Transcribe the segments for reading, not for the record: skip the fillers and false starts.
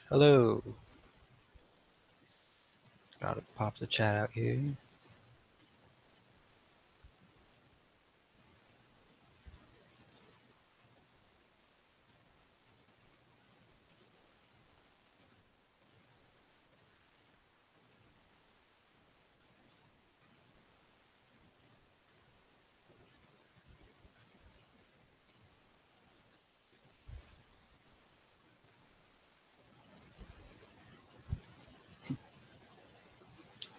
Hello. Gotta pop the chat out here.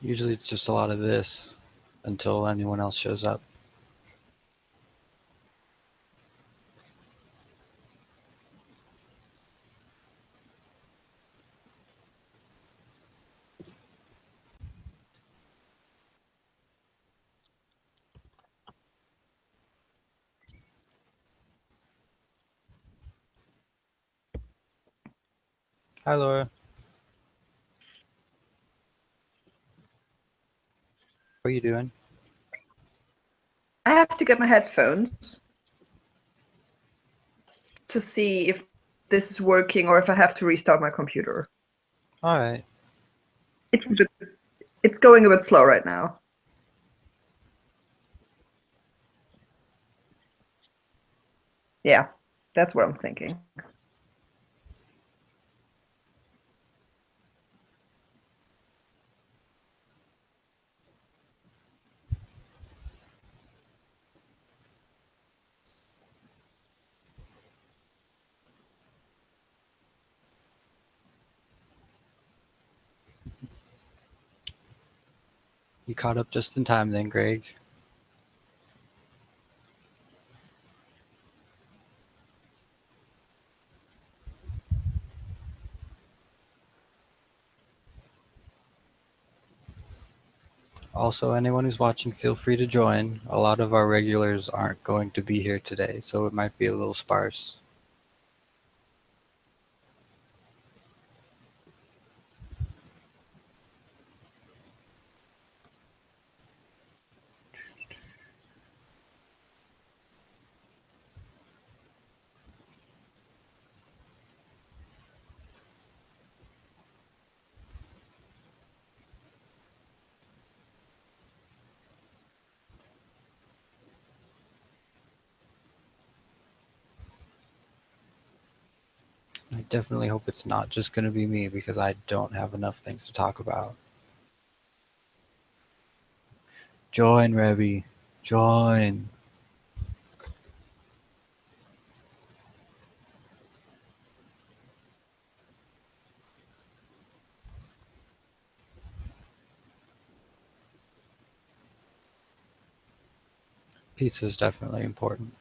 Usually it's just a lot of this until anyone else shows up. Hi, Laura. What are you doing? I have to get my headphones to see if this is working or if I have to restart my computer. All right. It's going a bit slow right now. Yeah, that's what I'm thinking. You caught up just in time then, Greg. Also, anyone who's watching, feel free to join. A lot of our regulars aren't going to be here today, so it might be a little sparse. I definitely hope it's not just going to be me because I don't have enough things to talk about. Join, Rebby. Join. Pizza is definitely important.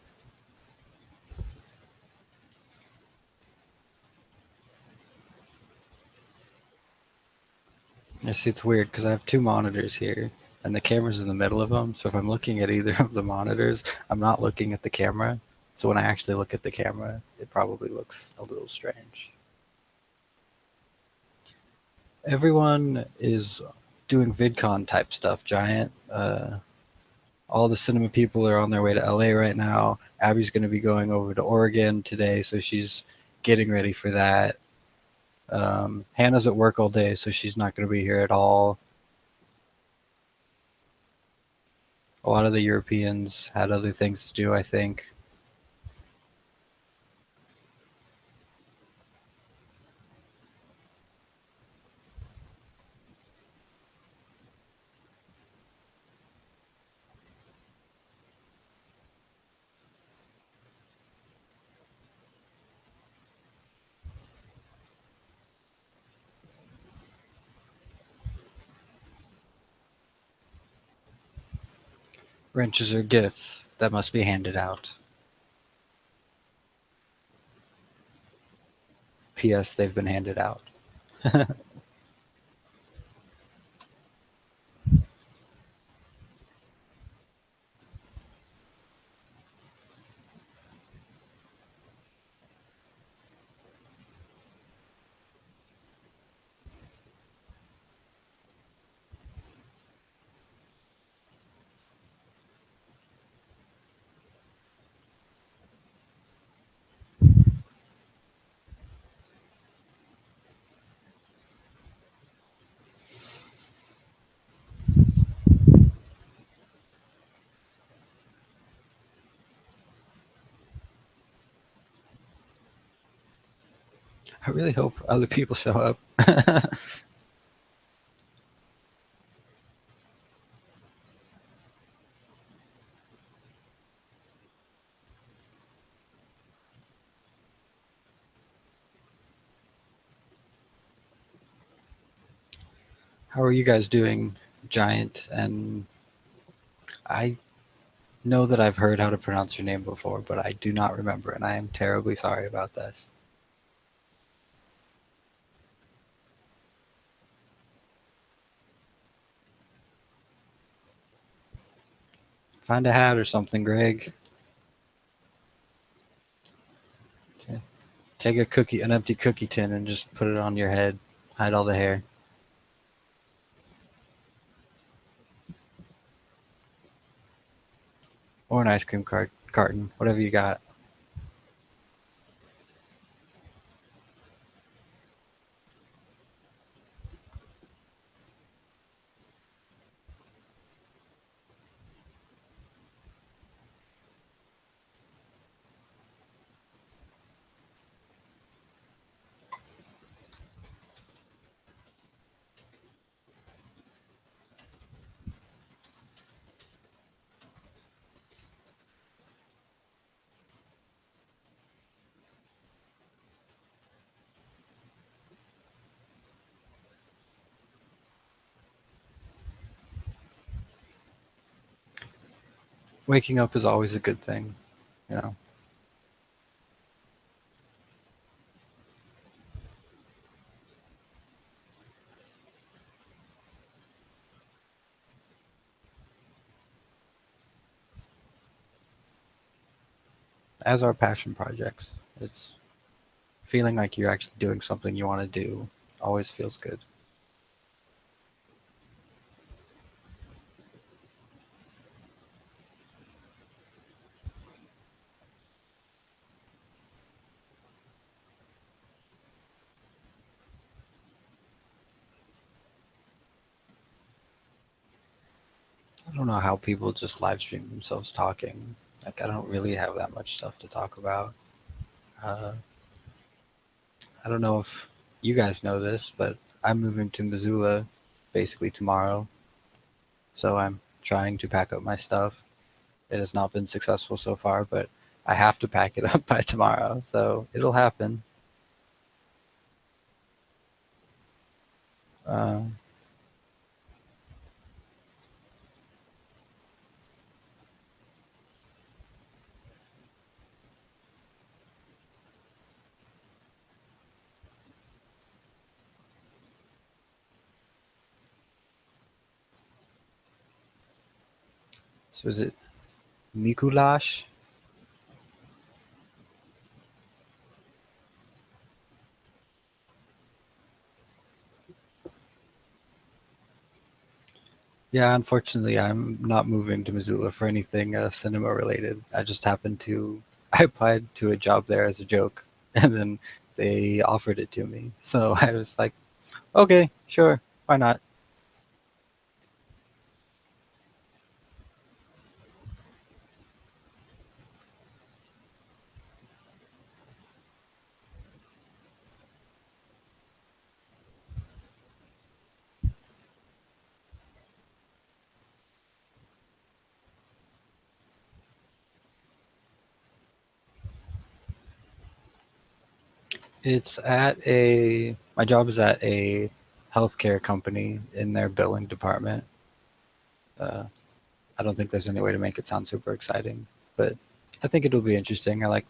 You see, it's weird because I have two monitors here, and the camera's in the middle of them. So if I'm looking at either of the monitors, I'm not looking at the camera. So when I actually look at the camera, it probably looks a little strange. Everyone is doing VidCon type stuff, Giant. All the cinema people are on their way to LA right now. Abby's going to be going over to Oregon today, so she's getting ready for that. Hannah's at work all day, so she's not going to be here at all. A lot of the Europeans had other things to do, I think. Wrenches are gifts that must be handed out. P.S. They've been handed out. I really hope other people show up. How are you guys doing, Giant? And I know that I've heard how to pronounce your name before, but I do not remember, and I am terribly sorry about this. Find a hat or something, Greg. Okay. Take a cookie, an empty cookie tin, and just put it on your head. Hide all the hair. Or an ice cream carton, whatever you got. Waking up is always a good thing, you know. As our passion projects, it's feeling like you're actually doing something you want to do. Always feels good. I don't know how people just live stream themselves talking. Like, I don't really have that much stuff to talk about. Uh, I don't know if you guys know this, but I'm moving to Missoula basically tomorrow. So I'm trying to pack up my stuff. It has not been successful so far, but I have to pack it up by tomorrow. So it'll happen. Uh, So is it Mikulash? Yeah, unfortunately, I'm not moving to Missoula for anything cinema related. I just happened to, I applied to a job there as a joke, and then they offered it to me. So I was like, okay, sure, why not? It's at my job is at a healthcare company in their billing department. Uh, I don't think there's any way to make it sound super exciting, but I think it'll be interesting. I like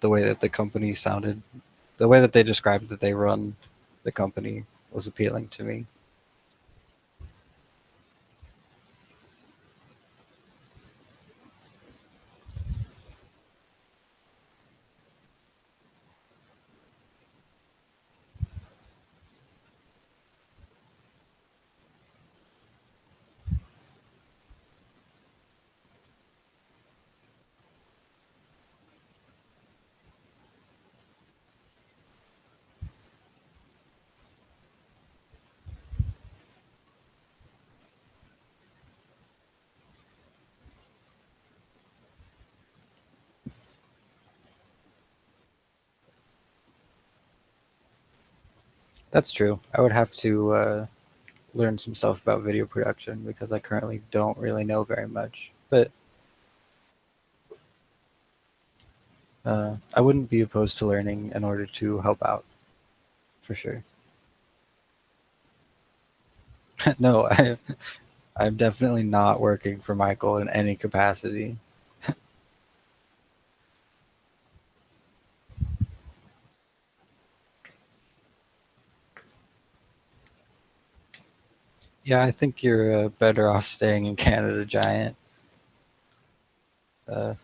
the way that the company sounded, the way that they described that they run the company was appealing to me. That's true. I would have to learn some stuff about video production because I currently don't really know very much. But I wouldn't be opposed to learning in order to help out, for sure. No, I'm definitely not working for Michael in any capacity. Yeah, I think you're better off staying in Canada, Giant. Uh,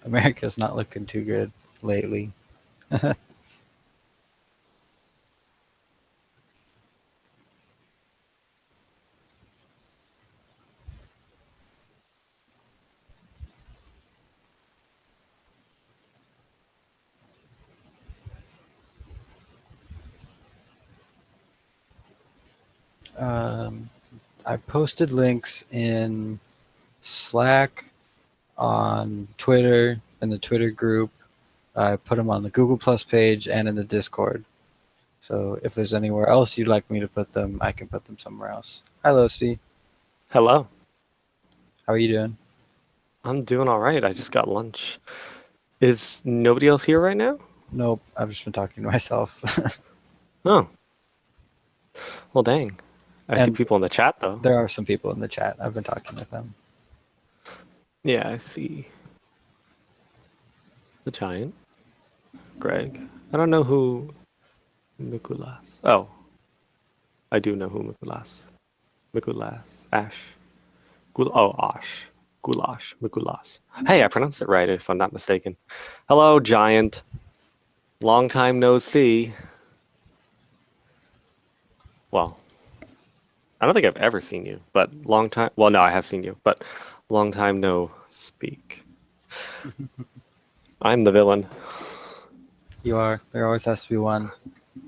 America's not looking too good lately. Um, I posted links in Slack, on Twitter, in the Twitter group. I put them on the Google Plus page and in the Discord. So if there's anywhere else you'd like me to put them, I can put them somewhere else. Hi, Losty. Hello. How are you doing? I'm doing all right. I just got lunch. Is nobody else here right now? Nope, I've just been talking to myself. Oh, well, dang. I see And people in the chat, though. there are some people in the chat. I've been talking with them. Yeah, I see. The Giant. Greg. I don't know who Mikulas. Oh, I do know who Mikulas. Mikulas. Ash. Ash. Goulash. Mikulas. Hey, I pronounced it right if I'm not mistaken. Hello, Giant. Long time no see. Well, I don't think I've ever seen you, but long time. Well, no, I have seen you, but long time no speak. I'm the villain. You are. There always has to be one.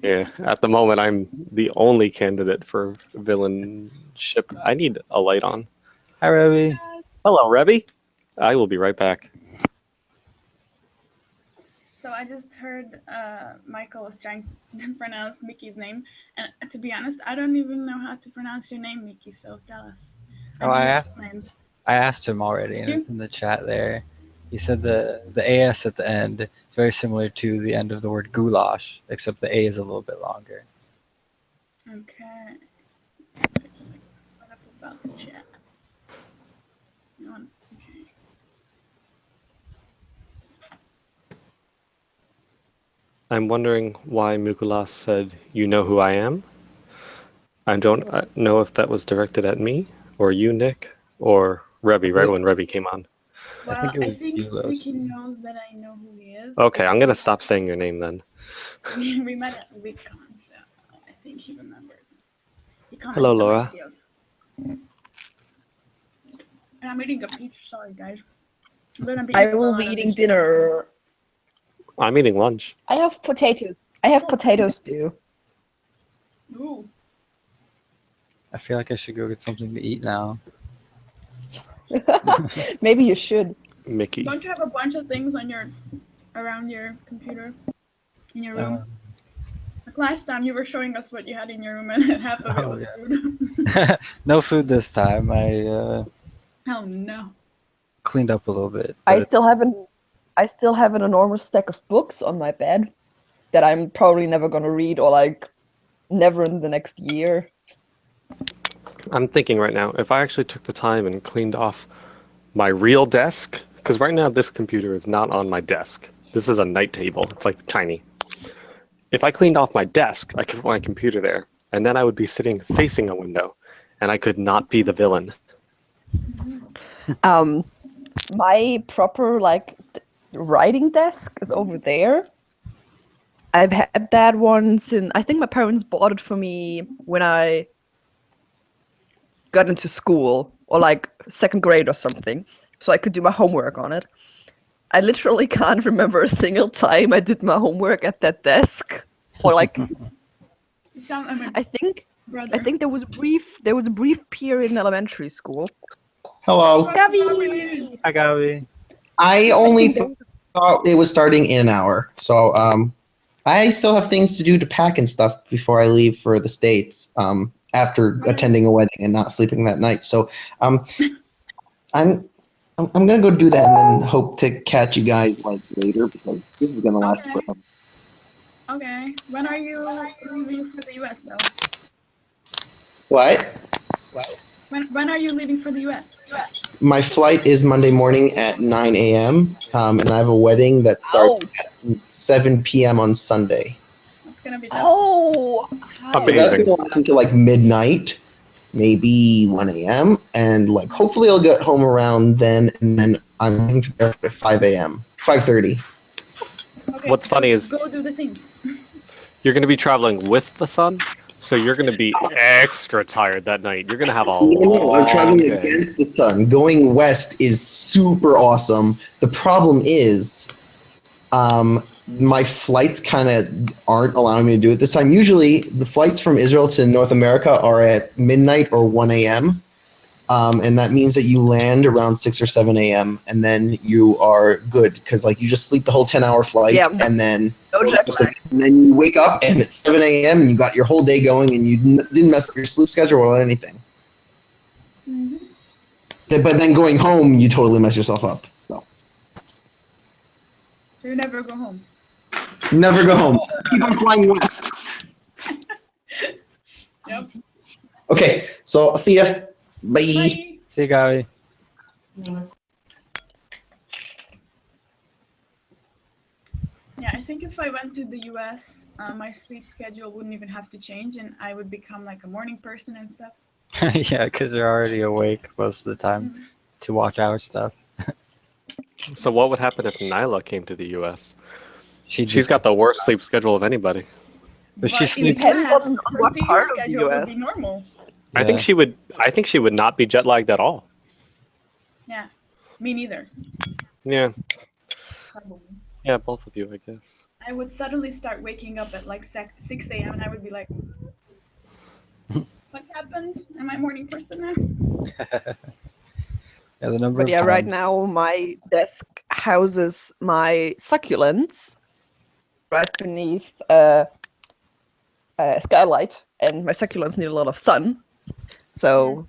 Yeah, at the moment, I'm the only candidate for villainship. I need a light on. Hi, Remy. Hello, Rebby. I will be right back. So I just heard Michael was trying to pronounce Mickey's name, and to be honest, I don't even know how to pronounce your name, Mickey. So tell us. Oh, I asked him already, and it's in the chat there. He said the AS at the end is very similar to the end of the word goulash, except the A is a little bit longer. Okay. It's like, what up about the chat? Okay. I'm wondering why Mukulas said, "You know who I am." I don't know if that was directed at me, or you, Nick, or Rebby, right when Rebby came on. Well, think it was you, Mickey Lucy. knows that I know who he is. Okay, I'm gonna stop saying your name then. We met at VidCon, so I think he remembers. He Hello, commented on my Laura. videos. And I'm eating a peach. Sorry, guys. I'm gonna be I eating a will lot be of eating this dinner. I'm eating lunch. I have potatoes. I have potato stew. Ooh. I feel like I should go get something to eat now. Maybe you should. Mickey. Don't you have a bunch of things on around your computer in your room? Like last time, you were showing us what you had in your room, and half of it was food. No food this time. I Oh no! cleaned up a little bit. I but still have an enormous stack of books on my bed that I'm probably never gonna read, or like never in the next year. I'm thinking right now, if I actually took the time and cleaned off my real desk, because right now this computer is not on my desk. This is a night table. It's like tiny. If I cleaned off my desk, I could put my computer there, and then I would be sitting facing a window, and I could not be the villain. My proper writing desk is over there. I've had that one since I think my parents bought it for me when I got into school, or like second grade or something, so I could do my homework on it. I literally can't remember a single time I did my homework at that desk, or like You sound like my I think brother. there was a brief period in elementary school. Hello. Gabby! Hi, Gabi. I only thought it was starting in an hour, so I still have things to do to pack and stuff before I leave for the States. After attending a wedding and not sleeping that night, so I'm gonna go do that and then hope to catch you guys like later because this is gonna last Okay. forever. Okay. When are you leaving for the US, though? What? When are you leaving for the US? My flight is Monday morning at 9 a.m. And I have a wedding that starts at 7 p.m. on Sunday. That's gonna be tough. Oh, So that's Amazing. gonna last until like midnight, maybe 1 a.m. And like hopefully I'll get home around then, and then I'm leaving from there at 5 a.m. 5:30. Okay, What's funny is go do the things. you're going to be traveling with the sun, so you're going to be extra tired that night. You're going to have a No, long I'm traveling day. against the sun. Going west is super awesome. The problem is, my flights kind of aren't allowing me to do it this time. Usually, the flights from Israel to North America are at midnight or 1 a.m. And that means that you land around 6 or 7 a.m. and then you are good because like you just sleep the whole 10-hour flight and then and then you wake up and it's 7 a.m. and you got your whole day going and you didn't mess up your sleep schedule or anything. Mm-hmm. But then going home, you totally mess yourself up. So you never go home. never go home. Keep on flying west. Yep. Okay, so I'll see ya. Bye. Bye. See you, Gabi. Yeah, I think if I went to the US, my sleep schedule wouldn't even have to change, and I would become like a morning person and stuff. Yeah, because you're already awake most of the time to watch our stuff. So what would happen if Nyla came to the U.S.? She's She's got the worst sleep schedule of anybody. But she in the sleeps. Depends US, on her what sleep part of the schedule would be US. normal. I think she would. I think she would not be jet lagged at all. Yeah, me neither. Yeah, Probably. yeah, both of you, I guess. I would suddenly start waking up at like 6 a.m. and I would be like, what happened? Am I a morning person now? Yeah, the number But of yeah, right times- now my desk houses my succulents right beneath a skylight, and my succulents need a lot of sun, so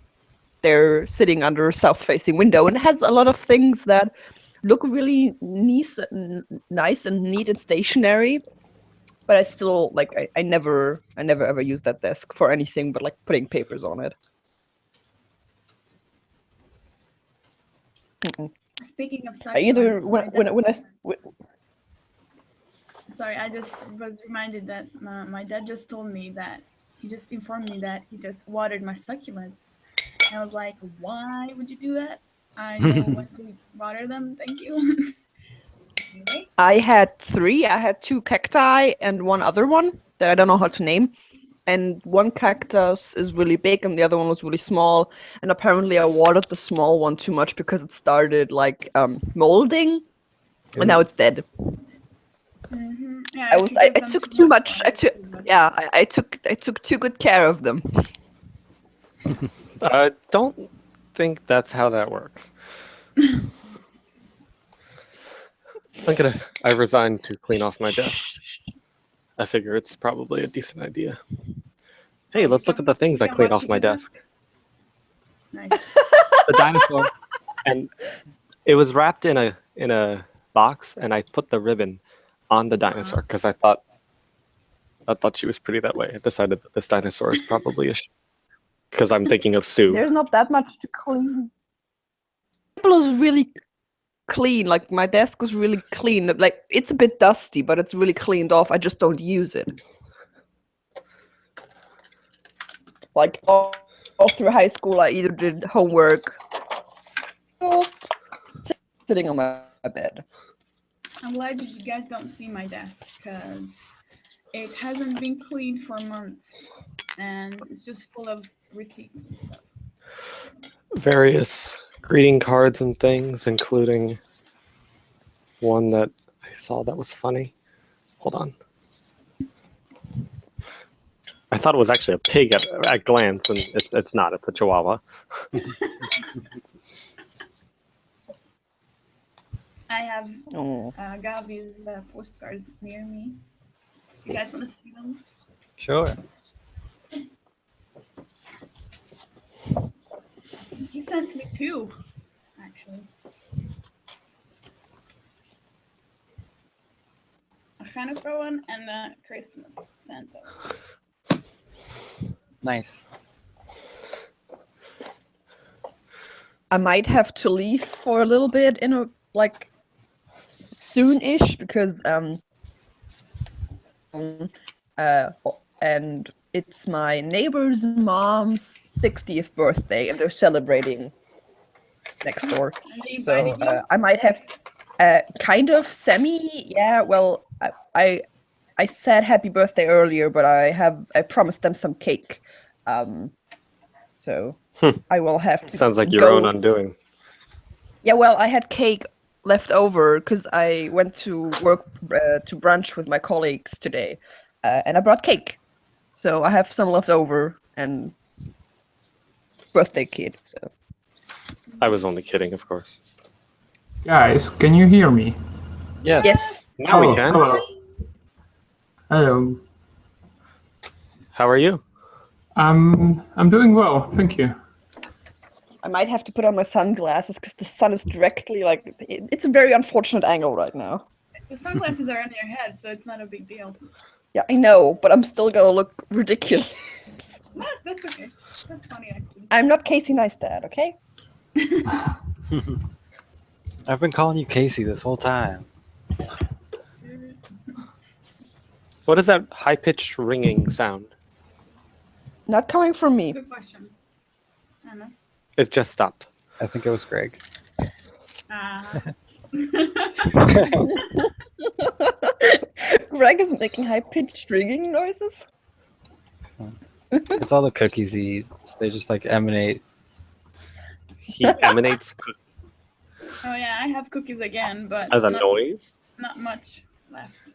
they're sitting under a south-facing window, and it has a lot of things that look really nice and neat and stationary. But I still I never ever use that desk for anything but like putting papers on it. Speaking of I either succulents, when sorry, I just was reminded that my dad just told me that he just informed me that he just watered my succulents. And I was like, why would you do that? I know when to water them. Thank you. Anyway, I had 3. I had 2 cacti and one other one that I don't know how to name. And one cactus is really big and the other one was really small. And apparently I watered the small one too much because it started like molding, and now it's dead. yeah, I took too much. I took too good care of them. I don't think that's how that works. I resigned to clean off my desk. I figure it's probably a decent idea. Hey, let's look at the things I cleaned off my desk. Nice. The dinosaur, and it was wrapped in a box, and I put the ribbon on the dinosaur because I thought she was pretty that way. I decided that this dinosaur is probably because I'm thinking of Sue. There's not that much to clean. The table is really clean. Like my desk was really clean. Like it's a bit dusty, but it's really cleaned off. I just don't use it. Like all through high school, I either did homework or sitting on my bed. I'm glad you guys don't see my desk because it hasn't been cleaned for months and it's just full of receipts and stuff. Various greeting cards and things, including one that I saw that was funny. Hold on. I thought it was actually a pig at glance, and it's not. It's a chihuahua. I have Gavi's postcards near me. You guys want to see them? Sure. He sent me 2, actually. A Hanukkah one and a Christmas Santa. Nice. I might have to leave for a little bit in a like soon-ish because and it's my neighbor's mom's 60th birthday and they're celebrating next door. So I might have kind of yeah, well I said happy birthday earlier, but I promised them some cake. So I will have to Sounds like your own undoing. Yeah, well, I had cake left over because I went to work to brunch with my colleagues today, and I brought cake. So I have some left over and birthday kid. So I was only kidding, of course. Guys, can you hear me? Yes. yes, Now we can. Hello. Hello. How are you? I'm doing well, thank you. I might have to put on my sunglasses because the sun is directly like it's a very unfortunate angle right now. The sunglasses are on your head, so it's not a big deal. Yeah, I know, but I'm still gonna look ridiculous. That's okay. That's funny, actually. I'm not Casey Neistat, okay? I've been calling you Casey this whole time. What is that high-pitched ringing sound? Not coming from me. Good question. I don't know. It just stopped. I think it was Greg. Greg is making high-pitched ringing noises. It's all the cookies he eats. They just like emanate. He emanates Oh yeah, I have cookies again, but as a noise. Not much left.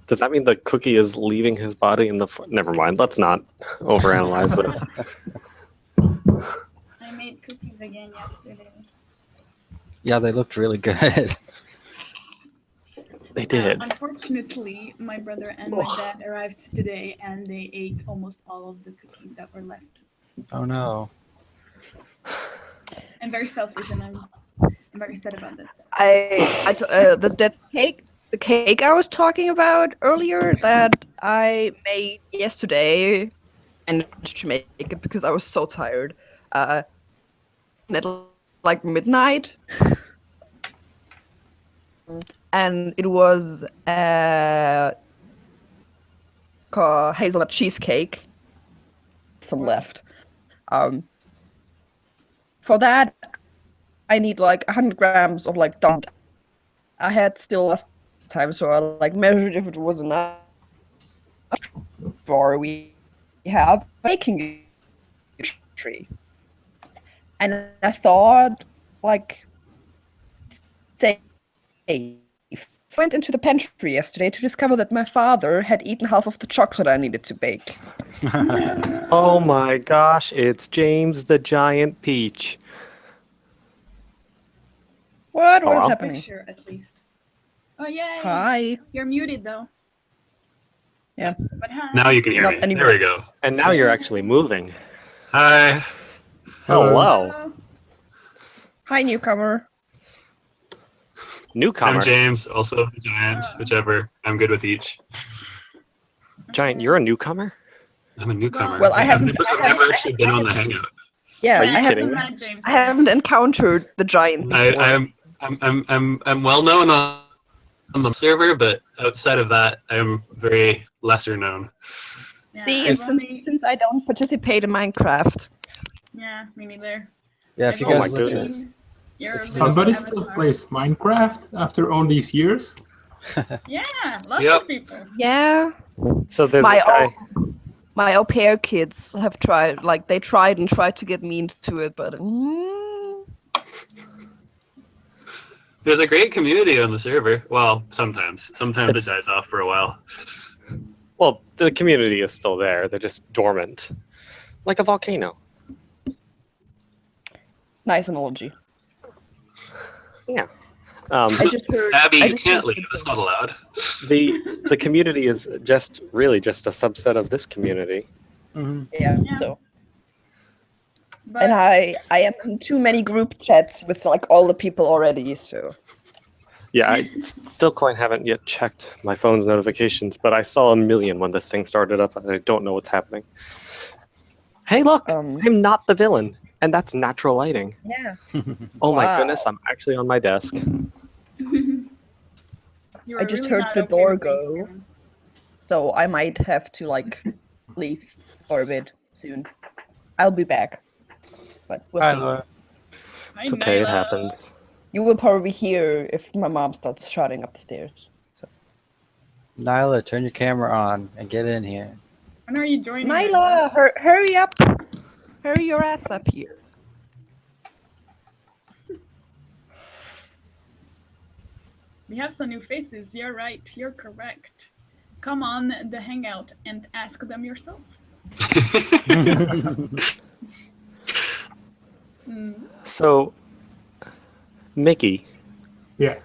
Does that mean the cookie is leaving his body in the... Never mind, let's not overanalyze this. I made cookies again yesterday. Yeah, they looked really good. They did. Unfortunately, my brother and my dad arrived today and they ate almost all of the cookies that were left. Oh no. I'm very selfish and I'm very sad about this. The cake I was talking about earlier that I made yesterday and to make it because I was so tired. At like midnight. And it was hazelnut cheesecake. Some left. For that, I need like 100 grams of like dumped. I had still last time, so I like measured if it was enough. For we have a baking tree, and I thought like safe. Went into the pantry yesterday to discover that my father had eaten half of the chocolate I needed to bake. Oh my gosh, it's James the Giant Peach. What? What is Hello? happening? Picture, at least. Oh, yay! Hi. You're muted, though. Yeah. But hi. Now you can hear Not me. anymore. There we go. And now you're actually moving. Hi. Hello. Hello. Hi, newcomer. Newcomer. I'm James, also a giant, whichever. I'm good with each. Giant, you're a newcomer? I'm a newcomer. Well, I I've haven't- never actually been on the Hangout. Yeah, Are you I kidding haven't, me? Met James. I haven't encountered the giant before. I'm well known on the server, but outside of that, I'm very lesser known. Yeah, See, I've it's only- since I don't participate in Minecraft. Yeah, me neither. Yeah, if I've you Oh guys my only look at goodness. seen your If little Somebody still avatar. plays Minecraft after all these years? Yeah, lots Yep. of people. Yeah. So there's My this guy. My au pair kids have tried, like, they tried to get me into it, but There's a great community on the server. Well, sometimes. Sometimes It's- it dies off for a while. Well, the community is still there. They're just dormant. Like a volcano. nice analogy. Yeah. I just heard. Abby, I you just can't heard leave. That's not allowed. The community is just really just a subset of this community. Yeah. Yeah. So, But and I am in too many group chats with like all the people already. So Yeah, I still quite haven't yet checked my phone's notifications, but I saw a million when this thing started up, and I don't know what's happening. Hey, look! I'm not the villain, and that's natural lighting. yeah. Oh my Wow. goodness, I'm actually on my desk. you I were just really heard not the okay door with being go. human. So I might have to like leave for a bit soon. I'll be back, but we'll see. Hi, It's okay, it Nyla. happens. You will probably hear if my mom starts shouting up the stairs. So. Nyla, turn your camera on and get in here. When are you joining? Nyla, hurry up! Hurry your ass up here. We have some new faces. You're right. You're correct. Come on the Hangout and ask them yourself. So, Mickey, Yeah.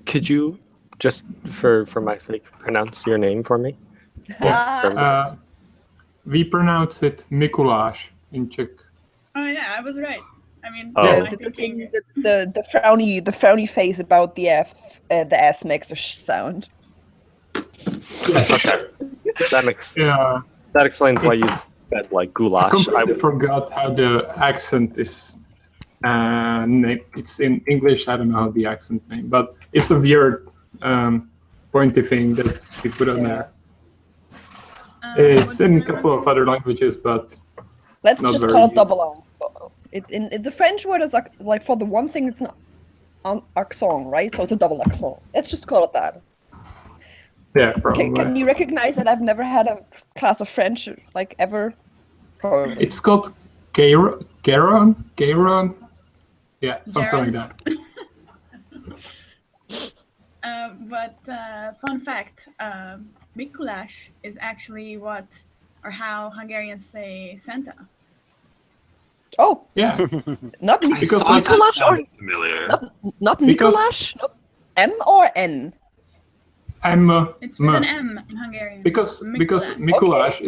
could you just, for my sake, pronounce your name for me? Ah. We pronounce it Mikuláš in Czech. Oh yeah, I was right. I mean, Oh. am I The thinking? the frowny face about the S makes a sound. Okay, that makes Yeah. that explains why you It's- said like I goulash. completely forgot how the accent is. It's in English. I don't know how the accent name, but it's a weird pointy thing that we put on there. It's what in a do you couple of want other languages, but Let's Not just very call it used. double R. The French word is like for the one thing it's an accent, right? So it's a double accent. Let's just call it that. yeah, probably. Can you recognize that I've never had a class of French like ever? Probably. It's called Gayron. Yeah, something like that. But fun fact, Mikuláš is actually what or how Hungarians say Santa. Oh, Yeah, not Because, Thought like- that Mikuláš or sounded familiar. not Because- Mikuláš? Not M or N? It's with an M in Hungarian. Because Mikuláš. Mikuláš,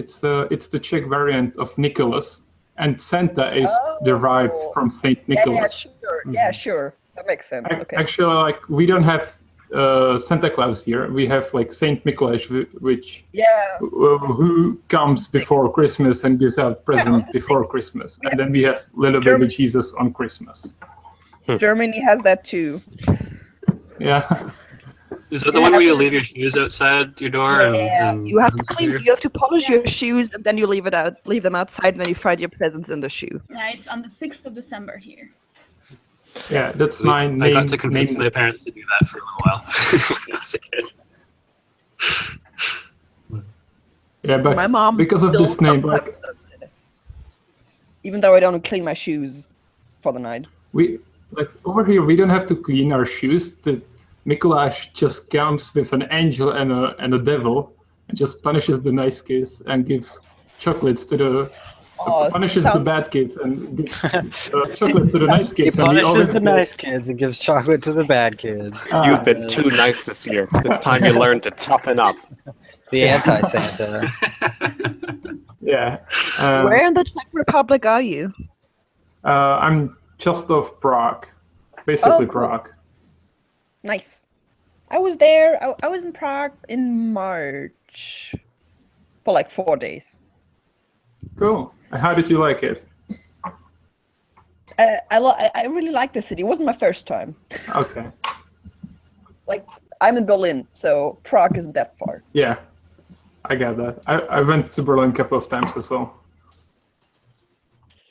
it's the Czech variant of Nicholas, and Santa is derived from Saint Nicholas. Yeah, sure. That makes sense. Okay. Actually, like we don't have Santa Claus here. We have like Saint Mikuláš, which Yeah. who comes before Christmas and gives out presents before Christmas, and then we have little baby Jesus on Christmas. Germany has that too. Yeah, Is that the one where you leave your shoes outside your door? Yeah, and you have to presents clean. there? You have to polish your shoes, and then you leave them outside, and then you find your presents in the shoe. Yeah, it's on the 6th of December here. Yeah, that's my name. I got to convince name. my parents to do that for a little while when I was a kid. Yeah, but My mom because of still this name, sometimes like does it. Even though I don't clean my shoes for the night. we like over here, we don't have to clean our shoes. The Mikuláš just comes with an angel and a devil, and just punishes the nice kids and gives chocolates to the punishes the sounds- bad kids and gives chocolate to the nice He kids. And we always punishes the get- nice kids and gives chocolate to the bad kids. You've been too nice this year. It's time you learn to toughen up. The anti-Santa. Yeah. Where in the Czech Republic are you? I'm just off Prague, basically Oh, cool. Prague. Nice. I was there. I was in Prague in March for like 4 days. Cool. And how did you like it? I really like the city. It wasn't my first time. Okay. Like I'm in Berlin, so Prague isn't that far. Yeah, I get that. I went to Berlin a couple of times as well.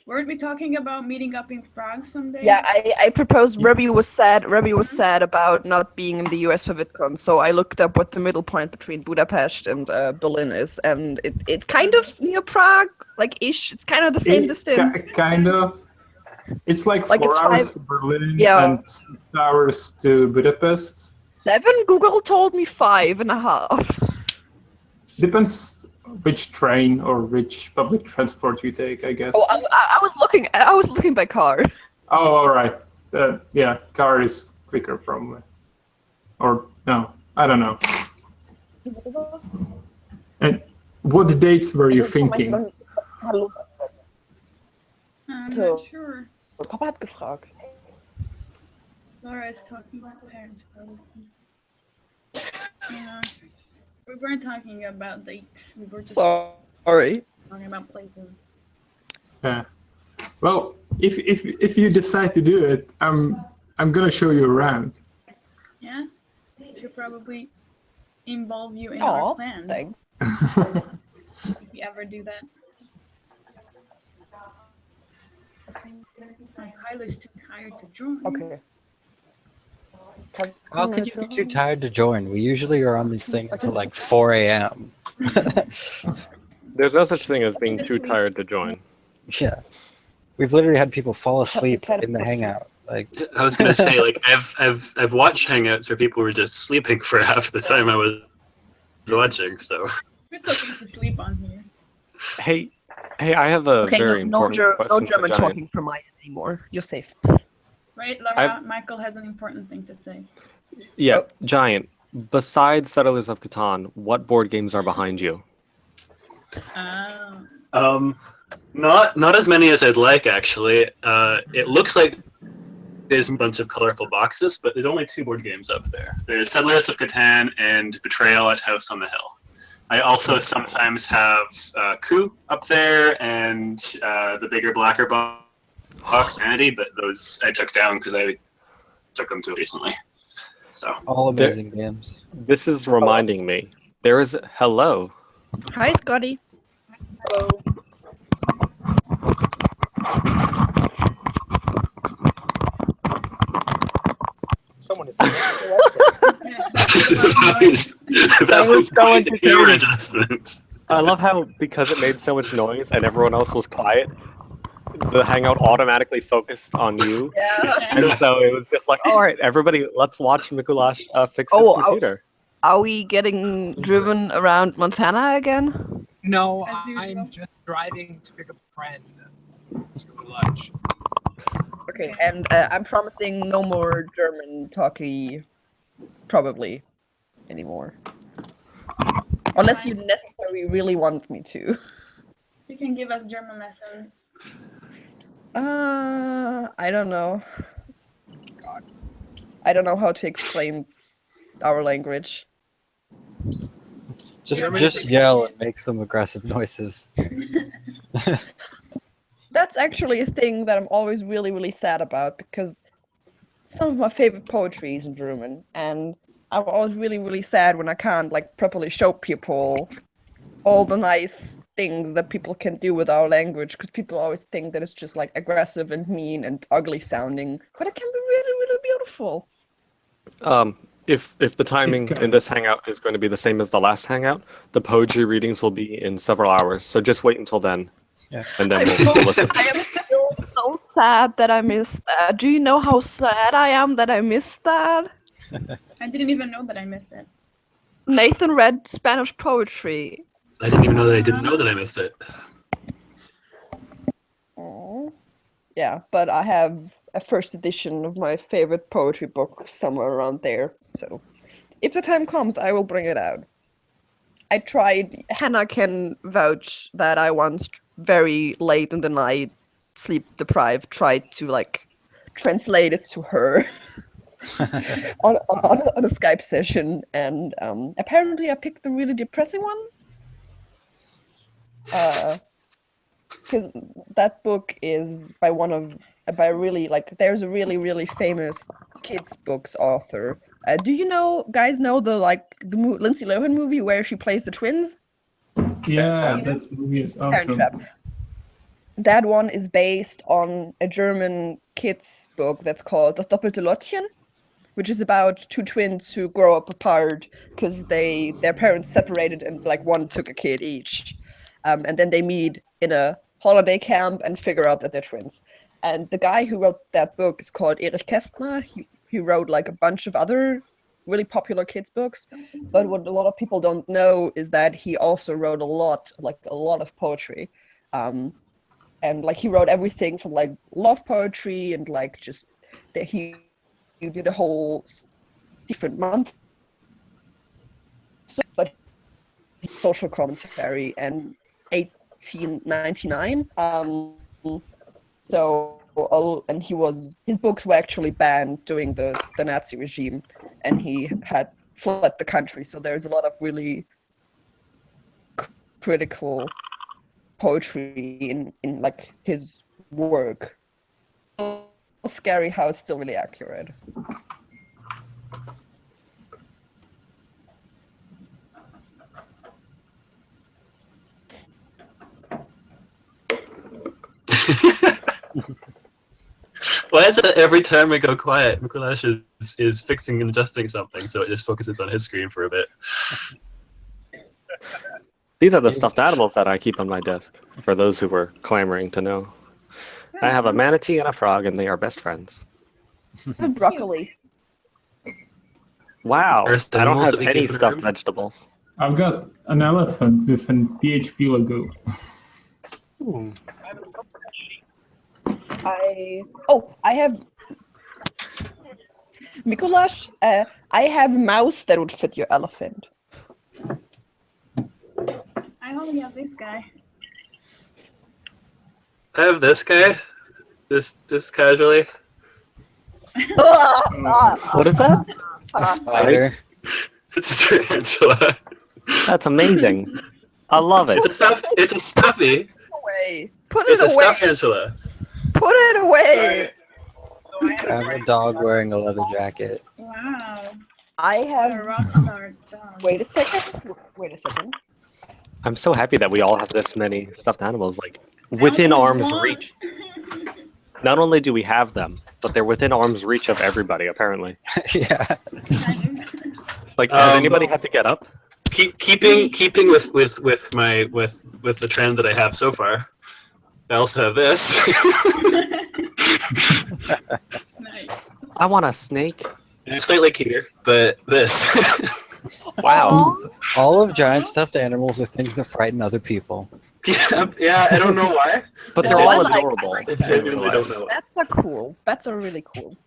Weren't we talking about meeting up in Prague someday? Yeah, I proposed. Rebby was sad. Rebby was sad about not being in the US for VidCon, so I looked up what the middle point between Budapest and Berlin is, and it's kind of near Prague, like ish. It's kind of the same distance. Kind of. It's like 4 it's hours 5 to Berlin Yeah. and 6 hours to Budapest. 7. Google told me 5.5. Depends which train or which public transport you take, I guess. Oh, I was looking. I was looking by car. Oh, all right. Yeah, car is quicker probably. Or no, I don't know. And what dates were you thinking? I'm So- not sure. Papa hat gefragt. Laura is talking to parents probably. Yeah. We weren't talking about dates. We were just Sorry. talking about places. Yeah. Well, if you decide to do it, I'm gonna show you around. Yeah? We should probably involve you in Aw, our plans. thanks. If we ever do that. Kyla's too tired to join. Okay. How could you be too tired to join? We usually are on these things until like 4 a.m. There's no such thing as being too tired to join. Yeah. We've literally had people fall asleep in the Hangout. Like, I was gonna say, like, I've watched Hangouts where people were just sleeping for half the time I was watching. So It's okay to sleep on here. Hey, I have a Okay, very no important question for German Giant. talking for Maya anymore. You're safe. Right, Laura? Michael has an important thing to say. Yeah, Giant. Besides Settlers of Catan, what board games are behind you? not as many as I'd like, actually. It looks like there's a bunch of colorful boxes, but there's only 2 board games up there. There's Settlers of Catan and Betrayal at House on the Hill. I also sometimes have Coup up there and the bigger, blacker box, Sanity, but those I took down because I took them too recently. So all amazing games. This is reminding me. There is hello. Hi, Scotty. Hello. Someone is. that was so quite a pure adjustment. I love how because it made so much noise and everyone else was quiet, the Hangout automatically focused on you, Yeah. and so it was just like, all right, everybody, let's watch Mikuláš fix his computer. Are we getting driven around Montana again? No, As usual. I'm just driving to pick up a friend to lunch. Okay, and I'm promising no more German talky, probably, anymore. Unless you necessarily really want me to. You can give us German lessons. I don't know. God. I don't know how to explain our language. Just yell and make some aggressive noises. That's actually a thing that I'm always really, really sad about because some of my favorite poetry is in German, and I'm always really, really sad when I can't like properly show people all the nice things that people can do with our language, because people always think that it's just like aggressive and mean and ugly sounding, but it can be really, really beautiful. If the timing in this hangout is going to be the same as the last hangout, the poetry readings will be in several hours. So just wait until then. Yeah. And then I'm we'll listen. I am still so sad that I missed that. Do you know how sad I am that I missed that? I didn't even know that I missed it. Nathan read Spanish poetry. I didn't even know that I didn't know that I missed it. Aw. Yeah, but I have a first edition of my favorite poetry book somewhere around there. So if the time comes, I will bring it out. I tried, Hannah can vouch that I once very late in the night, sleep deprived, tried to like translate it to her on a Skype session, and apparently I picked the really depressing ones. Because that book is by there's a really, really famous kids books author. Do you guys know the Lindsay Lohan movie where she plays the twins? Yeah, that movie is Parent awesome. Trap. That one is based on a German kids book that's called Das doppelte Lottchen, which is about two twins who grow up apart because their parents separated and like one took a kid each. And then they meet in a holiday camp and figure out that they're twins. And the guy who wrote that book is called Erich Kästner. He wrote like a bunch of other really popular kids books. But what a lot of people don't know is that he also wrote a lot of poetry. And like he wrote everything from like love poetry and like just that he did a whole different month. But social commentary and 1899. And his books were actually banned during the Nazi regime, and he had fled the country. So there's a lot of really critical poetry in like his work. Scary how it's still really accurate. Why is it every time we go quiet, Mikulash is fixing and adjusting something, so it just focuses on his screen for a bit? These are the stuffed animals that I keep on my desk, for those who were clamoring to know. I have a manatee and a frog, and they are best friends. Broccoli. Wow, First I don't animals have that we any keep in a stuffed room? vegetables. I've got an elephant with an PHP logo. I have Mikulash, I have a mouse that would fit your elephant. I only have this guy. I have this guy, just casually. What is that? A spider. It's a tarantula. That's amazing. I love it. It's a stuffy. Away. Put it It's a away. stuffed tarantula. Put it away. I have a dog wearing a leather jacket. Wow. I What a have. rock star dog. Wait a second. I'm so happy that we all have this many stuffed animals, like, within arm's reach. Not only do we have them, but they're within arm's reach of everybody, apparently. Yeah. Like, has anybody had to get up? Keeping with the trend that I have so far. I also have this. Nice. I want a snake. And it's slightly cuter, but this. Wow. All of giant stuffed animals are things that frighten other people. Yeah, I don't know why. But they're I all like- adorable. I genuinely don't know. Pets are really cool.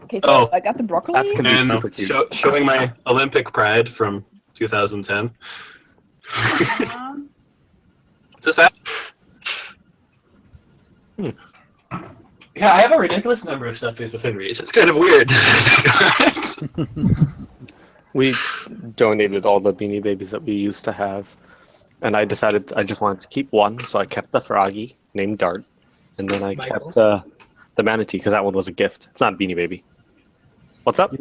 Okay, so Oh. I got the broccoli. That's gonna be And super cute. showing my Olympic pride from 2010. Is that? Yeah, I have a ridiculous number of stuffies within reach. It's kind of weird. We donated all the Beanie Babies that we used to have, and I decided I just wanted to keep one, so I kept the froggy named Dart, and then I kept the manatee because that one was a gift. It's not a Beanie Baby. What's up?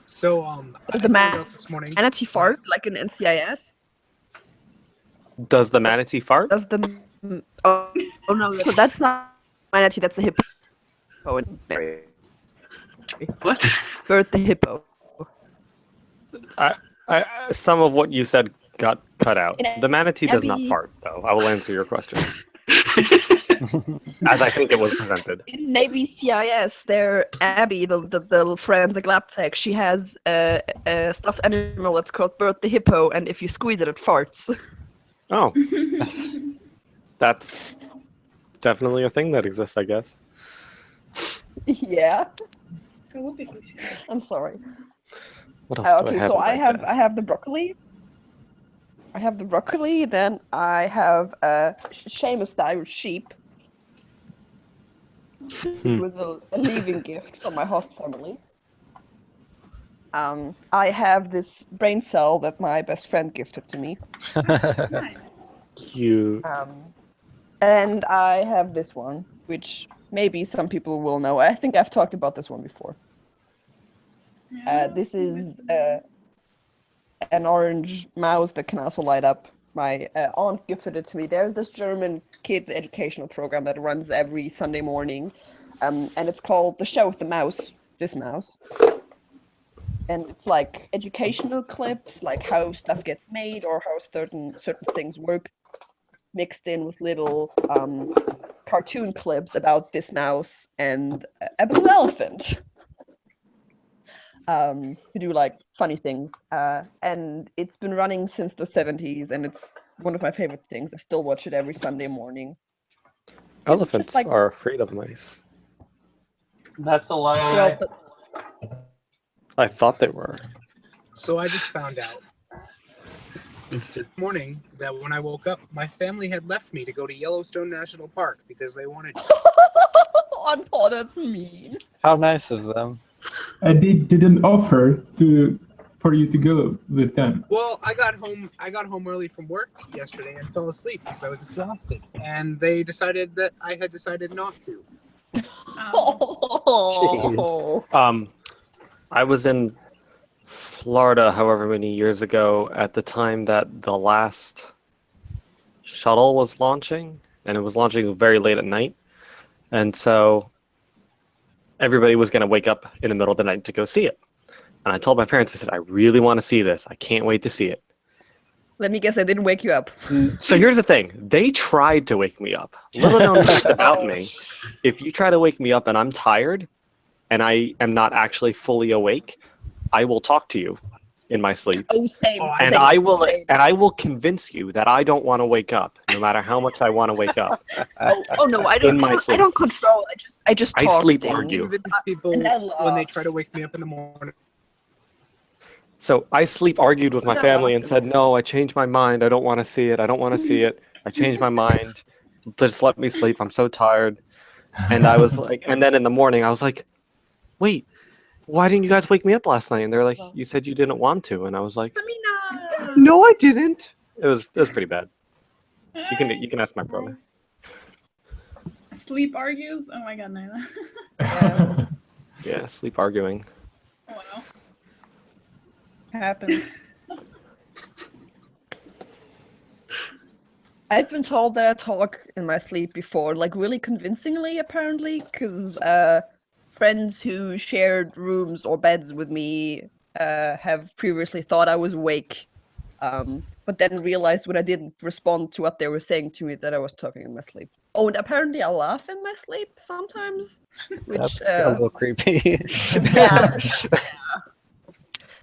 So The I found out this morning. manatee fart like an NCIS. Does the manatee fart? Does the oh no, so that's not manatee. That's a hippo. What? Bird the hippo. Some of what you said got cut out. The manatee does not Abby- fart, though. I will answer your question as I think it was presented. In Navy CIS, there Abby, the forensic lab tech, she has a stuffed animal that's called Bird the hippo, and if you squeeze it, it farts. Oh, that's definitely a thing that exists, I guess. Yeah, It would be crucial. I'm sorry. What else do I Okay, have? so in I my have desk? I have the broccoli. I have the broccoli. Then I have Seamus the Irish sheep, which was a leaving gift from my host family. I have this brain cell that my best friend gifted to me. Nice. Cute. And I have this one, which maybe some people will know. I think I've talked about this one before. This is an orange mouse that can also light up. My aunt gifted it to me. There's this German kids educational program that runs every Sunday morning, and it's called The Show with the Mouse. This mouse. And it's like educational clips, like how stuff gets made or how certain things work, mixed in with little cartoon clips about this mouse and a blue elephant. To do like funny things, and it's been running since the 70s, and it's one of my favorite things. I still watch it every Sunday morning. Elephants like- are afraid of mice. That's a lie. Well, I thought they were. So I just found out this morning that when I woke up, my family had left me to go to Yellowstone National Park because they wanted. oh, that's mean. How nice of them. And they didn't offer for you to go with them. Well, I got home early from work yesterday and fell asleep because I was exhausted, and they decided that I had decided not to. Oh. I was in Florida however many years ago at the time that the last shuttle was launching, and it was launching very late at night. And so everybody was going to wake up in the middle of the night to go see it. And I told my parents, I said, I really want to see this. I can't wait to see it. Let me guess, I didn't wake you up. So here's the thing. They tried to wake me up. Little known fact about me, if you try to wake me up and I'm tired and I am not actually fully awake, I will talk to you in my sleep. Oh, same. And same, I will same. and I will convince you that I don't want to wake up, no matter how much I want to wake up. Oh no, I don't. in my I sleep. don't control. I just I talk sleep things. argue. Convince people And I when they laugh. try to wake me up in the morning. So I sleep argued with my No, family and said, afterwards. no, I changed my mind. I don't want to see it. I don't want to see it. I changed my mind. Just let me sleep. I'm so tired. And I was like, and then in the morning, I was like, wait, why didn't you guys wake me up last night? And they're like, you said you didn't want to. And I was like, no, I didn't. It was pretty bad. You can ask my brother. Sleep argues? Oh my god, Nyla. Yeah, Yeah, sleep arguing. Wow. happens. I've been told that I talk in my sleep before, like really convincingly, apparently, because friends who shared rooms or beds with me have previously thought I was awake, but then realized when I didn't respond to what they were saying to me that I was talking in my sleep. Oh, and apparently I laugh in my sleep sometimes, which That's a little creepy. yeah.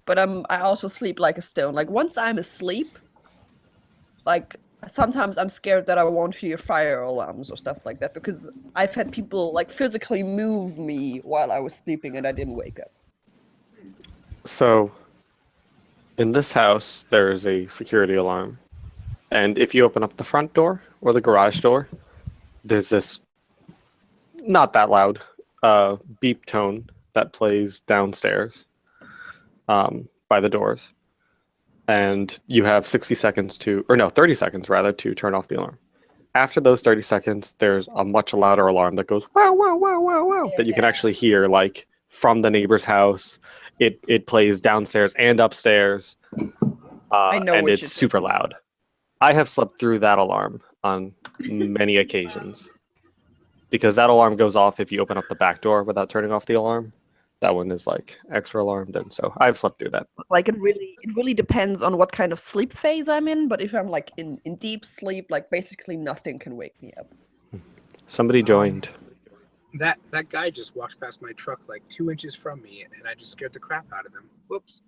But I also sleep like a stone. Like once I'm asleep, like sometimes I'm scared that I won't hear fire alarms or stuff like that because I've had people like physically move me while I was sleeping and I didn't wake up. So, in this house, there is a security alarm. And if you open up the front door or the garage door, there's this not that loud beep tone that plays downstairs by the doors. And you have 30 seconds rather, to turn off the alarm. After those 30 seconds, there's a much louder alarm that goes wow, wow, wow, wow, wow, that you can actually hear like from the neighbor's house. It plays downstairs and upstairs. I know and which it's is super loud. I have slept through that alarm on many occasions. Because that alarm goes off if you open up the back door without turning off the alarm. That one is like extra alarmed, and so I've slept through that. Like it really depends on what kind of sleep phase I'm in, but if I'm like in deep sleep, like basically nothing can wake me up. Somebody joined. That guy just walked past my truck like 2 inches from me, and I just scared the crap out of him. Whoops.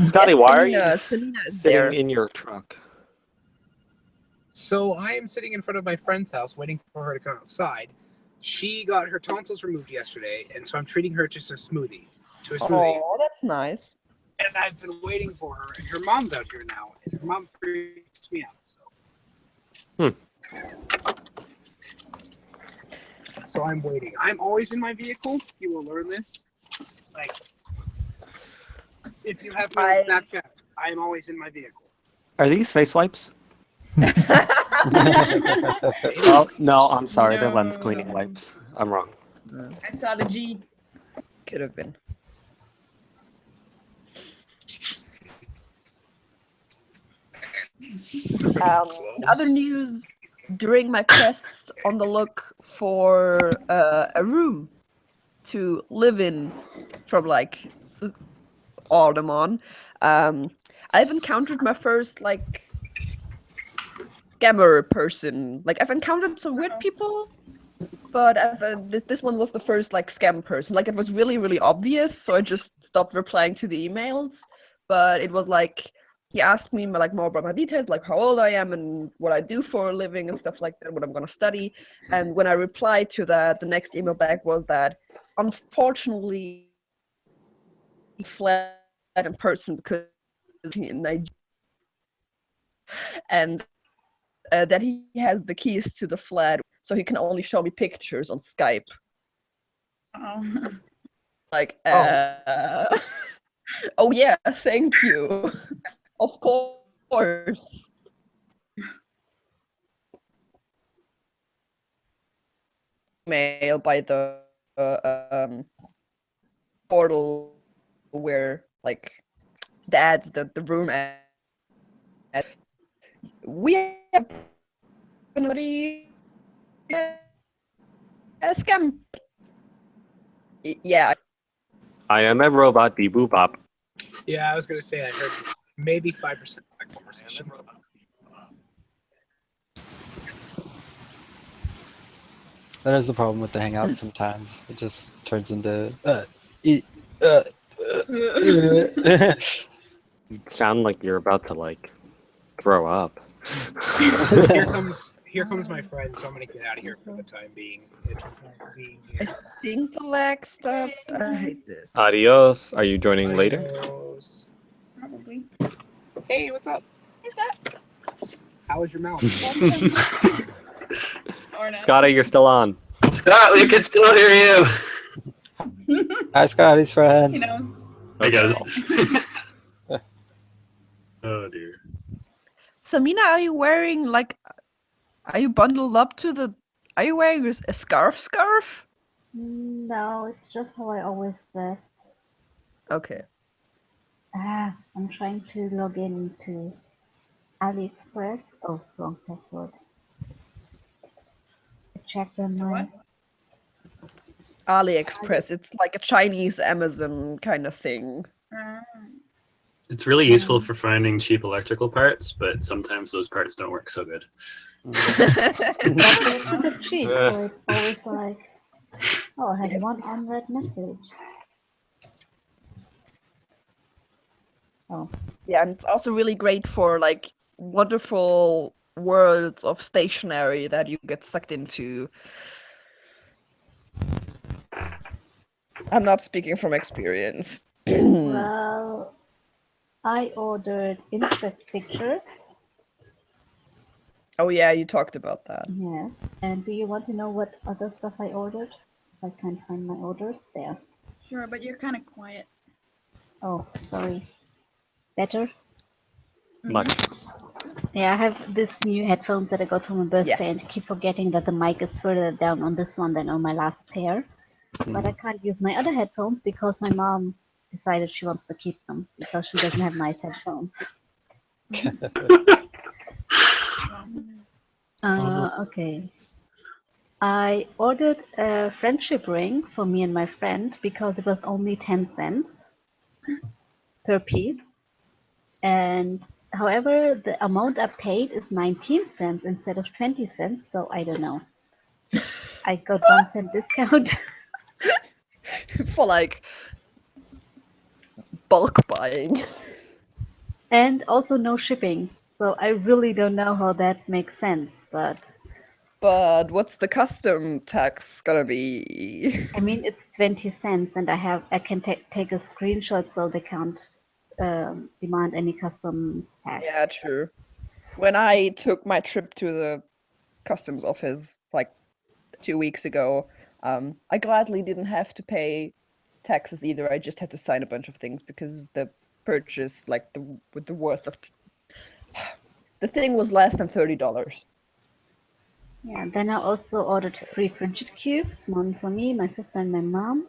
Scotty, Yes, why are Selena you is sitting there. in your truck? So I am sitting in front of my friend's house waiting for her to come outside. She got her tonsils removed yesterday, and so I'm treating her to a smoothie. Oh, that's nice. And I've been waiting for her, and her mom's out here now, and her mom freaks me out. So I'm waiting. I'm always in my vehicle. You will learn this. Like, if you have me on Snapchat, I am always in my vehicle. Are these face wipes? Oh, no, I'm sorry. They're lens cleaning wipes. I'm wrong. I saw the G. Could have been. In other news, during my quest on the look for a room to live in from like autumn on, I've encountered my first like scammer person. Like I've encountered some weird people, but this one was the first like scam person. Like it was really obvious, so I just stopped replying to the emails. But it was like he asked me like more about my details, like how old I am and what I do for a living and stuff like that, what I'm gonna study. And when I replied to that, the next email back was that unfortunately he fled in person because he's in Nigeria, and that he has the keys to the flat, so he can only show me pictures on Skype. Oh. Like, oh yeah, thank you. Of course. Mail by the portal where like the ads that the room ad. We have anybody a scam. Yeah. I am a robot, beep boop bop. Yeah, I was gonna say I heard maybe 5% of that conversation. That is the problem with the Hangout sometimes. It just turns into You sound like you're about to like throw up. Here comes my friend, so I'm gonna get out of here for the time being. It was nice being here. I think the lag stopped. I hate this. Adios. Are you joining later? Adios. Probably. Hey, what's up? Hey, Scott. How was your mouth? Or not. Scotty, you're still on. Scott, we can still hear you. Hi, Scotty's friend. He knows. I guess. Oh dear. Samina, are you wearing like? Are you bundled up to the? Are you wearing a scarf? Scarf? No, it's just how I always dress. Okay. I'm trying to log in to AliExpress. Oh, wrong password. Check my AliExpress. It's like a Chinese Amazon kind of thing. It's really useful for finding cheap electrical parts, but sometimes those parts don't work so good. it's super cheap, so it's always like, oh, I had one unread message. Oh. Yeah, and it's also really great for like wonderful worlds of stationery that you get sucked into. I'm not speaking from experience. Well, I ordered insect pictures. Oh yeah, you talked about that. Yes. And do you want to know what other stuff I ordered? I can't find my orders there. Sure, but you're kind of quiet. Oh, sorry. Better? Much. Yeah, I have this new headphones that I got for my birthday and keep forgetting that the mic is further down on this one than on my last pair. But I can't use my other headphones because my mom decided she wants to keep them because she doesn't have nice headphones. Okay. I ordered a friendship ring for me and my friend because it was only 10 cents per piece. And however, the amount I paid is 19 cents instead of 20 cents, so I don't know. I got 1 cent discount. For like bulk buying. And also no shipping. So I really don't know how that makes sense, but But what's the custom tax gonna be? I mean it's 20 cents and I can take a screenshot so they can't demand any customs tax. Yeah, true. When I took my trip to the customs office like 2 weeks ago, I gladly didn't have to pay taxes either. I just had to sign a bunch of things because the purchase, like with the worth of the thing was less than $30. Yeah, then I also ordered 3 frigid cubes, one for me, my sister, and my mom.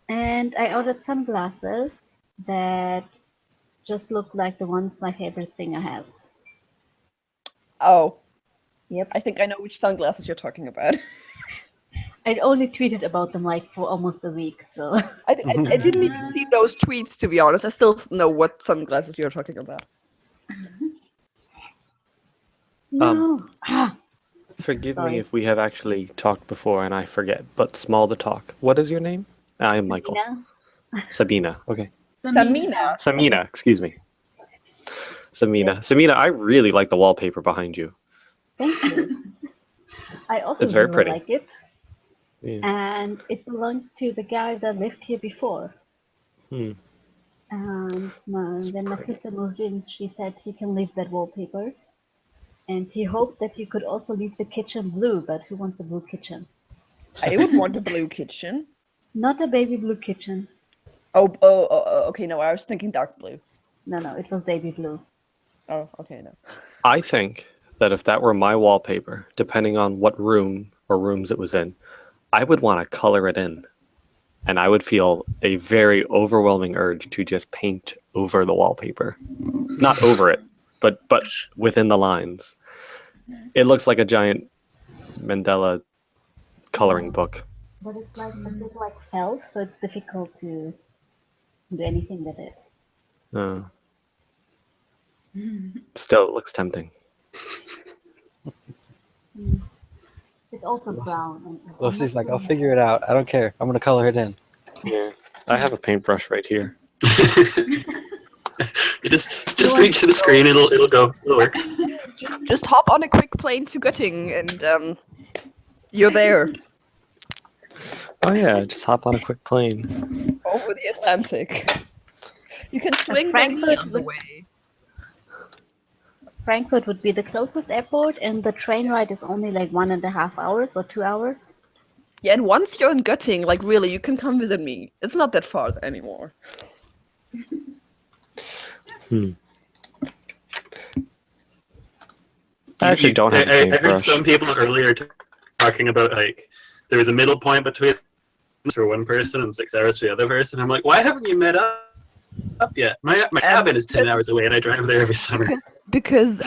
And I ordered sunglasses that just look like the ones my favorite singer has. Oh, Yep. I think I know which sunglasses you're talking about. I only tweeted about them like for almost a week, so. I didn't even see those tweets, to be honest. I still know what sunglasses you're talking about. No. Forgive Sorry. me if we have actually talked before and I forget, but small to talk. What is your name? I am Michael. Sabina. Okay. Samina. Samina, excuse me. Samina. Samina, I really like the wallpaper behind you. Thank you. I also It's very really pretty. like it. Yeah. And it belonged to the guy that lived here before. Hmm. And when my sister moved in, she said he can leave that wallpaper. And he hoped that he could also leave the kitchen blue, but who wants a blue kitchen? I would want a blue kitchen. Not a baby blue kitchen. Oh, okay, no, I was thinking dark blue. No, it was baby blue. Oh, okay, no. I think that if that were my wallpaper, depending on what room or rooms it was in, I would want to color it in. And I would feel a very overwhelming urge to just paint over the wallpaper. Not over it, but within the lines. It looks like a giant Mandela coloring book. But it's like a bit like felt, so it's difficult to do anything with it. Still, it looks tempting. It's also brown. And Lucy's like, I'll figure it out. I don't care. I'm going to color it in. Yeah. I have a paintbrush right here. You just reach to the screen, it'll go. It'll work. Just hop on a quick plane to Göttingen and you're there. Oh yeah, just hop on a quick plane. Over the Atlantic. You can swing Frankfurt the way. Frankfurt would be the closest airport, and the train ride is only like 1.5 hours or 2 hours. Yeah, and once you're in Göttingen, like really, you can come visit me. It's not that far anymore. I actually don't have a I heard paintbrush. some people earlier talking about like there was a middle point between for one person and 6 hours for the other person. I'm like, why haven't you met up yet? My cabin is 10 hours away, and I drive there every summer. Because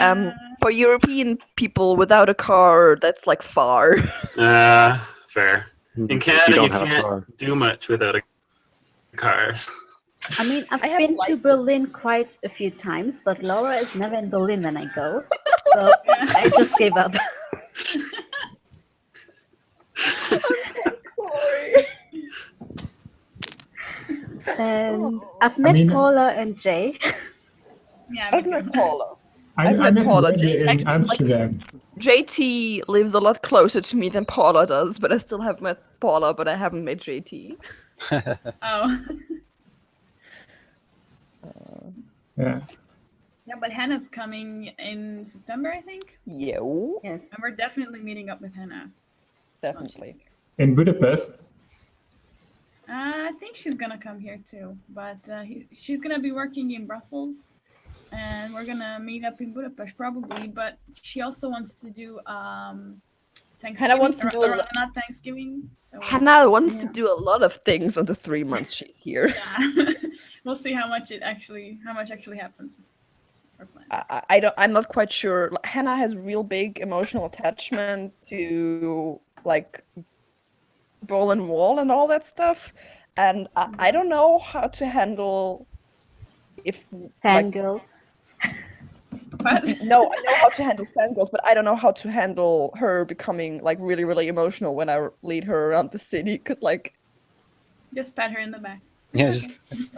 for European people without a car, that's like far. Fair. In If Canada, you have a car. can't do much without a car. I mean, I've I have been to license. Berlin quite a few times, but Laura is never in Berlin when I go. So I just gave up. I'm so sorry. And I've met Paula and Jay. Yeah, I've met Paula. I met met Paula. Wendy in Actually, like, Amsterdam. JT lives a lot closer to me than Paula does, but I still have met Paula, but I haven't met JT. Oh. Yeah. Yeah, but Hannah's coming in September, I think. Yo, Yes. And we're definitely meeting up with Hannah. definitely. In Budapest. I think she's gonna come here too, but she's gonna be working in Brussels, and we're gonna meet up in Budapest probably. But she also wants to do Thanksgiving. wants to do a not Thanksgiving. So Hannah wants to Yeah. do a lot of things on the 3 months she's here. yeah, we'll see how much actually happens. Our plans. I'm not quite sure. Hannah has real big emotional attachment to like Berlin Wall and all that stuff, and I don't know how to handle if like Fangirls. But no, I know how to handle fangirls, but I don't know how to handle her becoming like really, really emotional when I lead her around the city. Because like, just pat her in the back. Yeah, just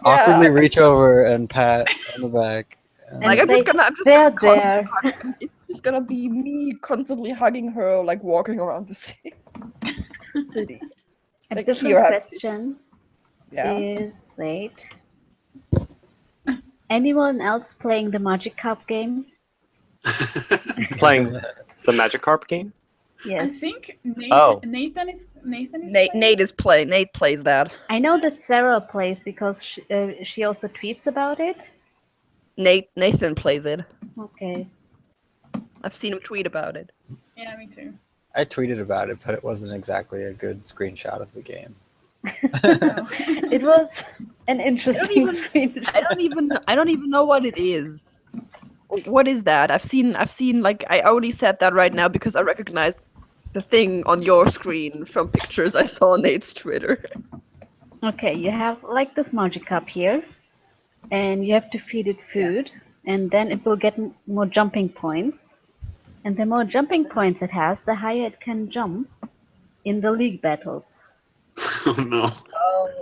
awkwardly reach over and pat on the back. like I'm just gonna They're constantly there. hug- it's just gonna be me constantly hugging her, like walking around the city. A Like, different here, question Yeah. is, wait. Anyone else playing the Magikarp game? Playing the Magikarp game? I Yes. think Nathan is Nate playing? Nate plays that. I know that Sarah plays because she also tweets about it. Nathan plays it. Okay. I've seen him tweet about it. Yeah, me too. I tweeted about it, but it wasn't exactly a good screenshot of the game. It was an interesting screen. I don't even know what it is. What is that? I've seen like I only said that right now because I recognized the thing on your screen from pictures I saw on Nate's Twitter. Okay, you have like this Magikarp here, and you have to feed it food, and then it will get more jumping points. And the more jumping points it has, the higher it can jump in the league battles. Oh no.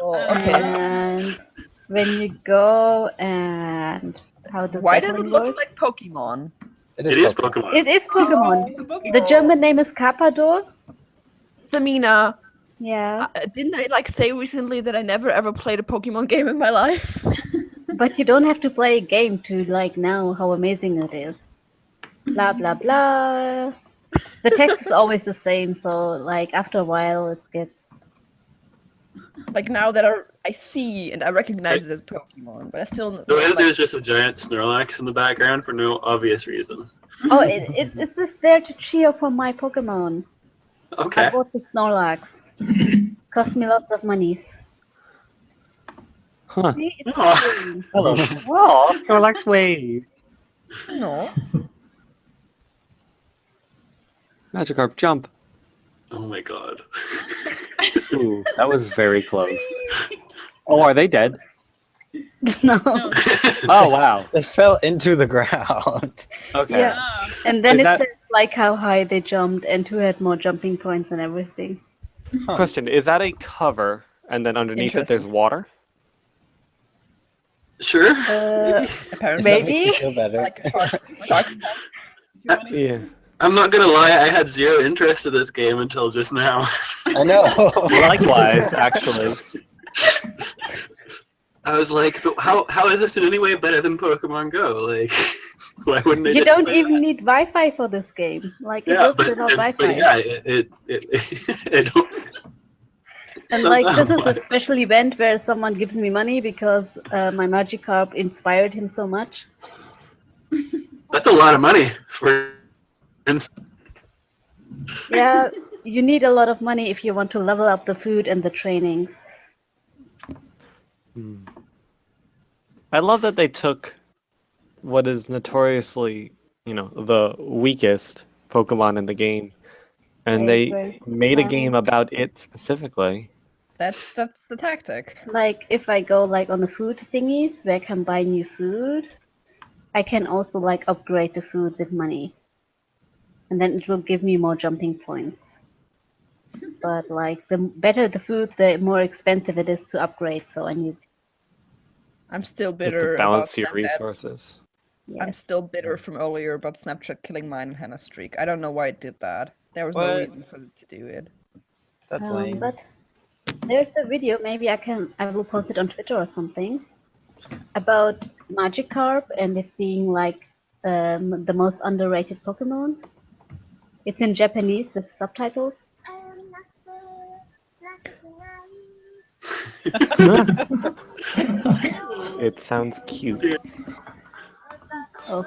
Oh, okay. And when you go and how does Why that does it one look work? like Pokemon? It is Pokemon. It is Pokemon. It's a Pokemon. The German name is Carpador. Samina, Yeah, didn't I like say recently that I never ever played a Pokemon game in my life? but you don't have to play a game to like know how amazing it is. Blah blah blah. The text is always the same, so like after a while it gets. Like now that I see and I recognize it as Pokemon, but I still The way that like, there's just a giant Snorlax in the background for no obvious reason. Oh, it's just there to cheer for my Pokemon. Okay. I bought the Snorlax. Cost me lots of monies. Huh. See, it's Oh. green. Hello. Oh, Snorlax wave. no. Magikarp jump. Oh my god. Ooh, that was very close. Oh, are they dead? No. No. Oh, wow. They fell into the ground. Okay. Yeah. Ah, And then Is it that- says like how high they jumped and who had more jumping points and everything. Question, is that a cover and then underneath it there's water? Sure. Apparently, That makes you Maybe. feel better. like shark. if you want it. Yeah. I'm not gonna lie, I had zero interest in this game until just now. I know. Likewise, actually. I was like, but how is this in any way better than Pokemon Go? Like, why wouldn't they You just don't play even that? need Wi-Fi for this game. Like it Yeah, works but, without Wi-Fi. but yeah, it don't. And like this is somehow. a special event where someone gives me money because my Magikarp inspired him so much. That's a lot of money for. Yeah, you need a lot of money if you want to level up the food and the trainings. I love that they took what is notoriously, the weakest Pokemon in the game, and Very, they very made a fun. game about it specifically. That's the tactic. Like if I go like on the food thingies where I can buy new food, I can also like upgrade the food with money. And then it will give me more jumping points. But like the better the food, the more expensive it is to upgrade, so I need I'm still You have bitter to balance about your Snapchat. resources. I'm still bitter from earlier about Snapchat killing mine and Hannah's streak. I don't know why it did that. There was no What? reason for it to do it. That's lame. But there's a video, maybe I will post it on Twitter or something, about Magikarp and it being like the most underrated Pokemon. It's in Japanese with subtitles. It sounds cute. Oh,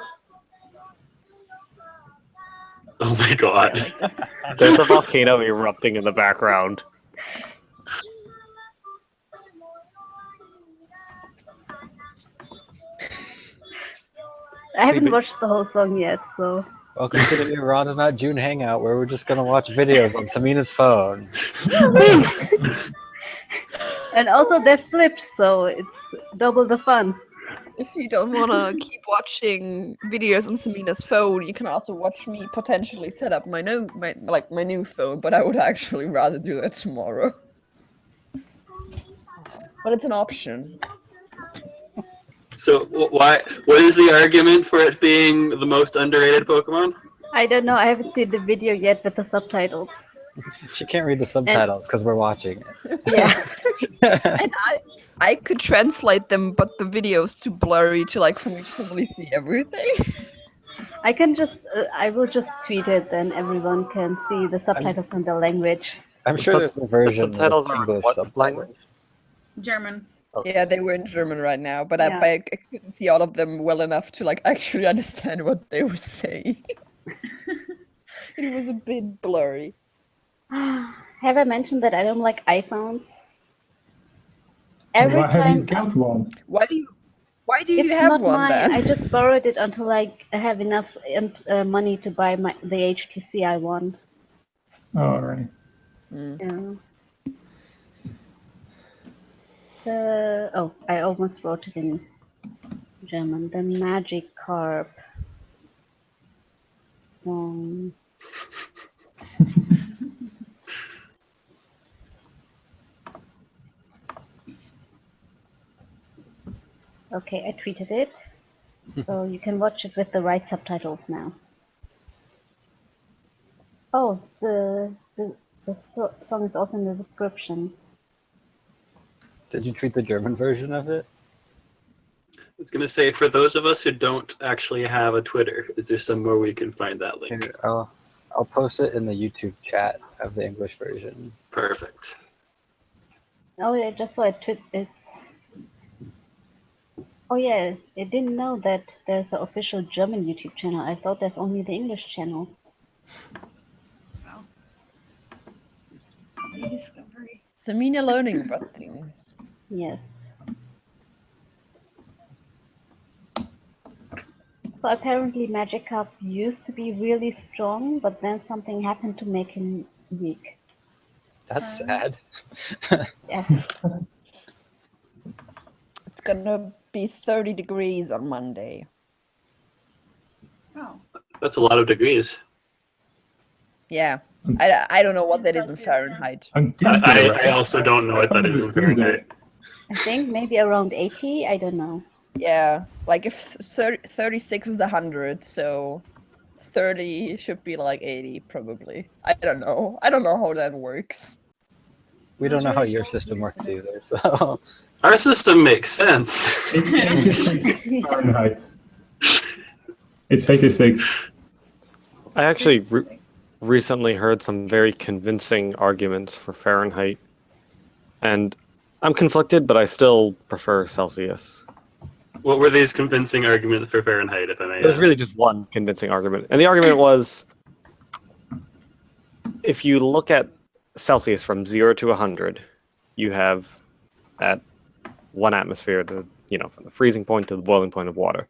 Oh my god. Yeah, like this. There's a volcano erupting in the background. I haven't but- watched the whole song yet, so Welcome to the Arandanaut June Hangout, where we're just gonna watch videos on Samina's phone. and also they're flipped, so it's double the fun. If you don't want to keep watching videos on Samina's phone, you can also watch me potentially set up my new phone, but I would actually rather do that tomorrow. But it's an option. So what is the argument for it being the most underrated Pokemon? I don't know. I haven't seen the video yet with the subtitles. She can't read the subtitles because we're watching it. Yeah. And I could translate them, but the video's too blurry to like for me to really see everything. I can just, I will just tweet it, then everyone can see the subtitles in the language. I'm sure there's a version subtitles with are in English what subtitles. language? German. Yeah, they were in German right now, but Yeah. I couldn't see all of them well enough to like actually understand what they were saying. It was a bit blurry. Have I mentioned that I don't like iPhones? Every Why haven't you time got one? Why do you it's have not one mine. then? I just borrowed it until I have enough money to buy the HTC I want. All right. Yeah. Oh, I almost wrote it in German. The Magikarp song. Okay, I tweeted it, so you can watch it with the right subtitles now. Oh, the song is also in the description. Did you tweet the German version of it? I was going to say, for those of us who don't actually have a Twitter, is there somewhere we can find that link? Here, I'll post it in the YouTube chat of the English version. Perfect. Oh, yeah, just saw it. It's. Oh yeah, I didn't know that there's an official German YouTube channel. I thought there's only the English channel. Wow. New discovery. Samina learning about things. Yes. So apparently Magikarp used to be really strong, but then something happened to make him weak. That's sad. Yes. It's gonna be 30 degrees on Monday. Oh. That's a lot of degrees. Yeah. I don't know what that is in Celsius, Fahrenheit. On Tuesday, right? I also don't know what that is in Fahrenheit. I think maybe around 80, I don't know. Yeah, like if 36 is 100, so 30 should be like 80 probably. I don't know. I don't know how that works. We don't know how your system works either, so Our system makes sense. It's 86 Fahrenheit. It's 86. I actually recently heard some very convincing arguments for Fahrenheit, and I'm conflicted, but I still prefer Celsius. What were these convincing arguments for Fahrenheit, if I may There's ask? really just one convincing argument, and the argument was, if you look at Celsius from 0 to 100, you have at 1 atmosphere, from the freezing point to the boiling point of water.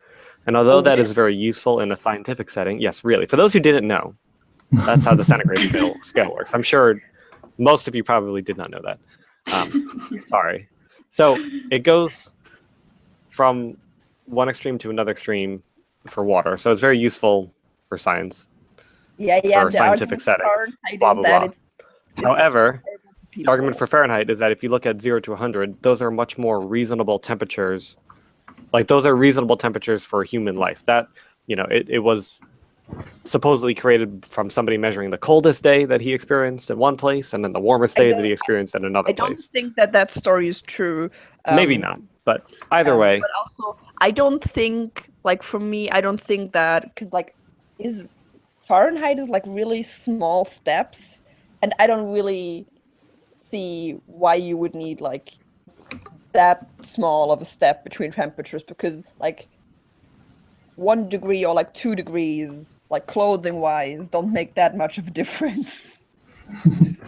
And although that is very useful in a scientific setting, yes, really, for those who didn't know, that's how the centigrade scale works. I'm sure most of you probably did not know that. Sorry. So it goes from one extreme to another extreme for water. So it's very useful for science, Yeah, for scientific settings, blah, blah, blah. However, the argument for Fahrenheit is that if you look at 0 to 100, those are much more reasonable temperatures. Like, those are reasonable temperatures for human life. That, it was supposedly created from somebody measuring the coldest day that he experienced in one place and then the warmest day that he experienced in another I don't place. think that story is true. Maybe not, but either way. But also, I don't think, like, for me, I don't think that, because, like, Fahrenheit is, like, really small steps, and I don't really see why you would need, like, that small of a step between temperatures, because, like, 1 degree or, like, 2 degrees like clothing-wise, don't make that much of a difference.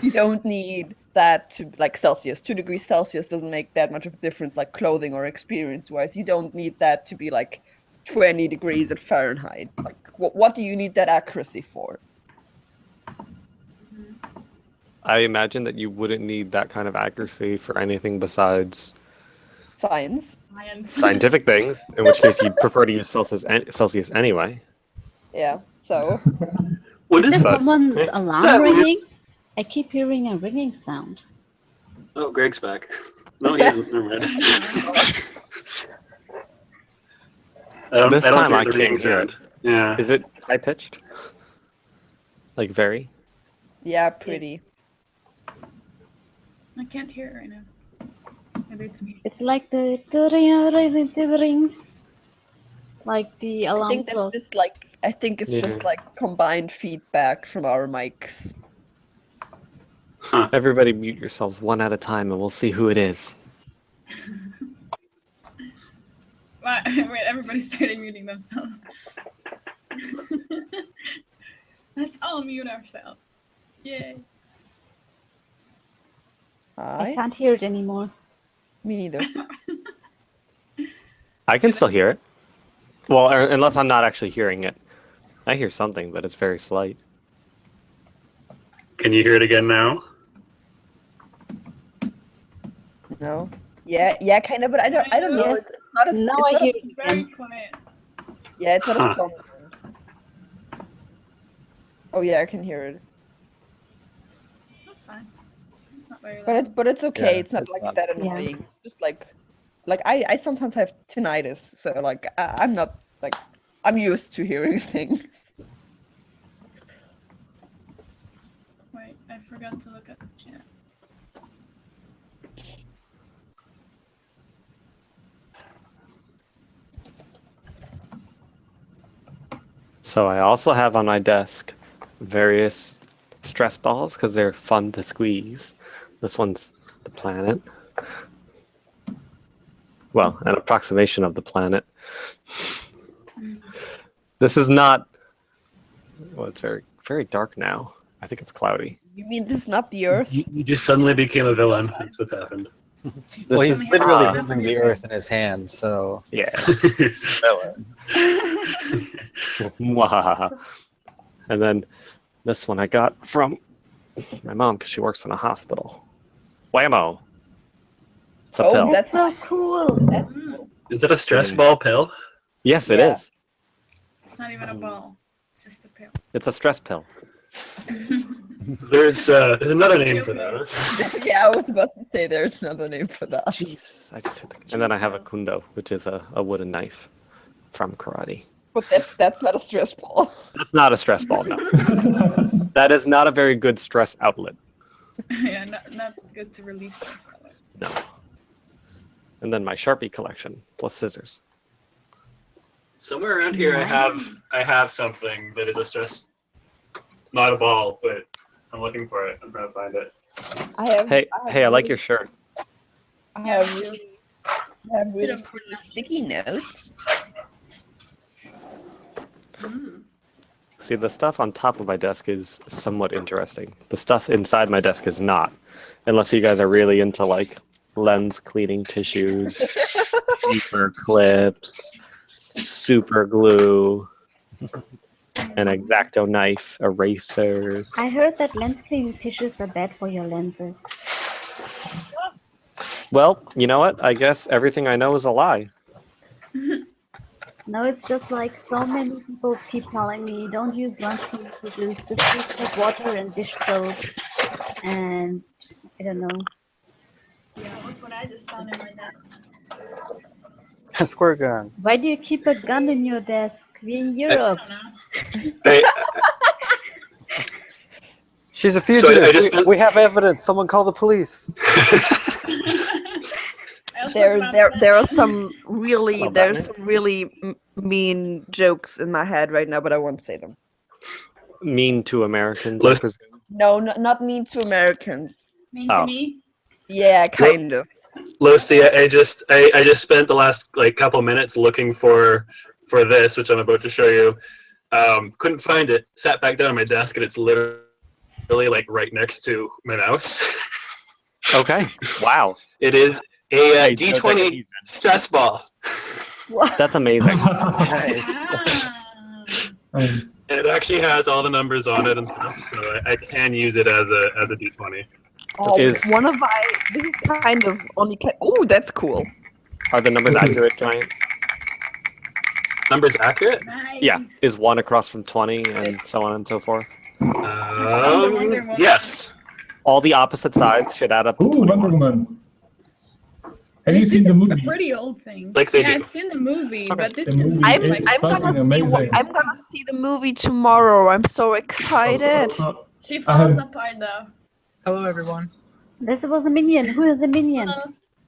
You don't need that to, like, Celsius. 2 degrees Celsius doesn't make that much of a difference, like clothing or experience-wise. You don't need that to be like 20 degrees at Fahrenheit. Like, what do you need that accuracy for? I imagine that you wouldn't need that kind of accuracy for anything besides Science. scientific things, in which case you'd prefer to use Celsius anyway. Yeah, so. What Is is that? someone's Is alarm that weird? ringing? I keep hearing a ringing sound. Oh, Greg's back. No, he isn't. Never mind. This I don't time hear I the can't ringing hear sound. Yeah. Is it high pitched? Like very? Yeah, pretty. I can't hear it right now. Maybe it's me. It's like the ring, like the I alarm think that's clock. just like, I think it's just like combined feedback from our mics. Huh. Everybody mute yourselves one at a time and we'll see who it is. Wait, everybody started muting themselves. Let's all mute ourselves. Yay. I can't hear it anymore. Me neither. I can still hear it. Well, unless I'm not actually hearing it. I hear something, but it's very slight. Can you hear it again now? No. Yeah, kind of, but I don't know. Yes. It's not as. Now it's I not hear as- it Very again. quiet. Yeah, it's not Huh. as prominent. Oh yeah, I can hear it. That's fine. It's not very But loud. it's okay. Yeah, it's not it's like not- that annoying. Just like I sometimes have tinnitus, so like I'm not like I'm used to hearing things. Wait, I forgot to look at the chat. So I also have on my desk various stress balls because they're fun to squeeze. This one's the planet. Well, an approximation of the planet. This is not. Well, it's very, very dark now. I think it's cloudy. You mean this is not the Earth? You just suddenly became a villain. That's what's happened. Well, This he's is literally ah, holding the Earth in his hand, so. yeah. Villain. Mwahaha. And then this one I got from my mom because she works in a hospital. Whammo! It's a pill. That's So cool. Is that a stress ball pill? Yes, it Yeah. is. It's not even a ball. It's just a pill. It's a stress pill. There's another name for that. yeah. I was about to say there's another name for that. Jesus, I just hit the. And then I have a kundo, which is a wooden knife from karate. But that's not a stress ball. That's not a stress ball, no. That is not a very good stress outlet. Yeah, not good to release stress that way. No. And then my Sharpie collection plus scissors. Somewhere around here, I have something that is a stress, not a ball, but I'm looking for it. I'm trying to find it. Hey, I like your shirt. I have really pretty sticky notes. See, the stuff on top of my desk is somewhat interesting. The stuff inside my desk is not. Unless you guys are really into, like, lens cleaning tissues, paper clips, super glue, an X-Acto knife, erasers. I heard that lens cleaning tissues are bad for your lenses. Well, you know what? I guess everything I know is a lie. No, it's just like so many people keep telling me, don't use lens cleaning tissues, just use tap water and dish soap. And I don't know. Yeah, look what I just found in my desk. A squirt gun. Why do you keep a gun in your desk? We're in I Europe. don't know. Hey, She's a So I fugitive. just- We have evidence. Someone call the police. I also found There are that- some really Hello, there's Batman. some really mean jokes in my head right now, but I won't say them. Mean to Americans, I Listen- presume. No, not mean to Americans. mean Oh. to me. Yeah, kind of. Lucy, I just spent the last like couple minutes looking for this, which I'm about to show you. Couldn't find it. Sat back down on my desk, and it's literally like right next to my mouse. Okay. Wow. It is a Hey, D20 stress ball. That's amazing. And it actually has all the numbers on it and stuff, so I can use it as a D20. Oh, Is- one of my. This is kind of only. Oh, that's cool. Are the numbers This is- accurate, Giant? Numbers accurate? Nice. Yeah. Is 1 across from 20 and so on and so forth? Yes. All the opposite sides should add up to Ooh, Wonder 21. Woman. Have you This seen the is movie? a pretty old thing. Like they do. I've seen the movie, Okay. but this The is movie like is I'm gonna fucking see. amazing. I'm gonna see the movie tomorrow. I'm so excited. she falls I- apart though. Hello, everyone. This was a minion. Who is the minion?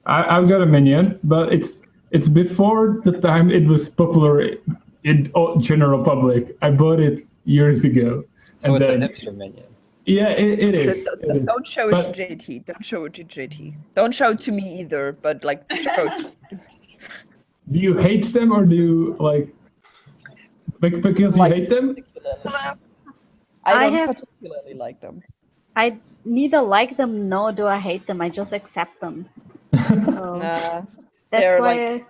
I've got a minion, but it's before the time it was popular in general public. I bought it years ago. So and it's then, a hipster minion. Yeah, it is. It is. Don't show it But- to JT. Don't show it to JT. Don't show it to me either. But like, show it. Do you hate them or do you like because you Like- hate them? I I don't have- particularly like them. I neither like them nor do I hate them. I just accept them. So Nah, that's they're why.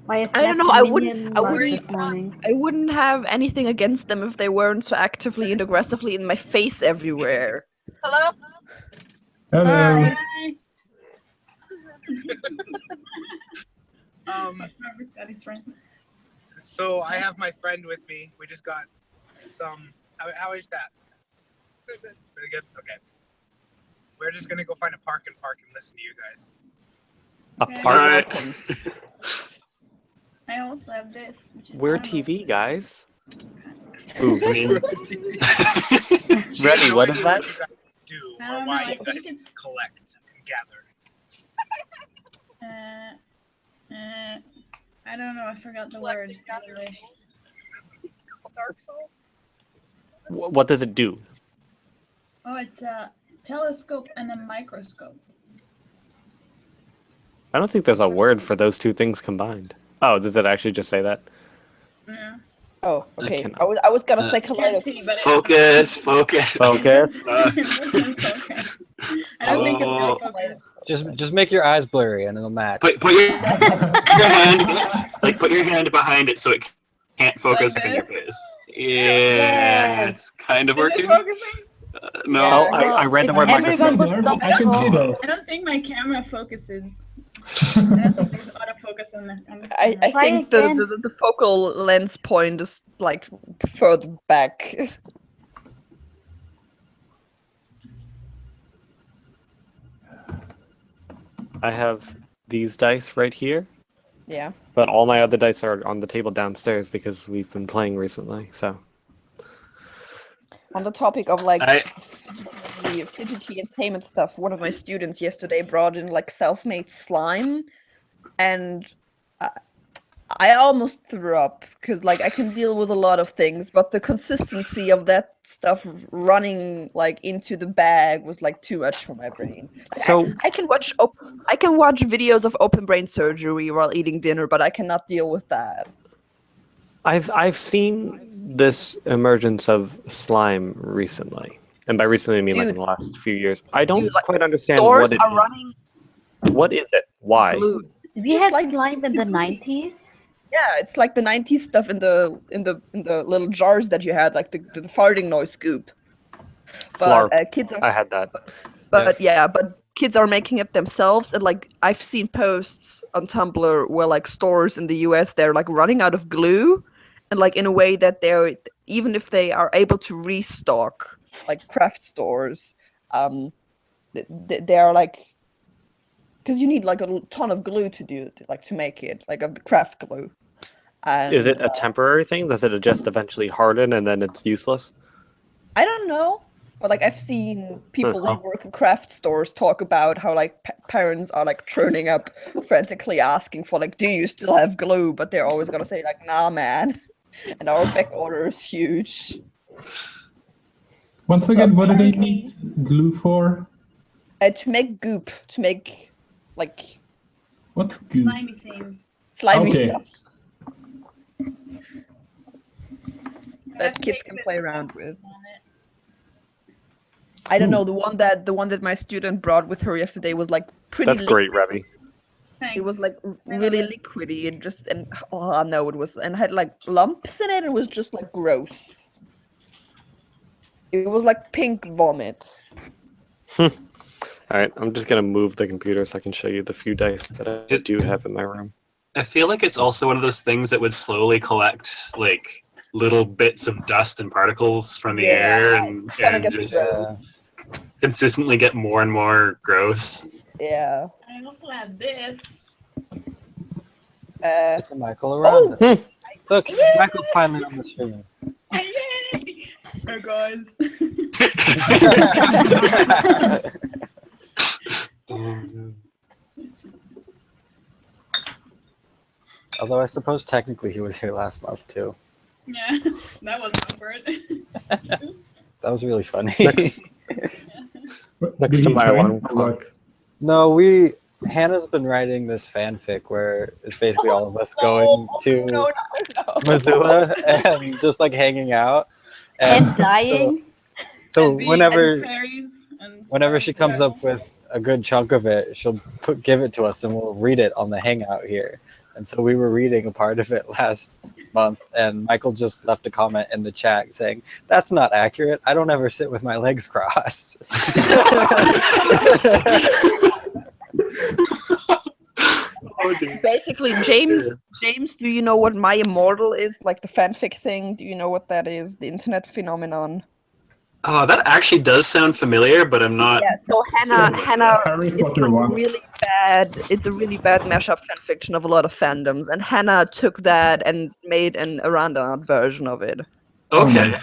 Why I don't know, I wouldn't- Minion I was wouldn't- this morning. I wouldn't have anything against them if they weren't so actively and aggressively in my face everywhere. Hello. Hi. Marcus got his friend. So I have my friend with me. We just got some. How is that? Pretty good. Okay. We're just gonna go find a park and listen to you guys. A Okay. park? Alright. I also have this. Which is We're I don't know TV what guys. Ooh. I mean, She Ready, has no what idea is that? you guys do I or don't know, why I you think guys it's- collect and gather. I don't know. I forgot the word. Dark Souls. What does it do? Oh, it's a telescope and a microscope. I don't think there's a word for those two things combined. Oh, does it actually just say that? Yeah. Oh, okay. cannot- I was gonna say Can't kaleidoscope. see, but focus. Focus. it doesn't focus. I don't think it's Oh. gonna focus. Just make your eyes blurry and it'll match. Put your hand put your hand behind it so it can't focus Like in your this? face. Yeah, it's kind of Is it working. focusing? No. Oh, I read the word Everyone Microsoft. would stop I can see that. I don't think my camera focuses. I don't think there's autofocus on this I camera. Try think again. the focal lens point is like further back. I have these dice right here, Yeah. but all my other dice are on the table downstairs because we've been playing recently. So On the topic of like I- the fidgety entertainment stuff, one of my students yesterday brought in like self-made slime, and I almost threw up because like I can deal with a lot of things, but the consistency of that stuff running like into the bag was like too much for my brain. So I can watch videos of open brain surgery while eating dinner, but I cannot deal with that. I've seen this emergence of slime recently, and by recently I mean like in Dude. the last few years. I don't Dude, like, quite understand Stores what it are is. running What is it? Why? blue. We had like- slime in the 90s. Yeah, it's like the 90s stuff in the little jars that you had, like the farting noise scoop. But Flarp. kids are I had that. but kids are making it themselves, and like I've seen posts on Tumblr where like stores in the US they're like running out of glue, and like in a way that they're, even if they are able to restock like craft stores, they're like, because you need like a ton of glue to do it, like to make it, like of the craft glue. And, Is it a temporary thing? Does it just eventually harden and then it's useless? I don't know, but like I've seen people Huh. who work in craft stores talk about how like parents are like churning up, frantically asking for like, do you still have glue? But they're always gonna say like, nah, man. And our back order is huge. Once again, what do they need glue for? To make goop, to make like What's glue? Slimy thing. slimy Okay. stuff. that kids can play around with. I don't know, the one that my student brought with her yesterday was like pretty. That's great, Revy. Thanks. It was like really liquidy and just oh no, it was and had like lumps in it. It was just like gross. It was like pink vomit. All right, I'm just gonna move the computer so I can show you the few dice that I do have in my room. I feel like it's also one of those things that would slowly collect like little bits of dust and particles from the air and just consistently get more and more gross. Yeah. I also have this. It's a Michael Arandanaut. Look, Michael's finally on the stream. Yay! Hey guys. Although I suppose technically he was here last month too. Yeah, that was awkward. Oops. That was really funny. Next to my alarm clock. No, Hannah's been writing this fanfic where it's basically all of us going to Missoula and just like hanging out And dying. So And whenever she comes up with a good chunk of it, she'll give it to us and we'll read it on the Hangout here. And so we were reading a part of it last month, and Michael just left a comment in the chat saying, "That's not accurate. I don't ever sit with my legs crossed." Basically, James, do you know what My Immortal is? Like the fanfic thing? Do you know what that is? The internet phenomenon? Oh, that actually does sound familiar, but I'm not. Yeah, so Hannah, Harry it's Potter like one. really bad. It's a really bad mashup fanfiction of a lot of fandoms, and Hannah took that and made an Arandanaut version of it. Okay.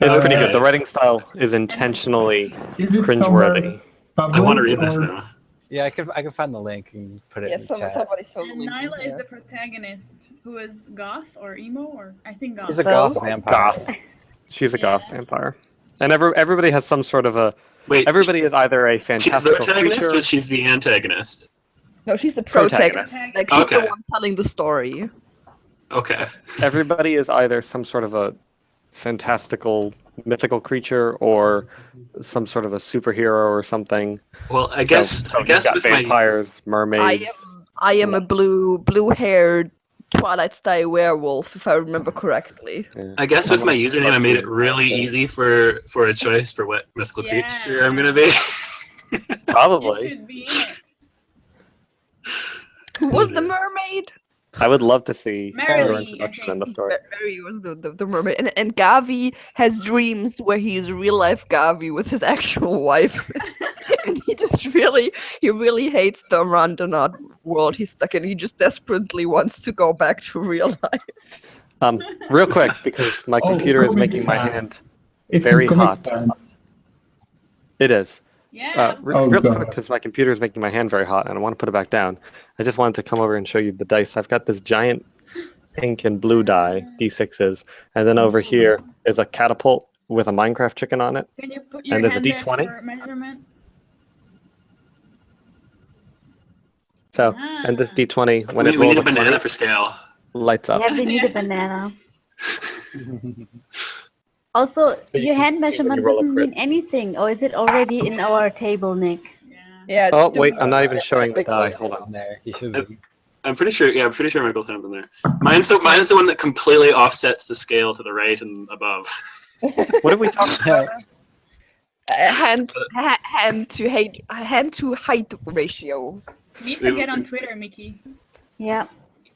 It's pretty good. The writing style is intentionally cringeworthy. I want to read this now. Yeah, I can find the link and put it in the chat. Somebody fill the And link in Nyla is here. the protagonist, who is goth or emo, or I think goth. He's a goth vampire. Goth. She's a goth vampire. And everybody has some sort of a... Wait, everybody is either a she's the fantastical protagonist creature... or she's the antagonist? No, she's the protagonist. Like she's Okay. the one telling the story. Okay. Everybody is either some sort of a fantastical, mythical creature or some sort of a superhero or something. Well, I guess you've got with vampires, mermaids... I am a blue-haired Twilight Style werewolf, if I remember correctly. I guess with my username, I made it really easy for a choice for what mythical creature I'm gonna be. It Probably. should be in it. Who was the mermaid? I would love to see Marilee, your I introduction think. in the story. Mary was the mermaid. And Gavi has dreams where he is real-life Gavi with his actual wife. And he really hates the Arandanaut world he's stuck in. He just desperately wants to go back to real life. Real quick, because my computer is Comic making my Sans. hand It's very in Comic hot. Sans. It is. Yeah. Oh, Real God. quick, because my computer is making my hand very hot, and I want to put it back down. I just wanted to come over and show you the dice. I've got this giant pink and blue die, D6s, and then over here is a catapult with a Minecraft chicken on it. Can you put your And there's a hand there D20. for measurement? So, and this D20, when it we rolls need a a banana 20, for scale. lights up. Yeah, we need a banana. Also, So you your can hand see when measurement you roll a doesn't crit. mean anything, or is it already in our table, Nick? Yeah. Oh, wait, I'm not even showing the think die. Lex is Hold on. on there. He should be. I'm pretty sure. Yeah, I'm pretty sure Michael's hand's in there. Mine's the one that completely offsets the scale to the right and above. What did we talk about? Hand to height ratio. You need to get on Twitter, Mickey. Yeah.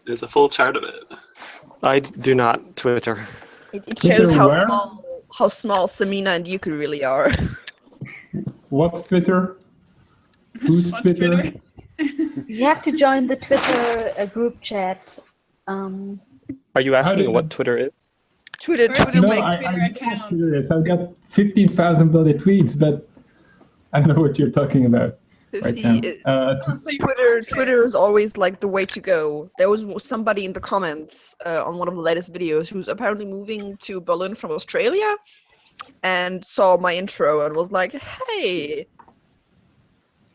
There's a full chart of it. I do not Twitter. It Twitter shows how where? small Samina and Yuku really are. What's Twitter? Who's What's Twitter? Twitter? You have to join the Twitter group chat. Are you asking do- what Twitter is? Twitter First No, makes I Twitter know what account. Twitter is. I've got 15,000 bloody tweets, but I don't know what you're talking about right now. Oh, so you Twitter is always like the way to go. There was somebody in the comments on one of the latest videos who's apparently moving to Berlin from Australia and saw my intro and was like, "Hey,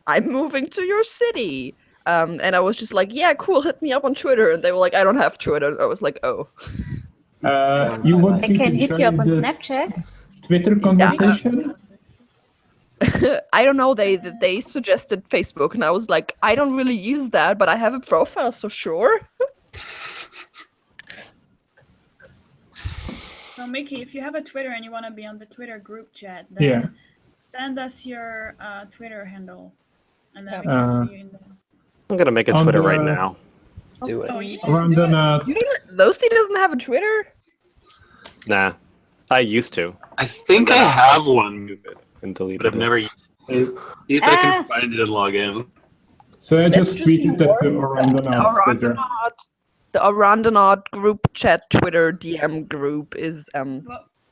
I'm moving to your city." And I was just like, "Yeah, cool, hit me up on Twitter." And they were like, "I don't have Twitter." I was like, "Oh." You want I me can to hit you up join on the Snapchat. Twitter conversation? I don't know. They suggested Facebook, and I was like, I don't really use that, but I have a profile, so sure. So Mickey, if you have a Twitter and you want to be on the Twitter group chat, then send us your Twitter handle, and then we can put you in there. I'm gonna make a On Twitter the- right now. Do it. Oh, yeah, Arandanaut. Lusty doesn't have a Twitter. Nah, I used to. I think I have one, And but deleted I've it. never used it. See if I can find it and log in. So I Let's just just tweeted that to warn Arandanaut's Twitter. The Arandanaut group chat Twitter DM group is Well,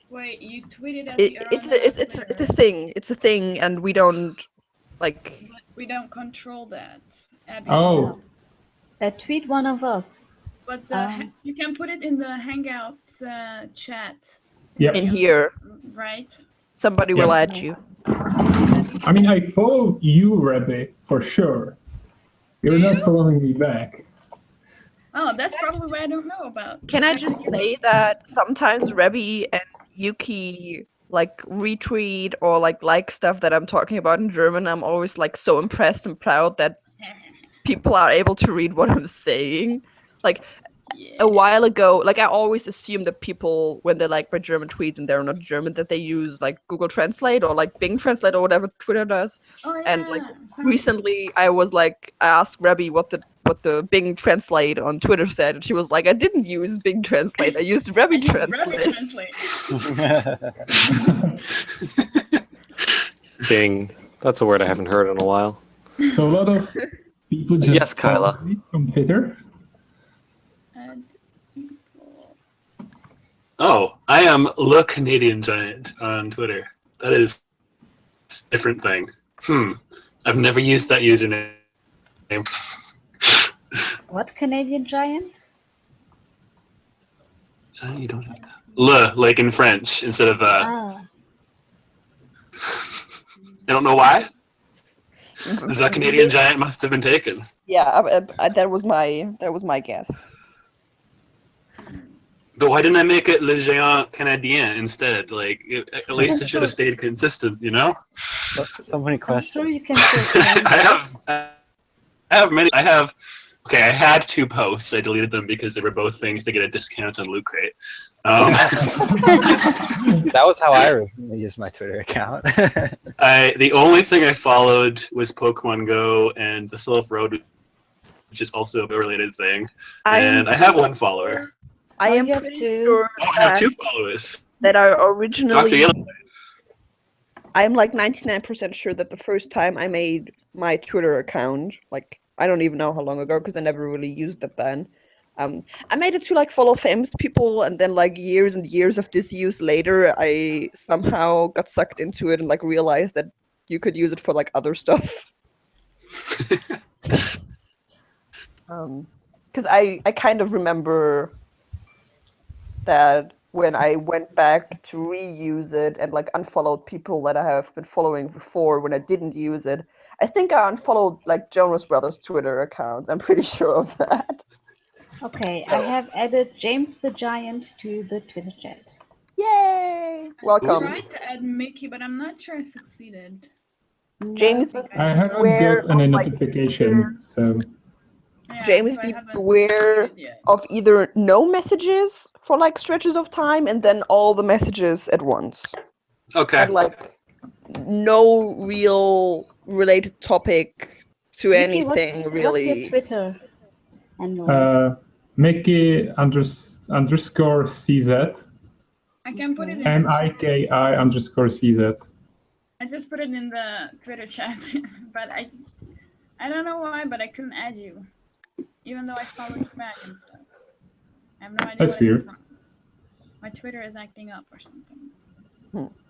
wait, you tweeted at it's a thing. It's a thing, and we don't like. But we don't control that. Abby Oh. does. Tweet one of us. But you can put it in the Hangouts chat. Yep. In here, Right? somebody will add you. I mean, I follow you, Rebbe, for sure. You're Do not you? following me back. Oh, that's probably what I don't know about. Can I just say that sometimes Rebby and Yuki like retweet or like stuff that I'm talking about in German? I'm always like so impressed and proud that people are able to read what I'm saying. Like a while ago, like I always assume that people, when they like my German tweets and they're not German, that they use like Google Translate or like Bing Translate or whatever Twitter does. Oh, yeah. And like recently, I asked Rebby what the Bing Translate on Twitter said, and she was like, "I didn't use Bing Translate. I used Rebby Translate." Bing. That's a word I haven't heard in a while. So a lot of people just Yes, Kyla. follow me on Twitter. Oh, I am Le Canadian Giant on Twitter. That is a different thing. I've never used that username. What Canadian giant? You don't have that. Le, like in French, instead of Ah. I don't know why. The Canadian Giant must have been taken. Yeah, that was my guess. But why didn't I make it Le Géant Canadien instead? Like, at least it should have stayed consistent, you know? So many I'm questions. sure you can still find I have many. Okay, I had 2 posts. I deleted them because they were both things to get a discount on Loot Crate. That was how I originally used my Twitter account. The only thing I followed was Pokemon Go and the Silph Road, which is also a related thing. And I have 1 follower. I am you have pretty two. sure Oh, I have 2 followers. that I Talk to originally. the other. I'm like 99% sure that the first time I made my Twitter account, like I don't even know how long ago because I never really used it then. I made it to like follow famous people, and then like years and years of disuse later, I somehow got sucked into it and like realized that you could use it for like other stuff. Because I kind of remember that when I went back to reuse it and like unfollowed people that I have been following before when I didn't use it, I think I unfollowed like Jonas Brothers Twitter accounts. I'm pretty sure of that. Okay, I have added James the Giant to the Twitter chat. Yay! I Welcome. tried to add Mickey, but I'm not sure I succeeded. James, I haven't beware got any of, like, notification, so Yeah, James, so I haven't beware succeeded yet. of either no messages for like stretches of time and then all the messages at once. Okay. And like no real related topic to Mickey, anything what's really. your Twitter handle? Mickey underscore CZ, I can put it in. MIKI underscore CZ. I just put it in the Twitter chat, but I don't know why, but I couldn't add you, even though I followed you back and stuff. I have no idea. That's what I did weird. wrong. My Twitter is acting up or something.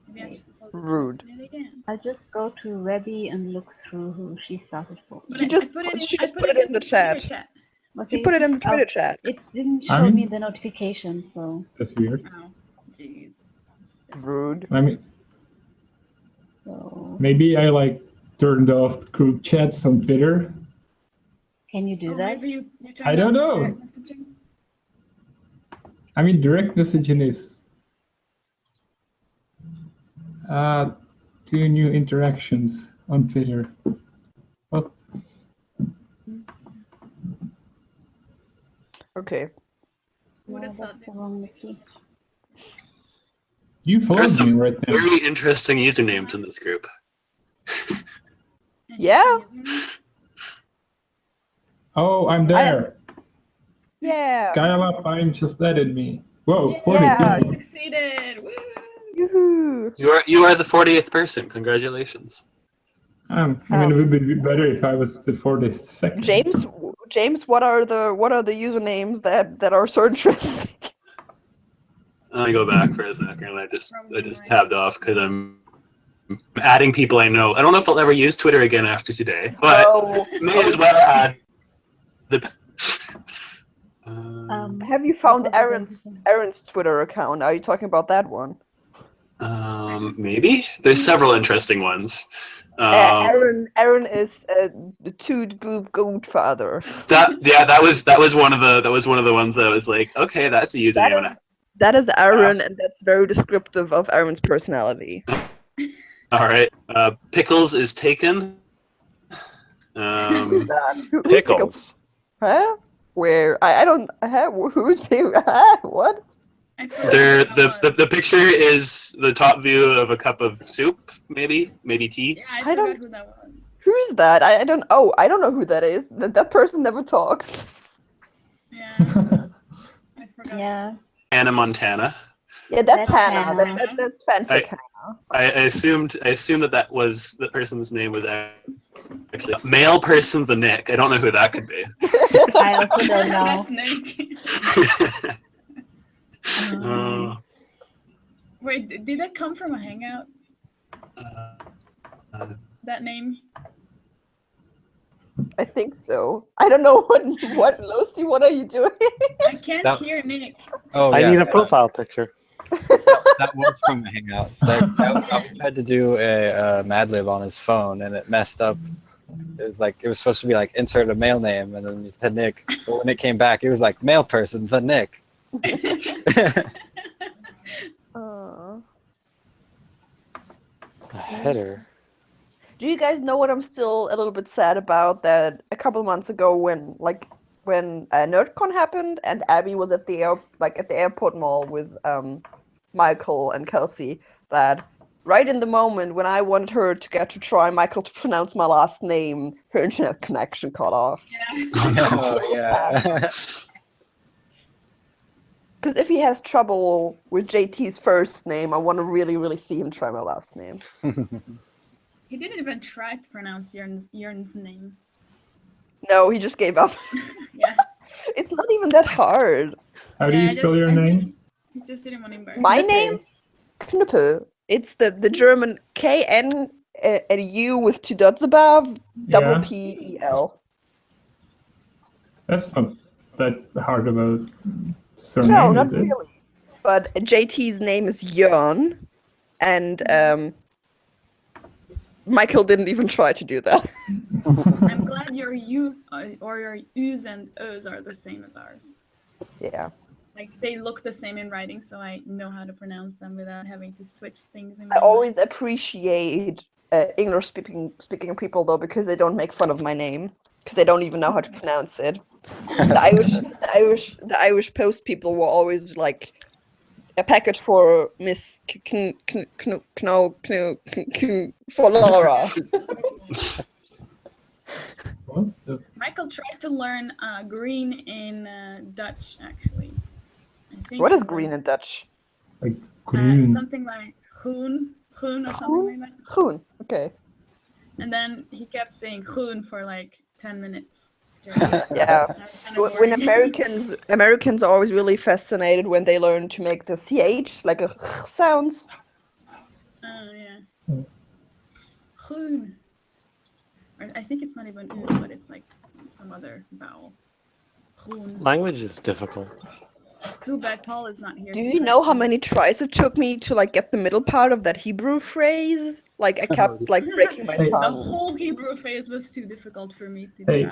Maybe I should close it Rude. and open it again. I'll just go to Rebby and look through who she started for. She just put it in the chat. Okay. She put it in the Twitter chat. It didn't I show mean- me the notification, so. That's weird. Oh, jeez. Rude. I mean, So maybe I like turned off group chats on Twitter. can you do Oh, that? maybe you I don't turned off know. direct messaging? I mean, direct messaging is 2 new interactions on Twitter. What? Okay. Would have Yeah, thought that's the this wrong would be Mickey. You There's followed me some right now. very interesting usernames in this group. Yeah. Oh, I'm there. Yeah. Kyle Pine just added me. Whoa, 40 Yeah. people. Succeeded! Woo! Yoo-hoo. You are the 40th person. Congratulations. I mean, it would be better if I was the 42nd. James, what are the usernames that are so interesting? Let me go back for a second. I just tabbed off because I'm adding people I know. I don't know if I'll ever use Twitter again after today, but may as well add the. Have you found Aaron's Twitter account? Are you talking about that one? Maybe there's several interesting ones. Aaron is the Toot Boop Godfather. That was one of the ones that was like, okay, that's a username. That is Aaron, and that's very descriptive of Aaron's personality. All right, Pickles is taken. Pickles. Huh? Where I don't. Who's what? The picture is the top view of a cup of soup, maybe tea. Yeah, I forgot who that was. Who's that? I don't. Oh, I don't know who that is. That person never talks. Yeah, I forgot. Yeah. Hannah Montana. Yeah, that's Hannah. Hannah. That's fanfic Hannah. I assumed that was the person's name was actually male person the Nick. I don't know who that could be. I also don't know. That's Nick. Wait, did that come from a Hangout? That name? I think so. I don't know what Losty, what are you doing? I can't hear Nick. Oh, I yeah, need a profile picture. that was from a Hangout. I tried to do a Mad Lib on his phone, and it messed up. It was supposed to be like insert a male name, and then you said Nick. But when it came back, it was like male person, the Nick. A header. Do you guys know what I'm still a little bit sad about? That a couple months ago, when NerdCon happened and Abby was at the airport mall with Michael and Kelsey, that right in the moment when I wanted her to get to try Michael to pronounce my last name, her internet connection cut off. Yeah. Because if he has trouble with JT's first name, I want to really, really see him try my last name. He didn't even try to pronounce Jörn's name. No, he just gave up. Yeah. It's not even that hard. How do you spell your name? He just didn't want to embarrass. My name? Knuppe. It's the German KN and U with 2 dots above, double PEL. That's not that hard of a surname, No, not is it? really. But JT's name is Jörn, and Michael didn't even try to do that. I'm glad your U or your U's and O's are the same as ours. Yeah. Like they look the same in writing, so I know how to pronounce them without having to switch things. I always appreciate English-speaking people though, because they don't make fun of my name, because they don't even know how to pronounce it. The Irish Post people were always like, a package for Miss for Laura. Michael tried to learn green in Dutch, actually. What is green in Dutch? Like green. Something like groen or something like that. Groen, okay. And then he kept saying groen for like 10 minutes straight. Yeah. When Americans are always really fascinated when they learn to make the CH, like a sounds. Oh, yeah. Groen. I think it's not even U, but it's like some other vowel. Groen. Language is difficult. Too bad Paul is not here. Do you know how many tries it took me to like get the middle part of that Hebrew phrase? Like I kept like breaking my tongue. The whole Hebrew phrase was too difficult for me to try.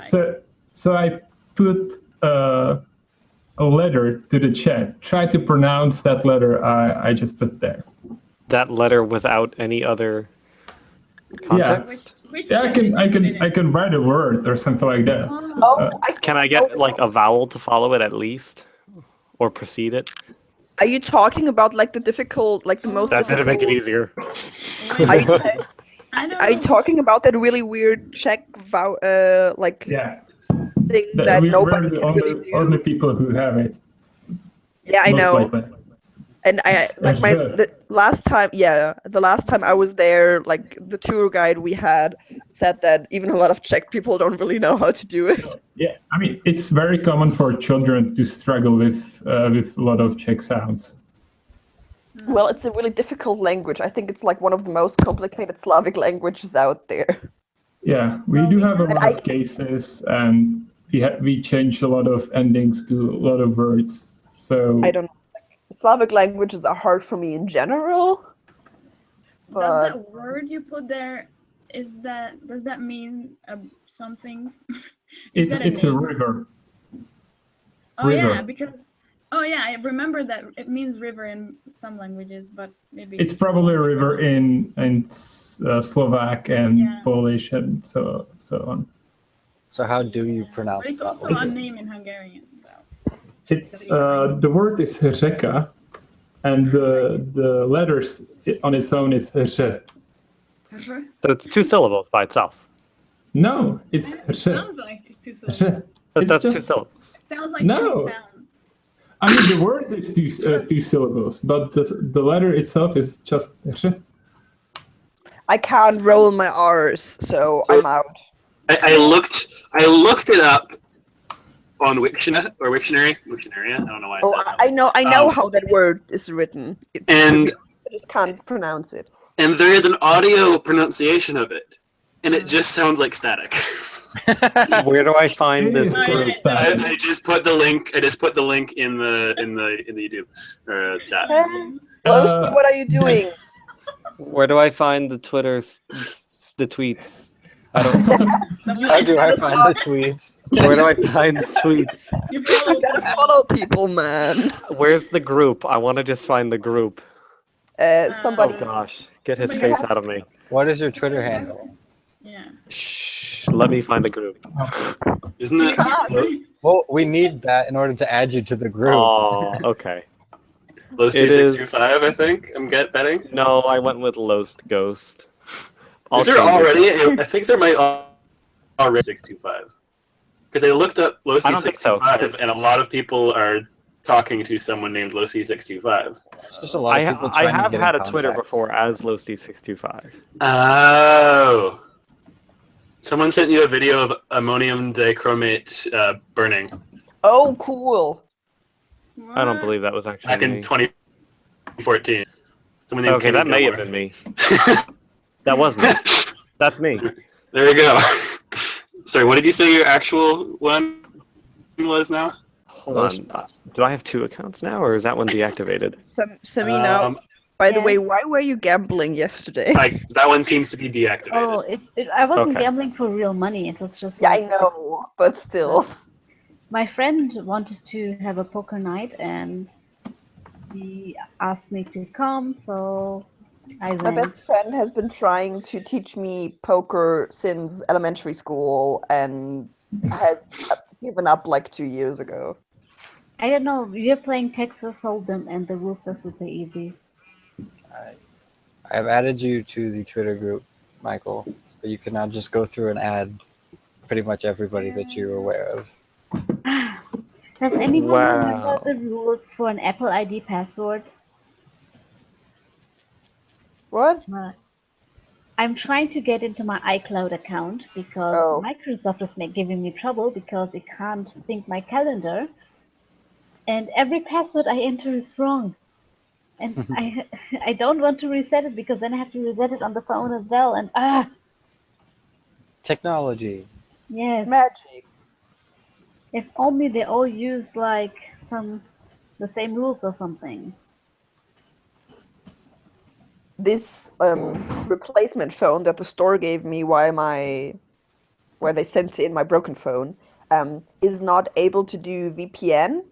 So I put a letter to the chat. Try to pronounce that letter I just put there. That letter without any other context? Which Yeah, chat did you put it in? I can write a word or something like that. Oh, Can I get like a vowel to follow it at least? Or precede it? Are you talking about like the difficult, like the most That didn't make it easier. Are you, I don't are you know. talking about that really weird Czech like Yeah. thing that We're nobody the can really do? only people who have it. Yeah, I Most know. likely. And I It's like the last time I was there, like the tour guide we had said that even a lot of Czech people don't really know how to do it. Yeah, I mean, it's very common for children to struggle with a lot of Czech sounds. Well, it's a really difficult language. I think it's like one of the most complicated Slavic languages out there. Yeah, we do have a lot of cases, and we change a lot of endings to a lot of words. So I don't know. Slavic languages are hard for me in general. But Does that word you put there, does that mean something? it's a river. Oh river. yeah, because I remember that it means river in some languages, but maybe It's probably a river in Slovak and Polish and so on. So how do you But pronounce it's that also one? a name in Hungarian. It's the word is řeka, and the letters on its own is ř. So it's 2 syllables by itself. No, it's It sounds like two syllables. But It's that's just- 2 syllables. It sounds like No. two sounds. I mean, the word is two syllables, but the letter itself is just ř. I can't roll my R's, so I'm out. I looked it up on Wiktionary. I don't know why. Oh, said that. I know how that word is written. And I just can't pronounce it. and there is an audio pronunciation of it, and it just sounds like static. Where do I find this? It's just group? that. I just put the link. I just put the link in the YouTube chat. Lowski, what are you doing? Where do I find the the tweets? I don't. How do I find the tweets? Where do I find the tweets? You follow You gotta follow people, man. Where's the group? I want to just find the group. Somebody. Oh gosh, get his Somebody face out of me. What is your Twitter handle? Yeah. Shh. Let me find the group. Isn't it? Well, we need that in order to add you to the group. Oh, okay. Lost It is- 625, I think. I'm betting. No, I went with Lost Ghost. I'll Is there change it. already? I think there might already 625. Because I looked up Losi I don't think so, 625, 'cause- and a lot of people are talking to someone named Losi 625. It's just a lot of people I trying to have get had in a Twitter contact. before as Losty625. Oh. Someone sent you a video of ammonium dichromate burning Oh, cool. I don't believe that was actually back in me. 2014. Someone named Okay, Kenny that may have Gilmore. been me. That was me. That's me. There we go. Sorry, what did you say your actual one was now? Hold on. Do I have 2 accounts now, or is that one deactivated? Samina, by the way, Yes. why were you gambling yesterday? That one seems to be deactivated. Oh, I wasn't Okay. gambling for real money. It was just Yeah, I like know, but still. my friend wanted to have a poker night and he asked me to come, so I My went. best friend has been trying to teach me poker since elementary school and has given up like 2 years ago. I don't know. We are playing Texas Hold'em and the rules are super easy. I've added you to the Twitter group, Michael, so you can now just go through and add pretty much everybody that you're aware of. Does anyone Wow. remember the rules for an Apple ID password? What? I'm trying to get into my iCloud account because Oh. Microsoft is giving me trouble because it can't sync my calendar. And every password I enter is wrong. And I don't want to reset it because then I have to reset it on the phone as well. And Technology. yes. Magic. If only they all used like the same rules or something. This replacement phone that the store gave me where they sent in my broken phone is not able to do VPN.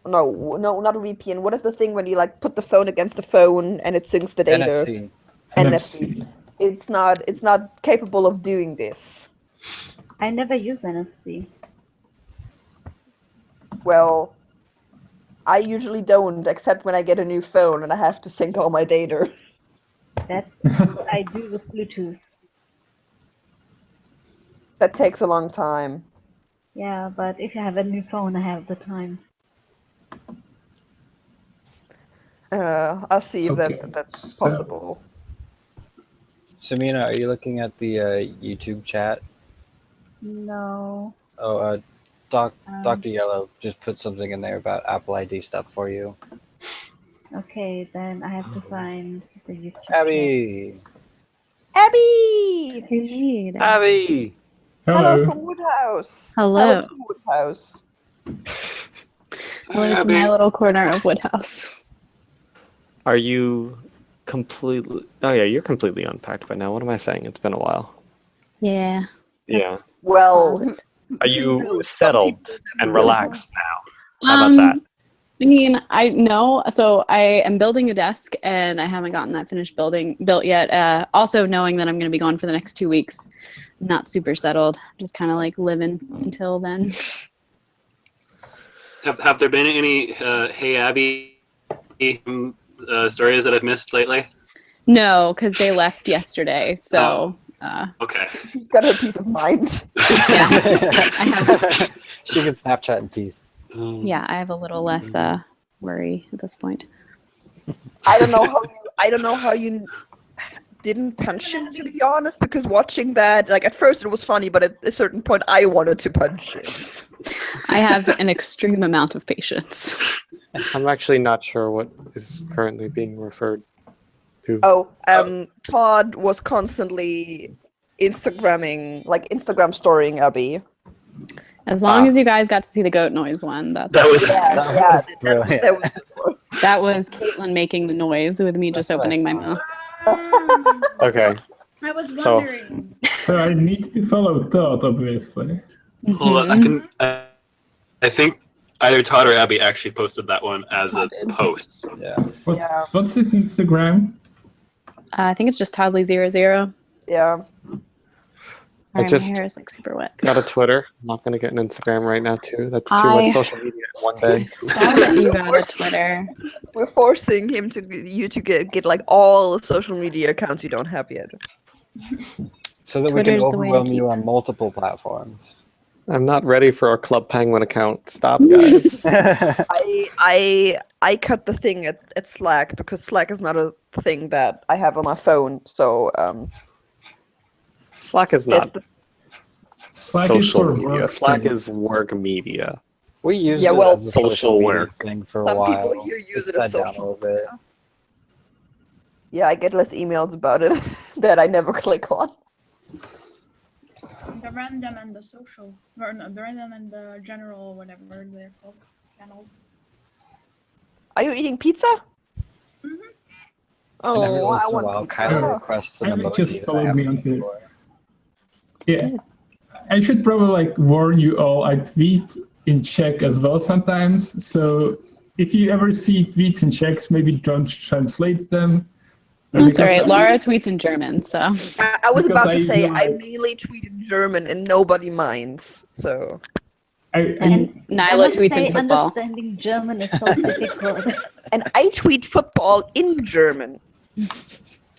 No, not a VPN. What is the thing when you like put the phone against the phone and it syncs the data? NFC. NFC. It's not capable of doing this. I never use NFC. Well, I usually don't, except when I get a new phone and I have to sync all my data. That's what I do with Bluetooth. That takes a long time. Yeah, but if I have a new phone, I have the time. I'll see if Okay, that's so- possible. Samina, are you looking at the YouTube chat? No. Oh, Dr. Yellow just put something in there about Apple ID stuff for you. Okay, then I have to find the YouTube. Abby! Abby! Indeed. Abby! Hello Hello. from Woodhouse. Hello. To Woodhouse. Hello to my little corner of Woodhouse. Are you completely... Oh, yeah, you're completely unpacked by now. What am I saying? It's been a while. Yeah. Yeah. that's- Well, Are you settled and relaxed now? How about that? I mean, I know. So I am building a desk, and I haven't gotten that built yet. Also, knowing that I'm going to be gone for the next 2 weeks, not super settled. Just kind of like living until then. Have there been any Hey Abby stories that I've missed lately? No, because they left yesterday. So Okay. she's got her peace of mind. yeah, I have. She can Snapchat in peace. Yeah, I have a little less worry at this point. I don't know how you didn't punch him, to be honest, because watching that, like, at first it was funny, but at a certain point I wanted to punch him. I have an extreme amount of patience. I'm actually not sure what is currently being referred to. Oh, Todd was constantly Instagram storying Abby. As long as you guys got to see the goat noise one, that was that was Caitlin making the noise with me just That's opening my right. mouth. Okay. I was So- wondering. So I need to follow Todd, obviously. Hold on, I think either Todd or Abby actually posted that one as Todd a did. post. Yeah. What's his Instagram? I think it's just Toddley00. Yeah. Sorry, just- my hair is like super wet. Got a Twitter. I'm not going to get an Instagram right now, too. That's too I- much social media in one day. Saw that you got a Twitter. We're forcing him to get like all the social media accounts you don't have yet. So that we can Twitter's the way to overwhelm you keep- on multiple platforms. I'm not ready for a Club Penguin account. Stop, guys. I cut the thing at Slack because Slack is not a thing that I have on my phone. So Slack is not Slack is social for media. work Slack things. is work media. We used Yeah, it well, as a social social media work. thing for a Some while. people here use It's it as died down a social little bit. yeah, I get less emails about it that I never click on. The random and the social. Or no, the random and the general, whatever they're called, channels. Are you eating pizza? Mhm. And every Oh, once I in a while, want pizza. Kyla requests an Abby emoji just that I followed haven't me on used Twitter. before. Yeah. I should probably like warn you all, I tweet in Czech as well sometimes. So if you ever see tweets in Czechs, maybe don't translate them. That's all Because right. Laura tweets in German, so I was Because about to I say feel I like- mainly tweet in German and nobody minds. So I And I Nyla must tweets say, in football. understanding German is so difficult. and I tweet football in German.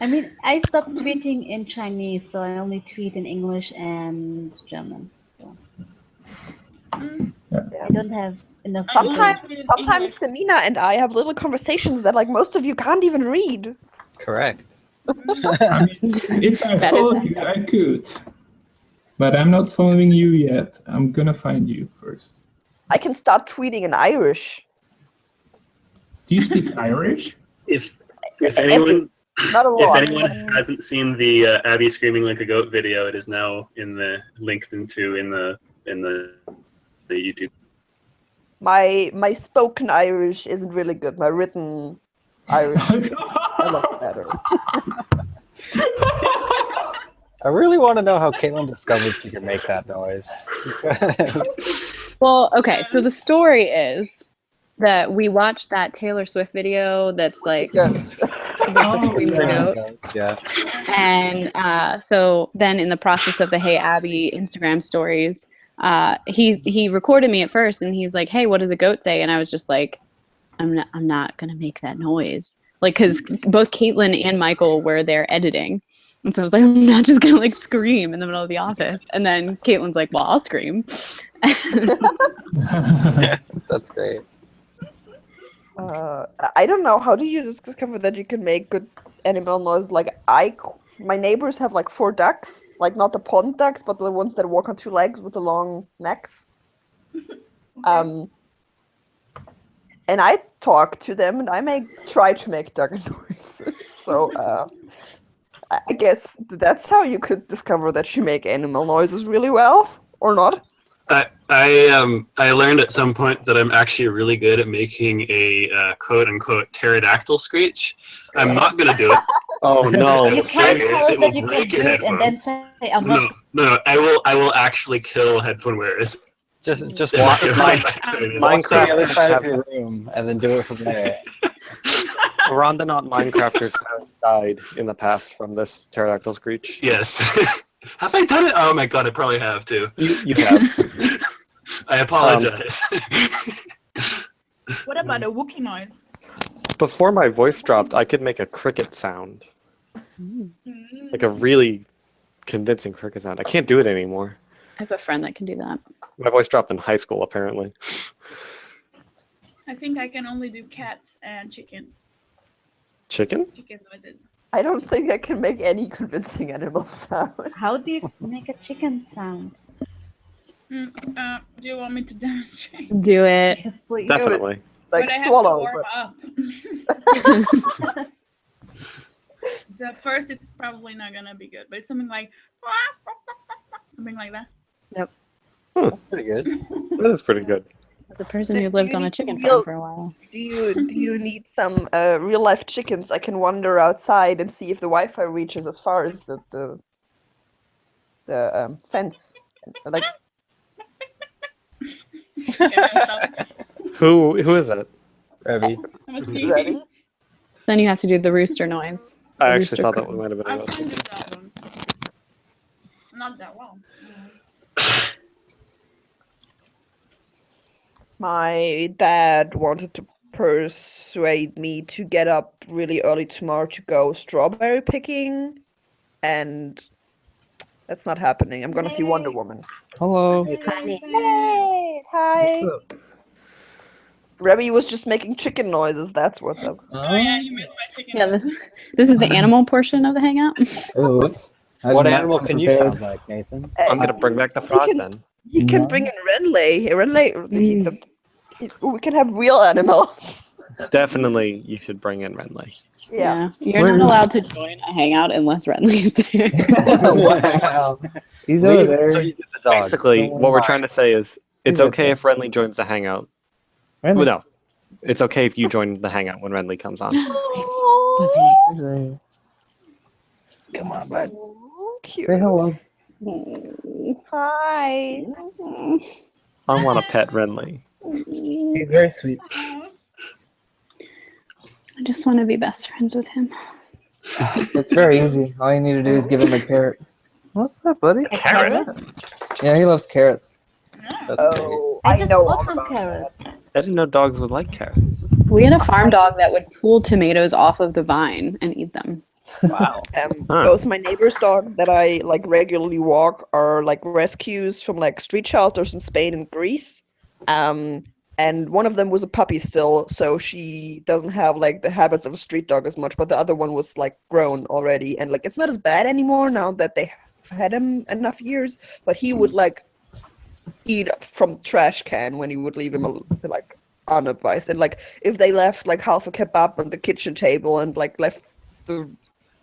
I mean, I stopped tweeting in Chinese, so I only tweet in English and German. So. I don't have enough. Sometimes, English. sometimes Samina and I have little conversations that like most of you can't even read. Correct. I mean, if I That is followed you, I could. But I'm not following you yet. I'm gonna find you first. I can start tweeting in Irish. Do you speak Irish? If anyone Not a lot. if anyone hasn't seen the Abby screaming like a goat video, it is now linked into in the YouTube. My spoken Irish isn't really good. My written Irish is a lot better. I really want to know how Caitlin discovered she could make that noise. Well, okay, so the story is that we watched that Taylor Swift video that's like Yes. with the screaming goat. Yeah. And so then in the process of the Hey Abby Instagram stories, he recorded me at first and he's like, "Hey, what does a goat say?" And I was just like, I'm not gonna make that noise. Like, because both Caitlin and Michael were there editing. And so I was like, I'm not just gonna like scream in the middle of the office. And then Caitlin's like, well, I'll scream. That's great. I don't know. How do you discover that you can make good animal noise? Like my neighbors have like 4 ducks, like not the pond ducks, but the ones that walk on 2 legs with the long necks. And I talk to them, and I try to make duck noises. So I guess that's how you could discover that you make animal noises really well, or not. I learned at some point that I'm actually really good at making a quote unquote pterodactyl screech. I'm not gonna do it. Oh no! You can't tell us that you can do it and then say, "I'm not." No. I will actually kill headphone wearers. Just Walk walk Minecraft to the other side of your room and then do it from there. Arandanaut Minecrafters have died in the past from this pterodactyl screech. Yes. Have I done it? Oh my god, I probably have too. You have. I apologize. What about a Wookiee noise? Before my voice dropped, I could make a cricket sound. Like a really convincing cricket sound. I can't do it anymore. I have a friend that can do that. My voice dropped in high school, apparently. I think I can only do cats and chicken Chicken? noises. I don't think I can make any convincing animal sound. How do you make a chicken sound? Do you want me to demonstrate? Do it. Yes, please. Definitely. Like But I have swallow. to warm but- up. So at first it's probably not gonna be good, but it's something like something like that. That's pretty good. That is pretty good. As a person Do who lived you on a need chicken to farm for a while. Do you need some real life chickens? I can wander outside and see if the Wi-Fi reaches as far as the fence. Like Okay, stop. Who is it? Revy. That was me. ready? Then you have to do the rooster noise. I The actually rooster thought that crow. one might have been I a can do that one. Not that well. My dad wanted to persuade me to get up really early tomorrow to go strawberry picking, and that's not happening. I'm gonna see Wonder Woman. Hello. Hey, hi. Remy was just making chicken noises. That's what's up. Oh yeah, you missed my chicken. Yeah, this is the animal portion of the hangout. Oh, whoops. I What did not animal come can you prepared. sound like, Nathan? I'm gonna bring back the frog can- then. He can bring in Renley. We can have real animals. Definitely, you should bring in Renly. Yeah. You're not allowed to join a hangout unless Renly is there. Wow. He's over Leave there. until you get the dog. Basically, what we're trying to say is, it's He's okay if Renly joins the hangout. Renly. Well, no, it's okay if you join the hangout when Renly comes on. He's right here. Come on, bud. Cute. Say hello. Hi. I want to pet Renly. He's very sweet. I just want to be best friends with him. It's very easy. All you need to do is give him a carrot. What's that, buddy? A carrot? Yeah, he loves carrots. That's great. Oh, I I just know bought all some about carrots. I didn't know dogs would like carrots. We had a farm dog that would pull tomatoes off of the vine and eat them. Wow. Huh. Both my neighbor's dogs that I like regularly walk are like rescues from like street shelters in Spain and Greece. And one of them was a puppy still, so she doesn't have like the habits of a street dog as much, but the other one was like grown already, and like it's not as bad anymore now that they have had him enough years, but he would like eat from trash can when you would leave him like unadvised, and like if they left like half a kebab on the kitchen table and like left the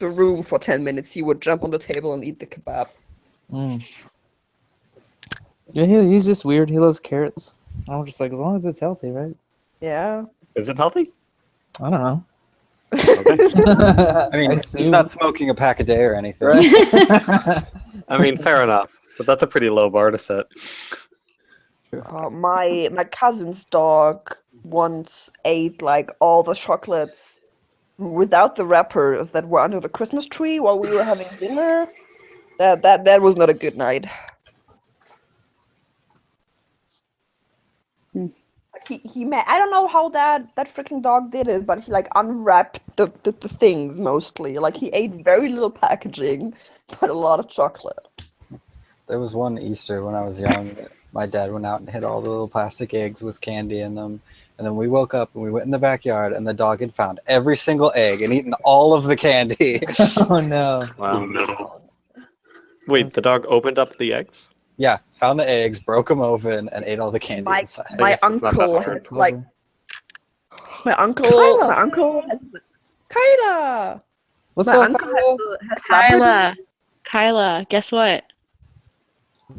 room for 10 minutes, he would jump on the table and eat the kebab. Mm. Yeah, he's just weird. He loves carrots. I'm just like, as long as it's healthy, right? Yeah. Is it healthy? I don't know. Okay. I mean, he's not smoking a pack a day or anything. I mean, fair enough. But that's a pretty low bar to set. My cousin's dog once ate like all the chocolates without the wrappers that were under the Christmas tree while we were having dinner. That was not a good night. Like I don't know how that freaking dog did it, but he like unwrapped the things mostly. Like he ate very little packaging, but a lot of chocolate. There was one Easter when I was young that my dad went out and hid all the little plastic eggs with candy in them. And then we woke up and we went in the backyard and the dog had found every single egg and eaten all of the candy. Oh no. Wow. Oh, no. Wait, the dog opened up the eggs? Yeah, found the eggs, broke them open, and ate all the candy inside. My guess it's not that uncle hard. has like my uncle has Kyla. What's My up, uncle has Kyla, guess what?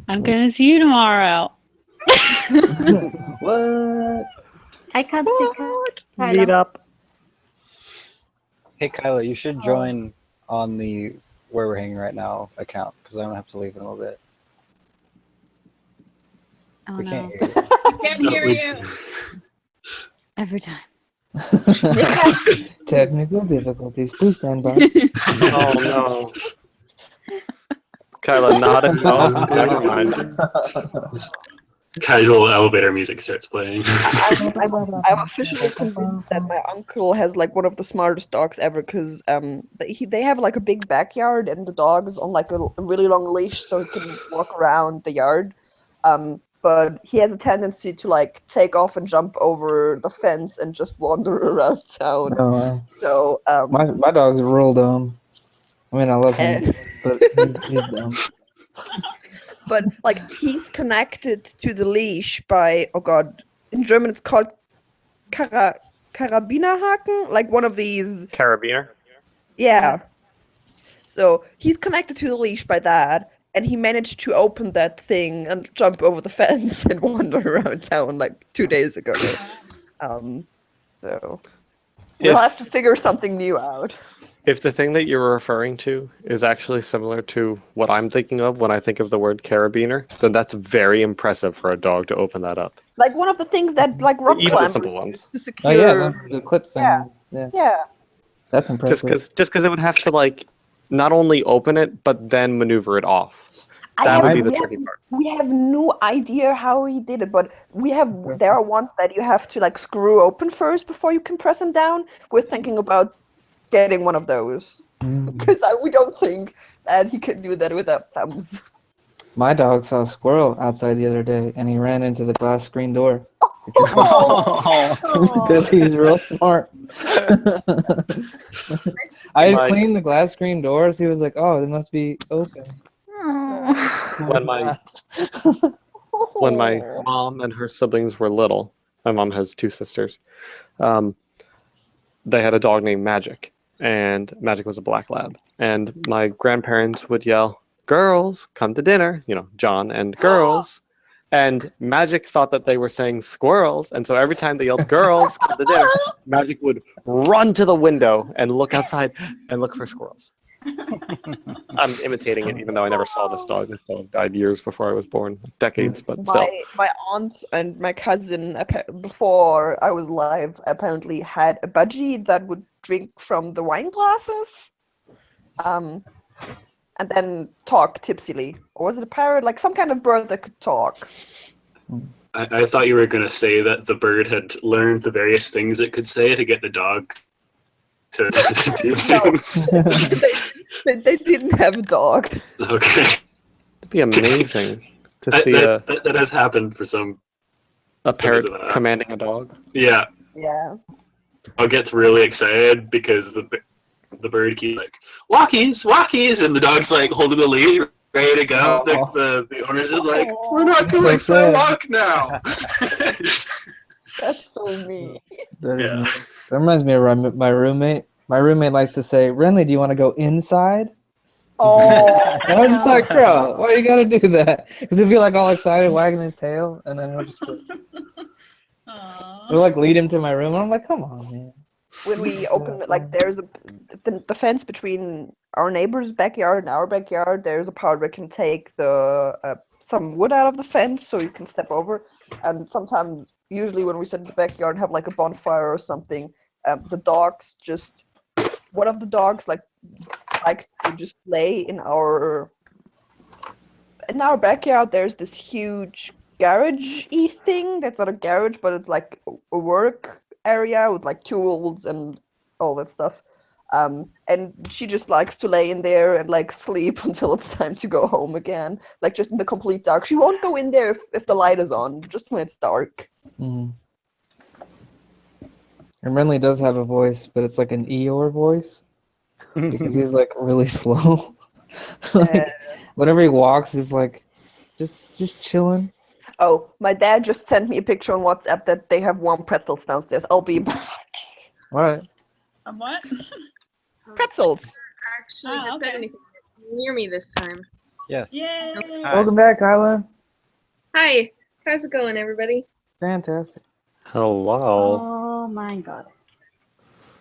I'm gonna see you tomorrow. What? I can't see Kyla. Meet up. Hey, Kyla, you should join on the Where We're Hanging Right Now account because I'm going to have to leave in a little bit. Oh We no. can't hear you. I can't hear you. Every time. Technical difficulties. Please stand by. Oh no. Kyla, not if no. Never mind. Casual elevator music starts playing. I'm officially convinced that my uncle has like one of the smartest dogs ever because they have like a big backyard and the dog is on like a really long leash so he can walk around the yard. But he has a tendency to like take off and jump over the fence and just wander around town. Oh, wow. So My dog's real dumb. I mean, I love him, but he's dumb. But like he's connected to the leash by in German it's called Karabinerhaken, like one of these. Carabiner? Yeah. So he's connected to the leash by that, and he managed to open that thing and jump over the fence and wander around town like 2 days ago. So we'll have to figure something new out. If the thing that you're referring to is actually similar to what I'm thinking of when I think of the word carabiner, then that's very impressive for a dog to open that up. Like one of the things that like rock Even the climbers simple ones. to secure. Oh yeah, that's the clip thing. Yeah. Yeah. That's impressive. Just because it would have to like not only open it but then maneuver it off. That would be the tricky part. We have no idea how he did it, but there are ones that you have to like screw open first before you can press them down. We're thinking about getting one of those because we don't think that he can do that without thumbs. My dog saw a squirrel outside the other day, and he ran into the glass screen door. Because he's real smart. I had cleaned the glass screen doors. He was like, "Oh, they must be open." When my mom and her siblings were little, my mom has 2 sisters. They had a dog named Magic, and Magic was a black lab. And my grandparents would yell, "Girls, come to dinner!" You know, John and girls. And Magic thought that they were saying squirrels, and so every time they yelled "Girls, come to dinner," Magic would run to the window and look outside and look for squirrels. I'm imitating it, even though I never saw this dog. This dog died years before I was born, decades, but still. My aunt and my cousin, before I was alive, apparently had a budgie that would drink from the wine glasses, and then talk tipsily. Or was it a parrot? Like some kind of bird that could talk. I thought you were going to say that the bird had learned the various things it could say to get the dog to do things. They didn't have a dog. Okay. It'd be amazing to see that has happened for a parrot commanding a dog. Yeah. Yeah. Dog gets really excited because the bird keeps like walkies, and the dog's like holding the leash, ready to go. The owner's just like, we're not going for a walk now. That's so mean. That reminds me of my roommate. My roommate likes to say, "Renly, do you want to go inside?" Oh. And I'm just like, bro, why you gotta do that? Because he'll be like all excited, wagging his tail, and then he'll just we'll like lead him to my room, and I'm like, come on, man. When we open it, like there's the fence between our neighbor's backyard and our backyard. There's a part where you can take the some wood out of the fence so you can step over, and sometimes usually when we sit in the backyard and have like a bonfire or something, the dogs just, one of the dogs like likes to just lay in our backyard. There's this huge garage-y thing that's not a garage, but it's like a work area with like tools and all that stuff. And she just likes to lay in there and like sleep until it's time to go home again, like just in the complete dark. She won't go in there if the light is on, just when it's dark. And Renly does have a voice, but it's like an Eeyore voice because he's like really slow. Like, whenever he walks, he's like just chilling. Oh, my dad just sent me a picture on WhatsApp that they have warm pretzels downstairs. I'll be back. All right. What? Pretzels. Actually, just said anything near me this time. Yes. Yay! Welcome back, Kyla. Hi. How's it going, everybody? Fantastic. Hello. Oh my god.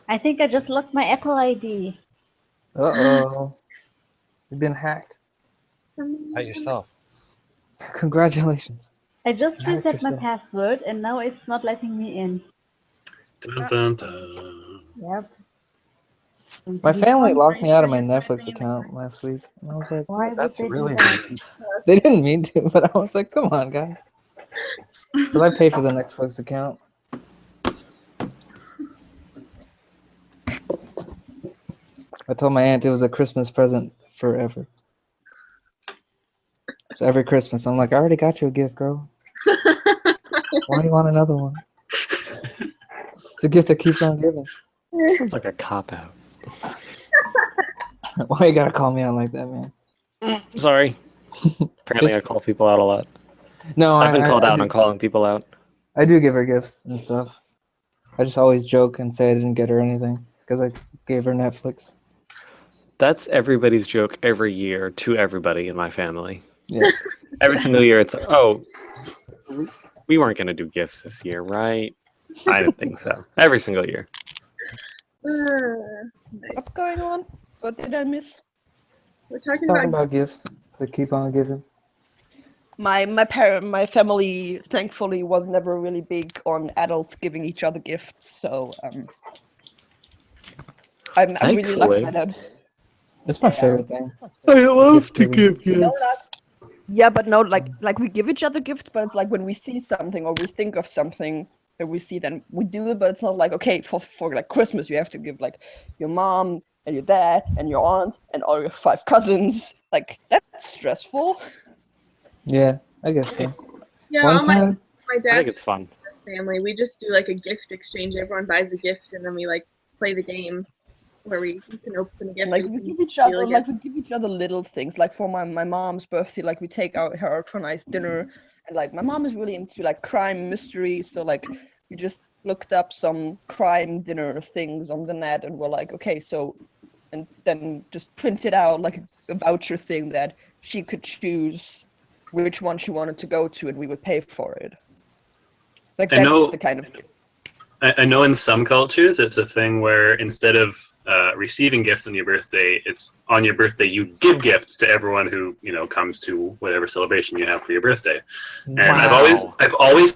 I think I just locked my Apple ID. Uh-oh. You've been hacked. By yourself. Congratulations. I just Hacked reset my yourself. password and now it's not letting me in. Dun, dun, dun. Yep. My family locked me out of my Netflix account last week, and I was like, Why would That's they do really that? mean. they didn't mean to, but I was like, come on, guys. Because I pay for the Netflix account. I told my aunt it was a Christmas present forever. So every Christmas, I'm like, I already got you a gift, girl. Why do you want another one? It's a gift that keeps on giving. Sounds like a cop-out. Why you gotta call me out like that, man? Sorry. Apparently I call people out a lot. No, I've been called I out do, on calling people out. I do give her gifts and stuff. I just always joke and say I didn't get her anything because I gave her Netflix. That's everybody's joke every year to everybody in my family. Yeah. Every single year it's, oh, we weren't going to do gifts this year, right? I didn't think so. Every single year. What's going on? What did I miss? We're talking Talking about about gifts that keep on giving. My family thankfully was never really big on adults giving each other gifts, so I'm really lucky Thankfully. that. It's my favorite thing. I love to Gift give No, gifts. Yeah, but no, like we give each other gifts, but it's like when we see something or we think of something that we see, then we do it. But it's not like, okay, for like Christmas you have to give like your mom and your dad and your aunt and all your 5 cousins. Like that's stressful. Yeah, I guess so. yeah, One all my time, I think dad's it's fun. family. We just do like a gift exchange. Everyone buys a gift and then we like play the game where we can open a gift. Like and we you give can each other, steal a like gift. we give each other little things. Like for my mom's birthday, like we take out her for a nice dinner, and like my mom is really into like crime mystery, so like we just looked up some crime dinner things on the net, and we're like, okay, so, and then just printed out like a voucher thing that she could choose which one she wanted to go to, and we would pay for it. Like I that's know- the kind of. I know in some cultures it's a thing where instead of receiving gifts on your birthday, it's on your birthday you give gifts to everyone who comes to whatever celebration you have for your birthday. And Wow. I've always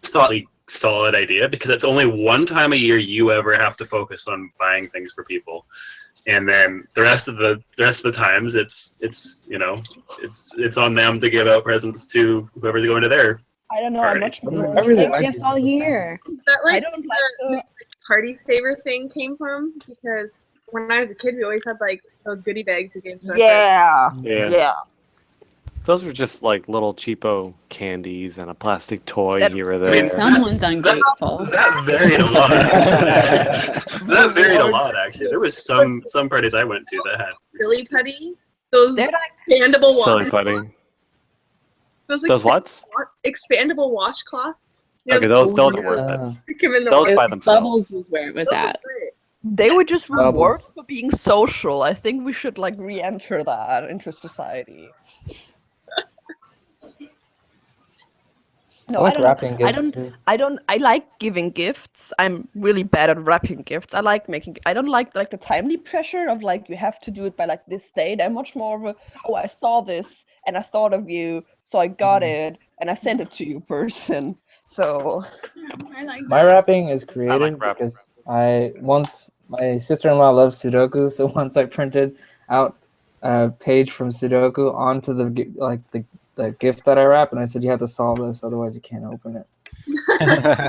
thought a solid idea because it's only one time a year you ever have to focus on buying things for people, and then the rest of the times it's on them to give out presents to whoever's going to their. I don't know. I'm much more. I really Like like gifts all year. Is that I like don't the like party favor thing came from? Because when I was a kid, we always had like those goodie bags who gave to our friends. Yeah. Yeah. Yeah. Those were just like little cheapo candies and a plastic toy That- here or I there. mean, Someone's ungrateful. That varied a lot. That varied a lot, actually. There was some parties I went to that had. Silly putty. Those They're expandable Silly wash. pudding. Those Those what? expandable washcloths. Okay, those are worth it. Stick 'em in the Those water. by Bubbles themselves. was where it was Those are at. great. They were just Bubbles. rewards for being social. I think we should like re-enter that into society. No, I like don't. wrapping I gifts don't. too. I like giving gifts. I'm really bad at wrapping gifts. I like making. I don't like the timely pressure of like you have to do it by like this date. I'm much more of a, oh, I saw this and I thought of you, so I got it and I sent it to you person. So I like My that. wrapping is creative wrapping. because my sister-in-law loves Sudoku, so once I printed out a page from Sudoku onto the gift that I wrap, and I said you have to solve this, otherwise you can't open it.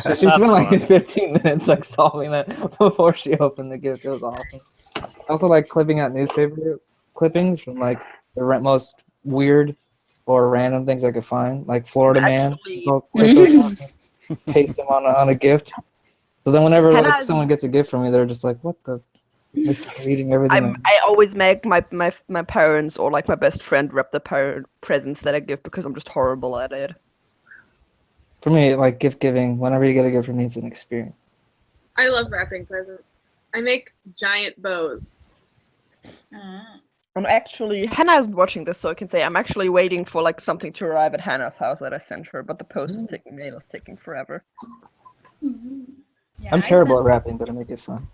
So she spent like fun. 15 minutes like solving that before she opened the gift. It was awesome. I also like clipping out newspaper clippings from like the most weird or random things I could find, like Florida Man. Actually- I'll clip those out and paste them on a gift. So then whenever like Hannah- someone gets a gift from me, they're just like, "What the?" They start reading everything. I always make my parents or like my best friend wrap the presents that I give because I'm just horrible at it. For me, like gift giving, whenever you get a gift from me, it's an experience. I love wrapping presents. I make giant bows. I'm actually Hannah isn't watching this, so I can say I'm actually waiting for like something to arrive at Hannah's house that I sent her, but the post is taking forever. Yeah, I'm terrible at wrapping, but I make it fun.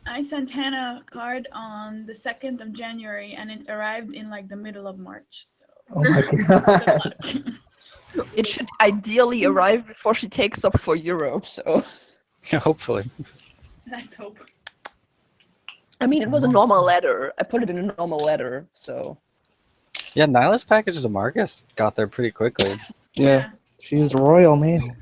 I sent Hannah a card on the 2nd of January, and it arrived in like the middle of March. So. Oh my god. It should ideally arrive before she takes off for Europe. So Hopefully. Let's hope. I mean, it was a normal letter. I put it in a normal letter, so. Yeah, Nyla's package to Marcus got there pretty quickly. Yeah, she's royal, man.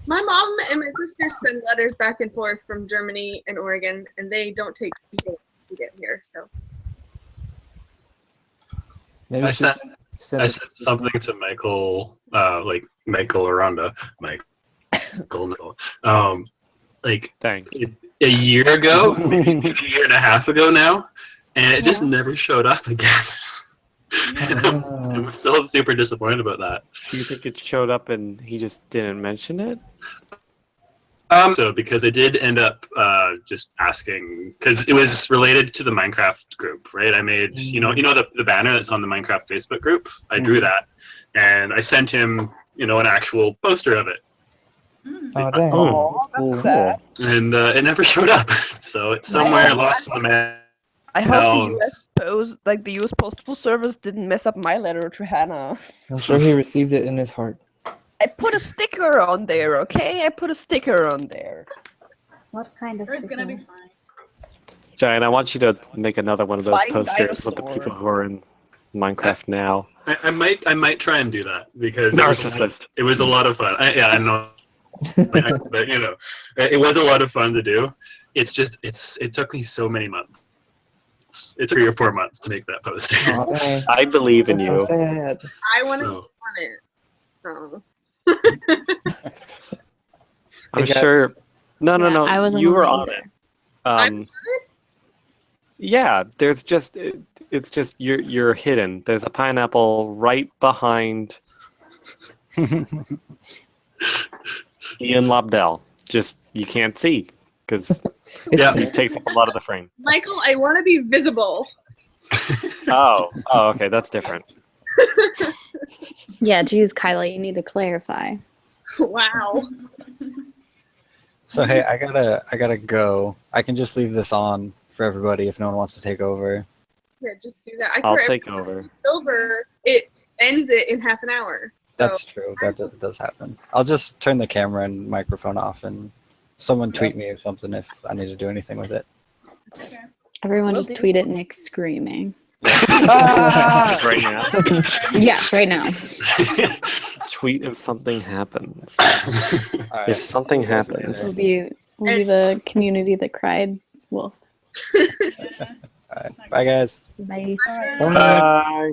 My mom and my sister send letters back and forth from Germany and Oregon, and they don't take super long to get here. So Maybe I sent something to Michael, like Michael Aranda, Michael, like Thanks. a year ago, maybe a year and a half ago now, and it just never showed up again. And I'm still super disappointed about that. Do you think it showed up and he just didn't mention it? So because I did end up just asking, because it was related to the Minecraft group, right? I made, you know the banner that's on the Minecraft Facebook group. I drew that, and I sent him, an actual poster of it. Oh, dang. That's sad. And it never showed up, so it's somewhere lost in the mail. I hope the US Postal Service didn't mess up my letter to Hannah. I'm sure he received it in his heart. I put a sticker on there, okay? I put a sticker on there. What kind of It's gonna be sticker? fine. Giant, I want you to make another one of those Flying posters with the dinosaur. people who are in Minecraft now. I might try and do that because Narcissist. it was a lot of fun. I know, but it was a lot of fun to do. It's just it took me so many months. It took 3 or 4 months to make that poster. Oh, dang. I believe in That's you. so sad. I want to So- on it. Oh. I'm Hey, guys. sure. No, I wasn't you were on on either. it. I'm on it? Yeah, there's just it's just you're hidden. There's a pineapple right behind Ian Lobdell. Just you can't see because it takes up a lot of the frame. Michael, I want to be visible. Oh, okay, that's different. Yeah, geez, Kyla, you need to clarify. Wow. So hey, I gotta go. I can just leave this on for everybody if no one wants to take over. Yeah, just do that. I I'll swear, take every time over. it's over, it ends it in half an hour. So That's true. That does happen. I'll just turn the camera and microphone off, and someone tweet me or something if I need to do anything with it. Okay. Everyone Will just do. tweet at Nick screaming. Right now. Yeah, right now. Tweet if something happens. All If something happens. We'll be the community that cried wolf. All right. Bye, guys. Bye. Bye.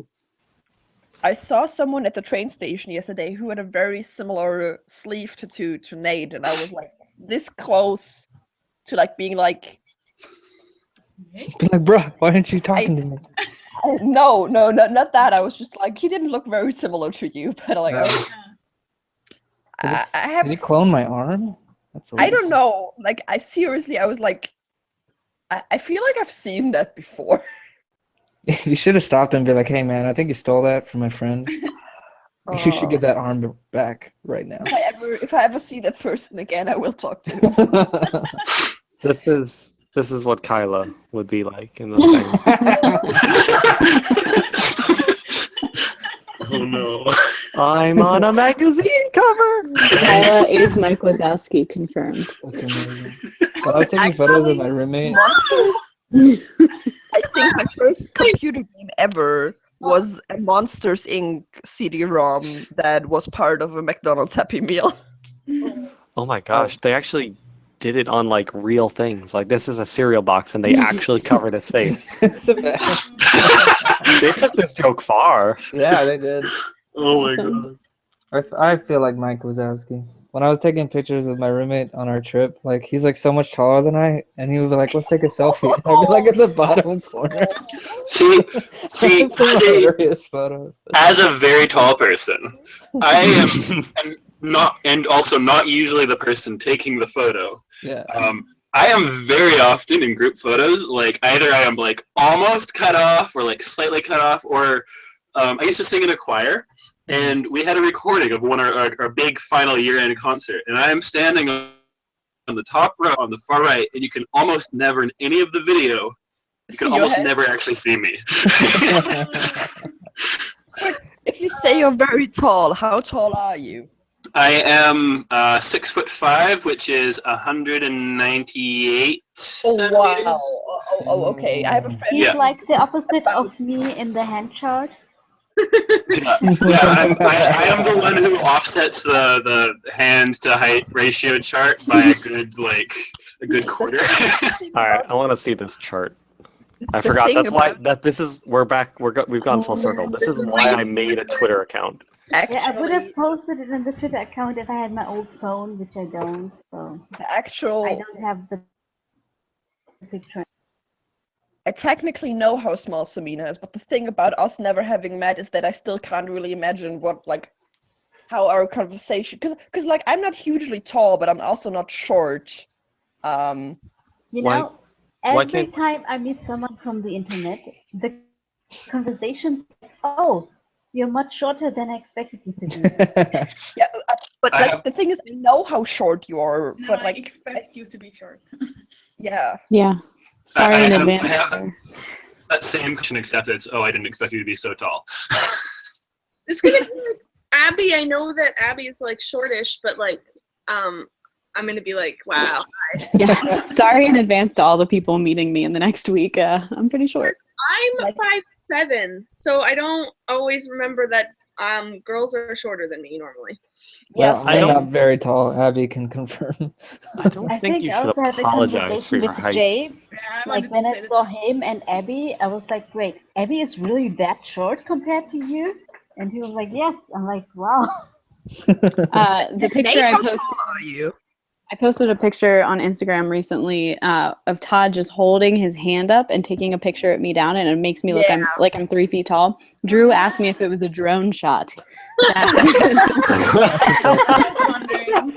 I saw someone at the train station yesterday who had a very similar sleeve tattoo to Nate, and I was like this close to like being like, Be like, bruh, why aren't you talking to me? no, not that. I was just like, he didn't look very similar to you, but like, I have. Did he clone my arm? That's I don't hilarious. know. Like, I was like, I feel like I've seen that before. You should have stopped him and be like, hey man, I think you stole that from my friend. You should get that arm back right now. If I ever see that person again, I will talk to him. This is what Kyla would be like in the thing. Oh no. I'm on a magazine cover. Paula is Mike Wazowski confirmed. That's amazing. When I was taking photos with my roommate. Monsters. I think my first computer game ever was a Monsters Inc. CD-ROM that was part of a McDonald's Happy Meal. Oh my gosh, they actually did it on like real things. Like this is a cereal box, and they actually covered his face. It's the best. They took this joke far. Yeah, they did. Oh my Awesome. god. I feel like Mike Wazowski. When I was taking pictures with my roommate on our trip, like he's like so much taller than I, and he would be like, "Let's take a selfie." And I'd be like at the bottom corner. See, Some hilarious photos. as a very tall person, I am and also not usually the person taking the photo. Yeah. I am very often in group photos, like either I am like almost cut off or like slightly cut off, or I used to sing in a choir, and we had a recording of our big final year-end concert, and I am standing on the top row on the far right, and you can almost never in any of the video, you can almost never actually see me. If you say you're very tall, how tall are you? I am 6'5", which is 198 Oh centimeters. wow! Oh, okay. I have a friend. He's like the opposite of me in the hand chart. Yeah, I am the one who offsets the hand to height ratio chart by a good quarter. All right, I want to see this chart. I forgot. That's why we're back. We've gone full circle. This is why I made a Twitter account. Actually, Yeah, I would have posted it in the Twitter account if I had my old phone, which I don't. So I don't have the picture. I technically know how small Samina is, but the thing about us never having met is that I still can't really imagine how our conversation, because like I'm not hugely tall, but I'm also not short. You know, every time I meet someone from the internet, the conversation, oh, you're much shorter than I expected you to be. Yeah, but like the thing is, I know how short you are, but like I expect you to be short. Yeah. Yeah. Sorry in advance. I have that same question, except it's, I didn't expect you to be so tall. It's gonna be like Abby. I know that Abby is like shortish, but like, I'm gonna be like, wow. Yeah. Sorry in advance to all the people meeting me in the next week. I'm pretty short. I'm 5'7", so I don't always remember that girls are shorter than me normally. Well, I'm not very tall. Abby can confirm. I don't think you should apologize for your height. Jay, like when I saw him and Abby, I was like, wait, Abby is really that short compared to you? And he was like, yes. I'm like, wow. The picture I posted. I posted a picture on Instagram recently of Todd just holding his hand up and taking a picture of me down, and it makes me look like I'm 3 feet tall. Drew asked me if it was a drone shot. I was wondering.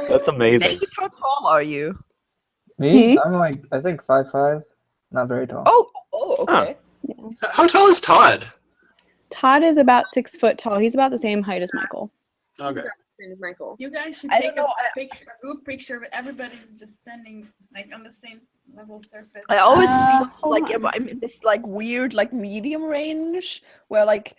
That's amazing. How tall are you? Me? I'm like, I think 5'5", not very tall. Oh, okay. Huh. How tall is Todd? Todd is about 6 foot tall. He's about the same height as Michael. Okay. Is Michael. You guys should I take don't a group picture, but everybody's just standing like on the same level surface. I always feel like I'm in this like weird like medium range where like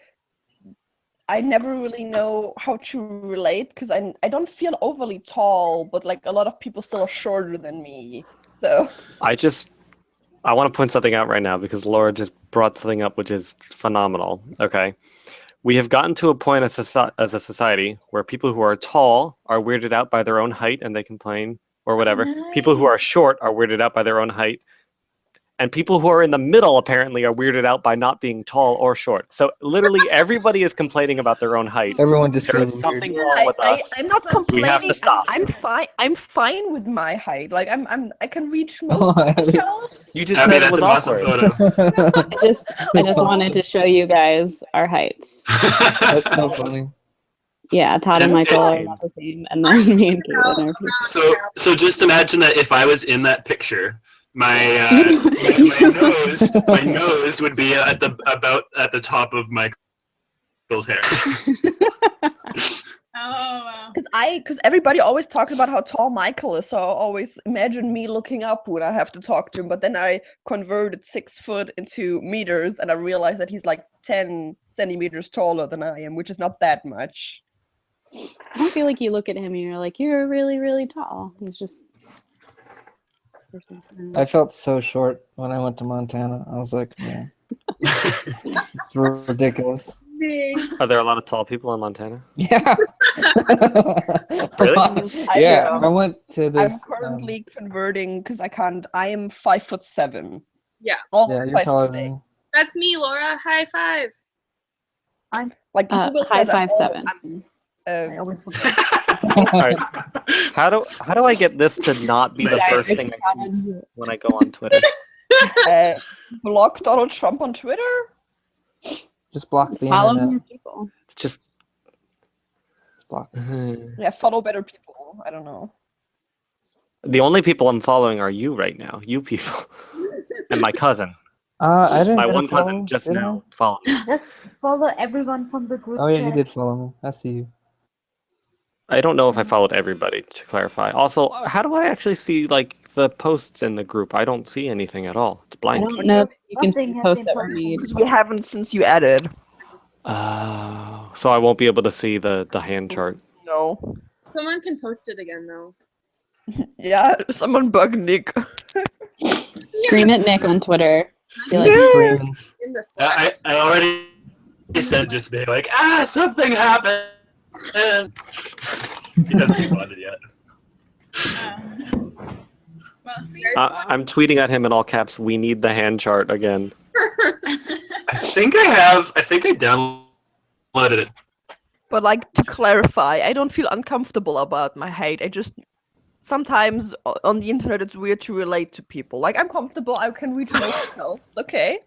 I never really know how to relate because I don't feel overly tall, but like a lot of people still are shorter than me. So I want to point something out right now because Laura just brought something up which is phenomenal. Okay. We have gotten to a point as a society where people who are tall are weirded out by their own height and they complain or whatever. Nice. People who are short are weirded out by their own height. And people who are in the middle apparently are weirded out by not being tall or short. So literally everybody is complaining about their own height. Everyone just There's feels something wrong with us. I'm not complaining. We have to stop. I'm fine. I'm fine with my height. Like I can reach most shelves. You just said it was awkward. I just wanted to show you guys our heights. That's so funny. Yeah, Todd and Michael are not the same, and then me and Caitlin are pretty sure. So just imagine that if I was in that picture, my nose would be about at the top of Michael's hair. wow. Because everybody always talks about how tall Michael is, so I always imagine me looking up when I have to talk to him. But then I converted 6 foot into meters, and I realized that he's like 10 centimeters taller than I am, which is not that much. I don't feel like you look at him and you're like, you're really, really tall. He's just. I felt so short when I went to Montana. I was like, man, it's ridiculous. Are there a lot of tall people in Montana? Yeah. Really? Yeah, I went to this. I'm currently converting because I can't. I am 5'7". Yeah. Yeah, you're taller than me. That's me, Laura. High five. I'm like Google high says I'm 5'7". I always forget. All right. How do I get this to not be the first thing I see when I go on Twitter? Block Donald Trump on Twitter. Just block the Follow internet. more people. It's just block. Yeah, follow better people. I don't know. The only people I'm following are you right now. You people. And my cousin. I didn't. My get a one cousin follow, just did I? now followed me. Just follow everyone from the group. Oh yeah, you chat. did follow me. I see you. I don't know if I followed everybody, to clarify. Also, how do I actually see like the posts in the group? I don't see anything at all. It's I blank. don't know if you can see Nothing the has posts been that were posted. made. Because we haven't since you added. So I won't be able to see the hand chart. No. Someone can post it again though. Yeah, someone bug Nick. Scream at Nick on Twitter. Be like, Screaming. In the Slack. I already said just be like, something happened. He hasn't responded yet. Well, see. I'm tweeting at him in all caps. We need the hand chart again. I think I downloaded it. But like to clarify, I don't feel uncomfortable about my height. I just sometimes on the internet it's weird to relate to people. Like I'm comfortable, I can reach most shelves. Okay.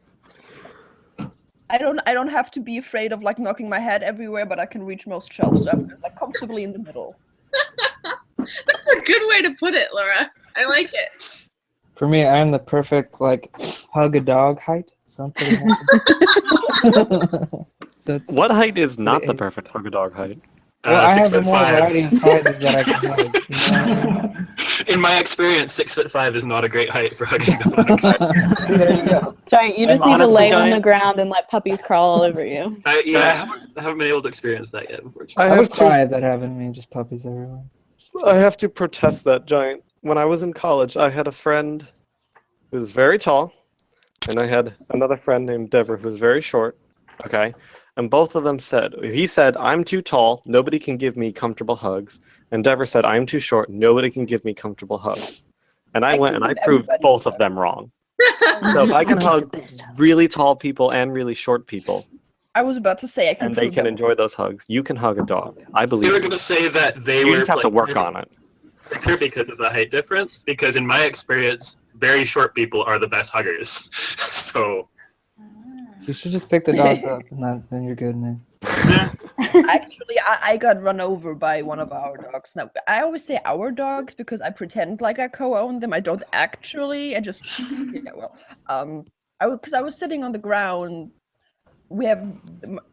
I don't have to be afraid of like knocking my head everywhere, but I can reach most shelves. So I'm like comfortably in the middle. That's a good way to put it, Laura. I like it. For me, I'm the perfect like hug a dog height. So I'm pretty happy. So it's, What height is not the is. perfect hug a dog height? well, I have a 6'5". more variety of sizes that I can hug. You know? In my experience, 6'5" is not a great height for hugging dogs. There you go. Giant, you just need to honestly, lay on Giant- the ground and let puppies crawl all over you. I haven't been able to experience that yet, unfortunately. I was quiet that happened to me. Just puppies everywhere. I have to protest that, Giant. When I was in college, I had a friend who was very tall, and I had another friend named Dever who was very short. Okay, and both of them said, he said, I'm too tall, nobody can give me comfortable hugs. And Dever said, I'm too short, nobody can give me comfortable hugs. And I went and I proved both of them wrong. So if I can hug really tall people and really short people, I was about to say I can and they prove can that. enjoy those hugs, you can hug a dog. I They believe were you. going to say that they You were just have to like, work on it. quicker because of the height difference. Because in my experience, very short people are the best huggers. So You should just pick the dogs up, and then you're good, man. Actually, I got run over by one of our dogs. Now, I always say our dogs because I pretend like I co-own them. I don't actually. I just, yeah, well, because I was sitting on the ground. We have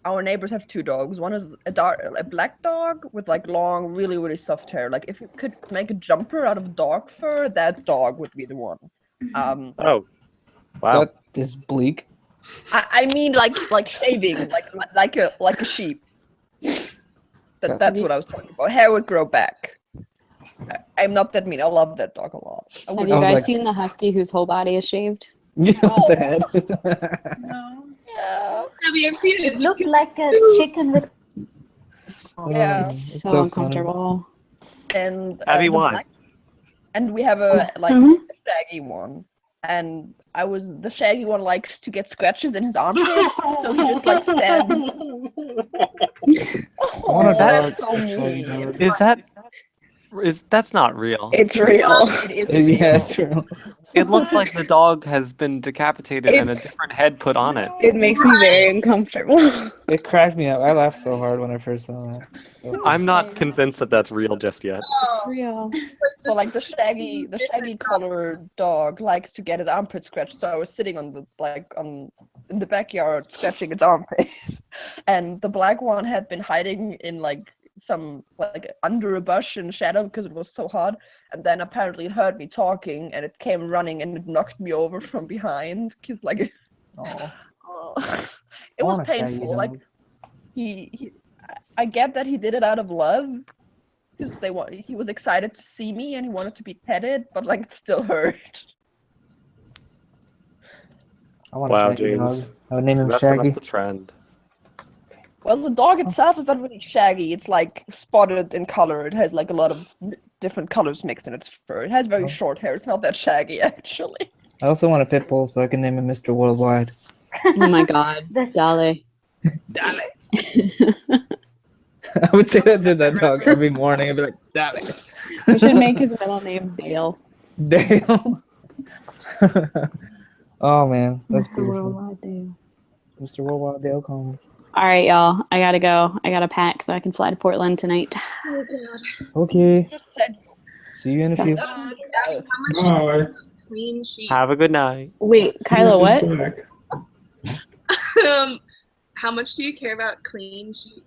our neighbors have 2 dogs. One is a black dog with like long, really, really soft hair. Like if you could make a jumper out of dog fur, that dog would be the one. Oh, wow. That is bleak. I mean like shaving, like a sheep. That's what I was talking about. Hair would grow back. I'm not that mean. I love that dog a lot. Have you guys seen the husky whose whole body is shaved? Yeah, what the head? No. Yeah. Have you ever seen it? It looked like a chicken with. Yeah. It's so so uncomfortable. And Abby, the why? black- and we have a Mhm. shaggy one. And the shaggy one likes to get scratches in his armpit, so he just like stands. want a That's dog, so a shaggy mean. dog. That's not real. It's real. It is Yeah, real. it's true. It looks like the dog has been decapitated and a It's- different head put on it. It makes me very uncomfortable. It cracked me up. I laughed so hard when I first saw that. So I'm not convinced that that's real just yet. It's real. So like the shaggy colored dog likes to get his armpit scratched. So I was sitting in the backyard scratching its armpit, and the black one had been hiding in like some like under a bush in shadow because it was so hot, and then apparently it heard me talking and it came running and it knocked me over from behind because like it was painful. Like I get that he did it out of love because he was excited to see me and he wanted to be petted, but like it still hurt. I want a Shaggy dog. I would name him Shaggy. The trend. Well, the dog itself is not really shaggy. It's like spotted in color. It has like a lot of different colors mixed in its fur. It has very short hair. It's not that shaggy, actually. I also want a pit bull, so I can name him Mr. Worldwide. Oh my god. Dale. Dale. I would say that to that dog every morning. I'd be like, Dale. We should make his middle name Dale. Dale. Oh man, that's Mr. beautiful. Worldwide Dale. Mr. Worldwide Dale Collins. All right, y'all. I gotta go. I gotta pack so I can fly to Portland tonight. Oh god. Okay. See you in a few. Clean sheet. Have a good night. Wait, Kyla, what? How much do you care about clean sheets?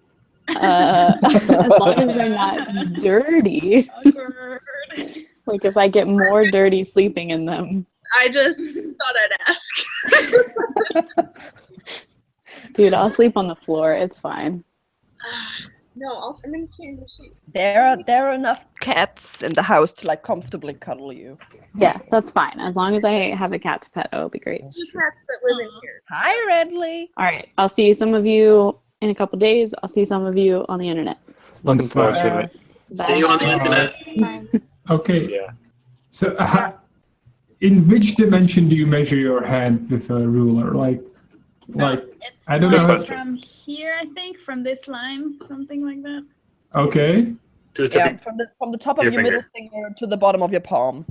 As long as they're not dirty. Like if I get more dirty sleeping in them. I just thought I'd ask. Dude, I'll sleep on the floor. It's fine. No, I'm gonna change the sheet. There are enough cats in the house to like comfortably cuddle you. Yeah, that's fine. As long as I have a cat to pet, it'll be great. 2 cats that live in here. Hi, Redley. All right, I'll see some of you in a couple days. I'll see some of you on the internet. Looking forward to it. Bye. See you on the internet. Okay. Yeah. So, in which dimension do you measure your hand with a ruler? Like, It's I don't know. from here, I think, from this line, something like that. Okay. Yeah, from the top of your middle finger to the bottom of your palm.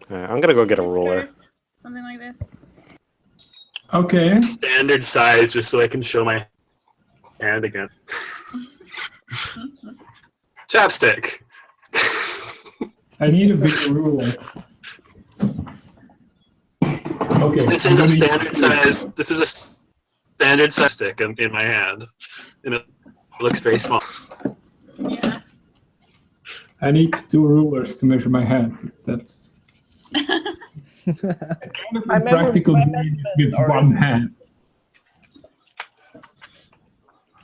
I'm gonna go get a ruler. Something like this. Okay. Standard size, just so I can show my hand again. Chapstick. I need a bigger ruler. Okay. This is a standard size. This is a standard size stick in my hand, and it looks very small. Yeah. I need 2 rulers to measure my hand. That's kind of impractical with one hand.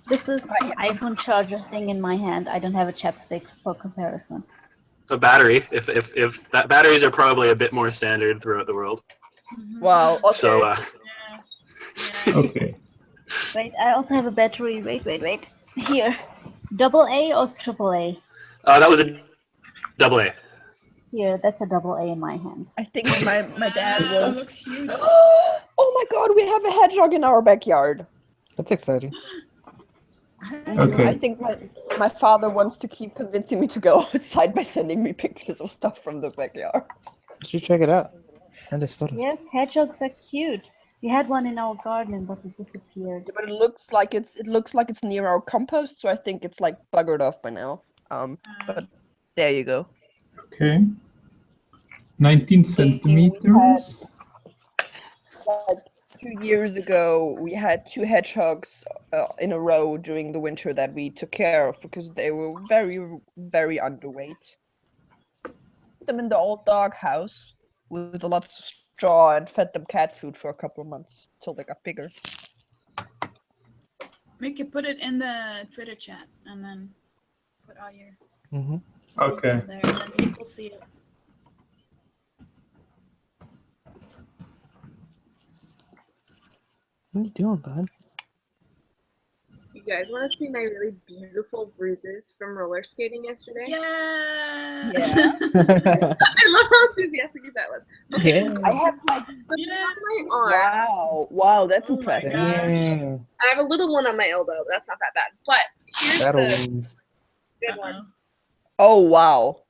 This is the iPhone charger thing in my hand. I don't have a chapstick for comparison. A battery. If that batteries are probably a bit more standard throughout the world. Wow. Okay. So. Okay. Wait, I also have a battery. Wait. Here. AA or AAA? That was a AA. Here, that's a AA in my hand. I think my dad That was. looks huge. Oh my god, we have a hedgehog in our backyard. That's exciting. Okay. I think my father wants to keep convincing me to go outside by sending me pictures of stuff from the backyard. You should check it out. Send us photos. Yes, hedgehogs are cute. We had one in our garden, but it disappeared. Yeah, but it looks like it's near our compost, so I think it's like buggered off by now. But there you go. Okay. 19 centimeters. Like 2 years ago, we had 2 hedgehogs in a row during the winter that we took care of because they were very, very underweight. Put them in the old dog house with a lot of straw and fed them cat food for a couple of months till they got bigger. We could put it in the Twitter chat and then put all your Okay. there, and then people see it. What are you doing, bud? You guys want to see my really beautiful bruises from roller skating yesterday? Yeah. Yeah. I love how enthusiastic that was. Okay. Yeah. I have like on my arm. Wow, that's Oh my impressive. God. Dang. I have a little one on my elbow, but that's not that bad. But here's That'll the lose. good one. Oh wow.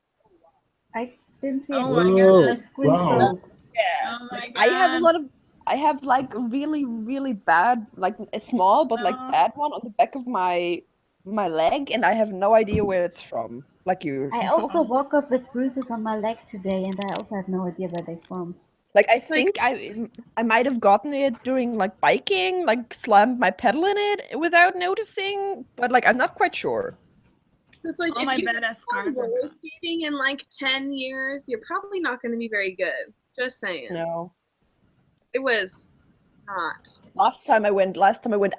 I didn't see Oh it. my Whoa. My screen Wow. froze. Yeah. Oh my god. I have like a really, really bad, like a small but like bad one on the back of my leg, and I have no idea where it's from. Like you. I also woke up with bruises on my leg today, and I also have no idea where they're from. Like I think I might have gotten it during like biking, like slammed my pedal in it without noticing, but like I'm not quite sure. It's like All if my you badass scars are roller gone. skating in like 10 years, you're probably not going to be very good. Just saying. No. It was not. Last time I went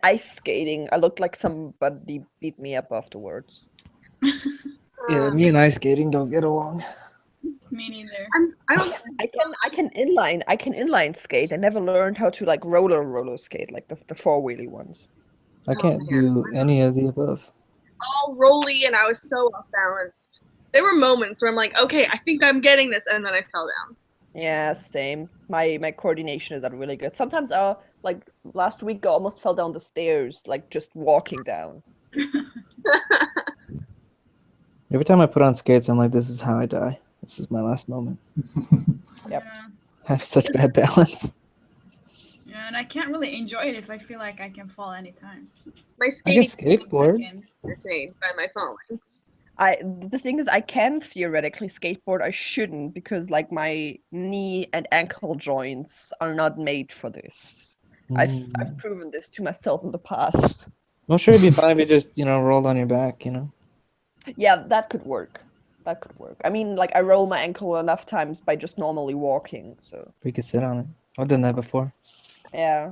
ice skating, I looked like somebody beat me up afterwards. Yeah, me and ice skating don't get along. Me neither. I don't get I can inline skate. I never learned how to like roller skate, like the four-wheelie ones. I can't do any of the above. all rolly and I was so off balanced. There were moments where I'm like, okay, I think I'm getting this, and then I fell down. Yeah, same. My coordination is not really good. Sometimes like last week I almost fell down the stairs, like just walking down. Every time I put on skates, I'm like, this is how I die. This is my last moment. Yep. I have such bad balance. Yeah, and I can't really enjoy it if I feel like I can fall anytime. My I can skating skateboard. entertained by my falling. The thing is, I can theoretically skateboard. I shouldn't because like my knee and ankle joints are not made for this. I've proven this to myself in the past. I'm sure it'd be fine if you just, rolled on your back, Yeah, that could work. That could work. I mean, like I roll my ankle enough times by just normally walking, so. We could sit on it. I've done that before. Yeah.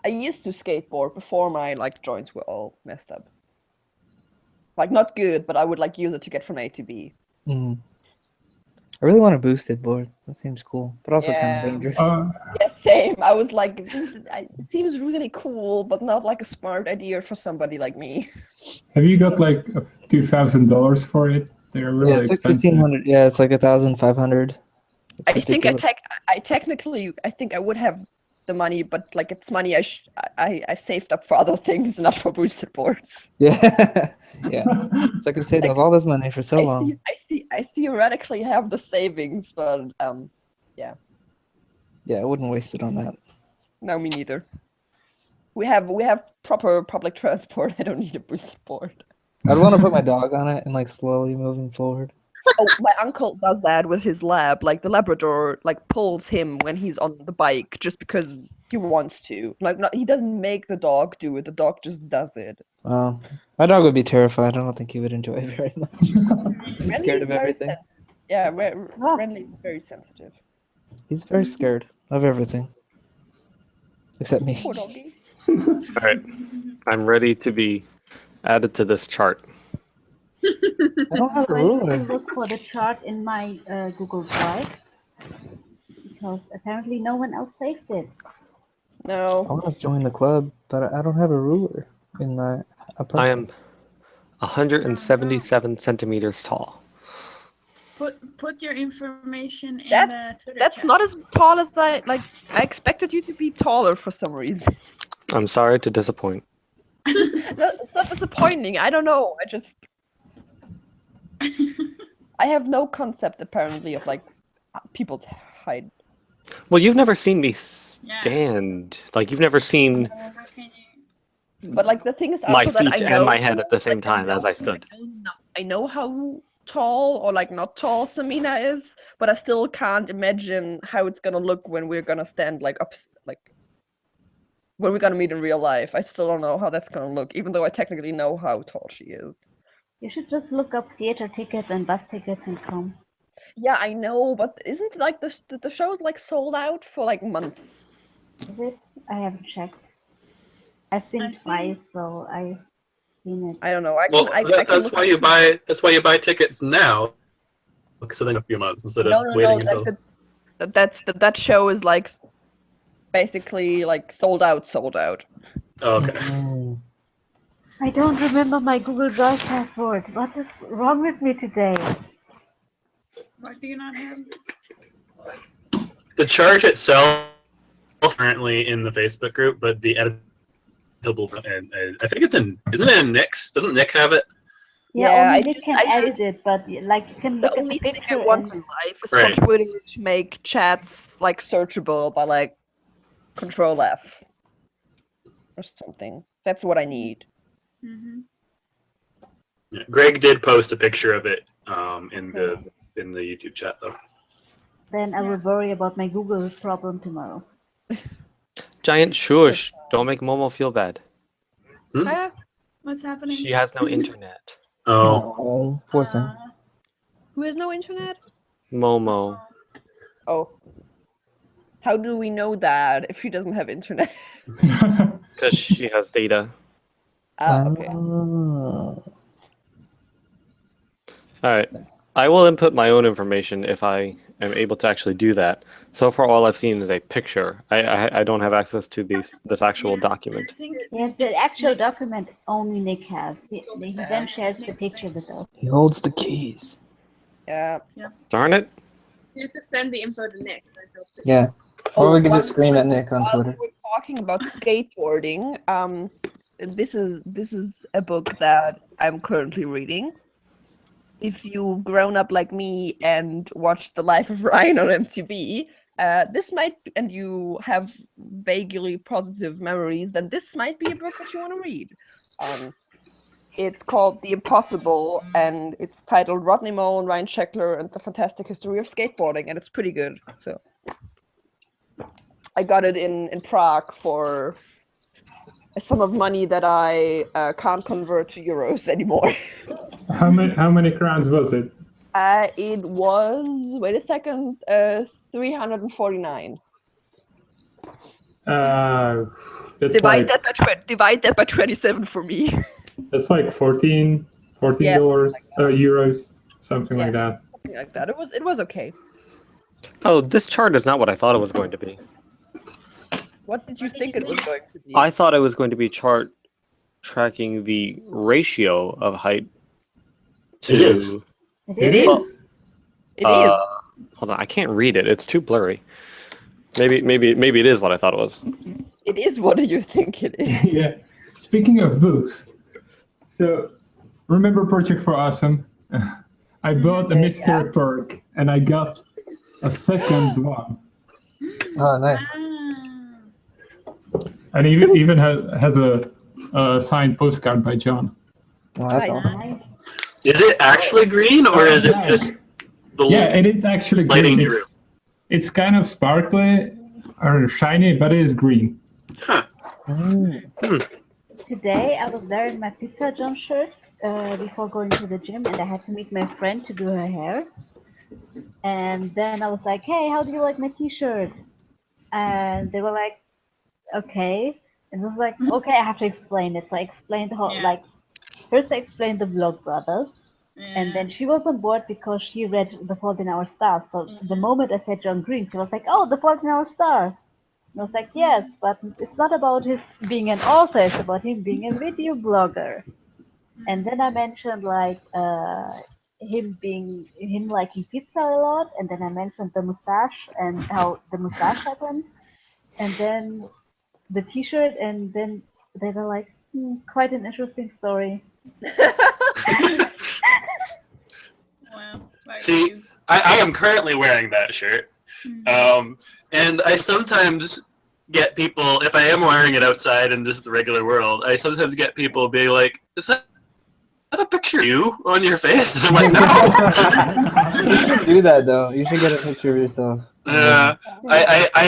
I used to skateboard before my like joints were all messed up. Like not good, but I would like use it to get from A to B. I really want a boosted board. That seems cool, but also kind of dangerous. Yeah, same. I was like, it seems really cool, but not like a smart idea for somebody like me. Have you got like $2,000 for it? They're really it's like expensive. $1,500. Yeah, it's like $1,500. I think I think I would have the money, but like it's money I saved up for other things, not for boosted boards. Yeah, yeah. So I could save up all this money for so long. I theoretically have the savings, but yeah. Yeah, I wouldn't waste it on that. No, me neither. We have proper public transport. I don't need a boosted board. I'd want to put my dog on it and like slowly moving forward. Oh, my uncle does that with his lab. Like the Labrador, like pulls him when he's on the bike just because he wants to. Like, he doesn't make the dog do it. The dog just does it. Well, my dog would be terrified. I don't think he would enjoy it very much. He's scared of everything. Yeah, Renly is very sensitive. He's very scared of everything, except me. Poor doggy. All right, I'm ready to be added to this chart. I don't have a I'm going to ruler. look for the chart in my Google Drive because apparently no one else saved it. No. I want to join the club, but I don't have a ruler in my apartment. I am 177 centimeters tall. Put your information in the Twitter That's chat. not as tall as I expected you to be taller for some reason. I'm sorry to disappoint. It's not disappointing. I don't know. I have no concept apparently of like people's height. Well, you've never seen me stand. Like you've never seen But like the thing is my also that feet I know and my head at the same time as I stood. I know how tall or like not tall Samina is, but I still can't imagine how it's gonna look when we're gonna stand like up, like when we're gonna meet in real life. I still don't know how that's gonna look, even though I technically know how tall she is. You should just look up theater tickets and bus tickets and come. Yeah, I know, but isn't like the show's like sold out for like months? Is it? I haven't checked. I've been twice, so I've seen it. I don't know. That's why you buy. That's why you buy tickets now. So then a few months instead of waiting until. That show is like basically like sold out. Oh, okay. I don't remember my Google Drive password. What is wrong with me today? What do you not have? The chart itself currently in the Facebook group, but the editable, and I think it's in. Isn't it in Nick's? Doesn't Nick have it? Yeah, only Nick can edit it, but like you can look at the picture. I want in life is contributing to make chats like searchable by like Control F or something. That's what I need. Mm-hmm. Yeah, Greg did post a picture of it in the YouTube chat though. Then I will worry about my Google problem tomorrow. Giant shush! Don't make Momo feel bad. What's happening? She has no internet. Oh. Oh, poor thing. Who has no internet? Momo. Oh. How do we know that if she doesn't have internet? Because she has data. Okay. Oh. Alright. I will input my own information if I am able to actually do that. So far, all I've seen is a picture. I don't have access to this actual document. Yes, the actual document only Nick has. He then shares the picture with us. He holds the keys. Yeah. Darn it. You have to send the info to Nick. Yeah. Or we could one just scream at more Nick on while Twitter. We're talking about skateboarding. This is a book that I'm currently reading. If you've grown up like me and watched The Life of Ryan on MTV, this might, and you have vaguely positive memories, then this might be a book that you want to read. It's called The Impossible, and it's titled Rodney Mullen, Ryan Sheckler, and the Fantastic History of Skateboarding, and it's pretty good. So I got it in Prague for a sum of money that I can't convert to euros anymore. How many crowns was it? It was, wait a second, 349. That's Divide like divide that by 27 for me. that's like $14 euros, something like that. Something like that. It was okay. Oh, this chart is not what I thought it was going to be. What did you think it was going to be? I thought it was going to be chart tracking the ratio of height to... It is. It is. It is. Hold on, I can't read it. It's too blurry. Maybe it is what I thought it was. It is what do you think it is? Yeah. Speaking of books, so remember Project for Awesome? I bought a Mystery Perk and I got a second one. Oh, nice. And even has a signed postcard by John. Well, that's awesome. Is it actually green, or is it just the Yeah, it is actually lighting green. through? It's kind of sparkly or shiny, but it is green. Huh. Today I was wearing my Pizza John shirt before going to the gym, and I had to meet my friend to do her hair. And then I was like, "Hey, how do you like my T-shirt?" And they were like, "Okay." And I was like, "Okay, I have to explain it." So I explained the whole first I explained the Vlog Brothers, and then she was on board because she read The Fault in Our Stars. So the moment I said John Green, she was like, "Oh, The Fault in Our Stars." And I was like, "Yes, but it's not about his being an author, it's about him being a video blogger." And then I mentioned like him liking pizza a lot, and then I mentioned the mustache and how the mustache happened, and then the T-shirt, and then they were like, quite an interesting story. Wow. See, I am currently wearing that shirt. And I sometimes get people, if I am wearing it outside in just the regular world, I sometimes get people being like, is that a picture of you on your face? And I'm like, no. You should do that, though. You should get a picture of yourself. I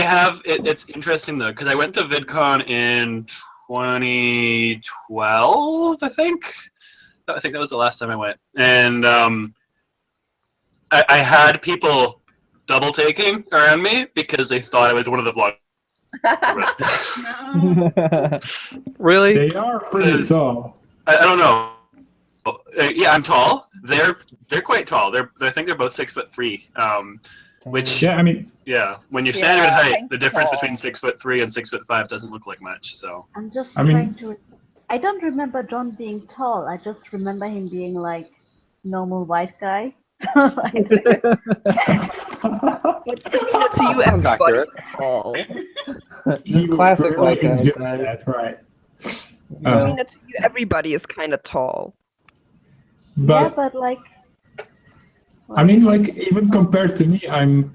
have, it's interesting though, because I went to VidCon in 2012, I think that was the last time I went. And I had people double taking around me because they thought I was one of the vloggers. Really? They are pretty tall. I don't know. Yeah, I'm tall. They're quite tall. I think they're both 6'3". Which I mean, when you stand at height, the difference between 6'3" and 6'5" doesn't look like much. So I'm just trying to. I don't remember John being tall. I just remember him being like normal white guy. To you, sounds accurate. This classic white guy size. That's right. I mean, to you, everybody is kind of tall. But like. I mean, like, even compared to me, I'm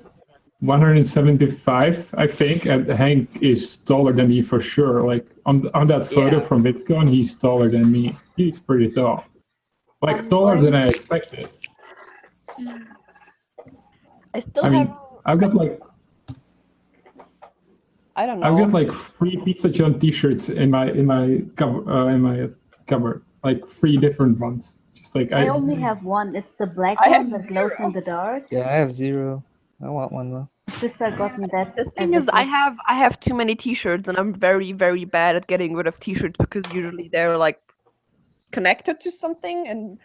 175, I think, and Hank is taller than me for sure. Like, on that photo from VidCon, he's taller than me. He's pretty tall. Like, taller than I expected. I've got like... I don't know. I've got like 3 Pizza John t-shirts in my cupboard. Like 3 different ones. Just like I only have one. It's the black I one have that glows in 0. the dark. Yeah, I have 0. I want one though. Sister got me that. The thing as is, a gift. I have too many T-shirts, and I'm very very bad at getting rid of T-shirts because usually they're like connected to something, and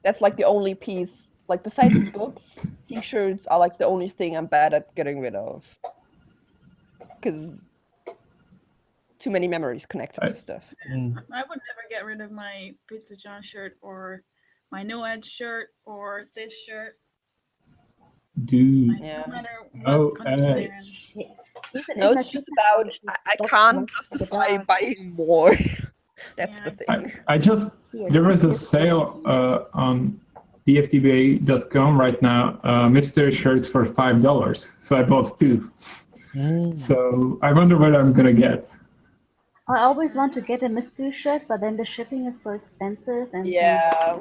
that's like the only piece. Like besides books, T-shirts are like the only thing I'm bad at getting rid of because too many memories connected to stuff. I would never get rid of my Pizza John shirt or my No Edge shirt or this shirt. Dude. Yeah. No matter Oh, what condition they're in. Even No, if my it's just sister about got me I both can't glows in the justify dark. buying more. That's Yeah, the it's thing. I just there is a sale on dftba.com right now. Mystery shirts for $5. So I bought 2. So I wonder what I'm gonna get. I always want to get a mystery shirt, but then the shipping is so expensive and Yeah.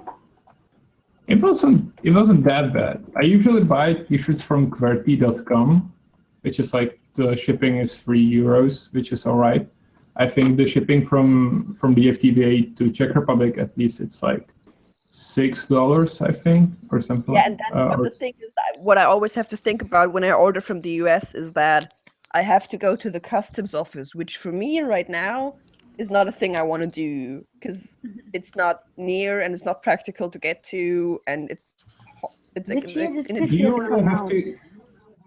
It wasn't that bad. I usually buy t-shirts from QWERTY.com, which is like the shipping is €3, which is all right. I think the shipping from the FTBA to Czech Republic, at least it's like $6, I think, or something. Yeah, and that's the thing is that what I always have to think about when I order from the US is that I have to go to the customs office, which for me right now is not a thing I want to do because it's not near and it's not practical to get to, and it's like which year did Do 50 you come really have out? to,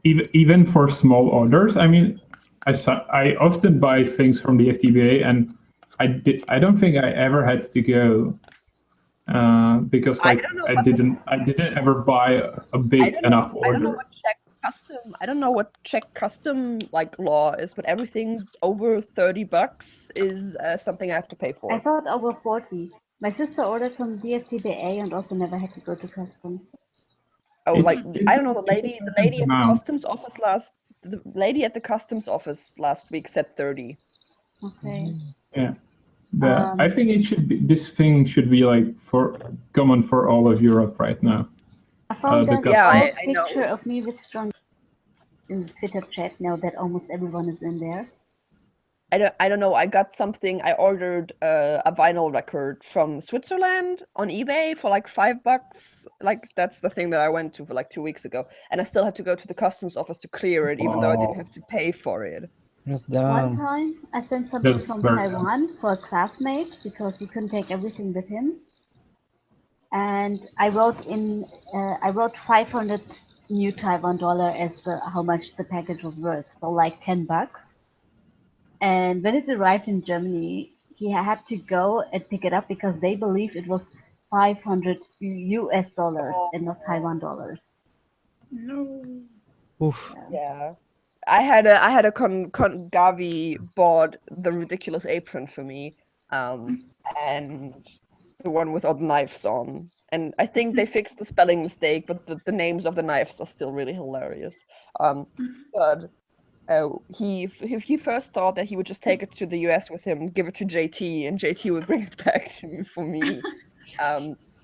even for small orders? I mean, I often buy things from the FTBA, and I don't think I ever had to go because like I didn't ever buy a big enough order. I don't know what Czech custom like law is, but everything over $30 is something I have to pay for. I thought over 40. My sister ordered from DFTBA and also never had to go to customs. Oh, It's- like it's- I don't know, it's a the certain lady at the amount. customs office last week said 30. Okay. Yeah. But I think this thing should be like common for all of Europe right now. I found the that customs. I know. picture of me with strong in Twitter chat now that almost everyone is in there. I don't know. I got something. I ordered a vinyl record from Switzerland on eBay for like $5. Like that's the thing that I went to for like 2 weeks ago, and I still had to go to the customs office to clear it, even though I didn't have to pay for it. That's One time I sent something That's from very Taiwan for a classmate because he couldn't take everything with him. And I wrote 500 new Taiwan dollar as how much the package was worth, so like $10. And when it arrived in Germany, he had to go and pick it up because they believed it was 500 US dollars and not Taiwan dollars. No. Oof. Yeah. I had a Gavi bought the ridiculous apron for me, and the one with all the knives on. And I think they fixed the spelling mistake, but the names of the knives are still really hilarious. But he first thought that he would just take it to the US with him, give it to JT, and JT would bring it back to me for me.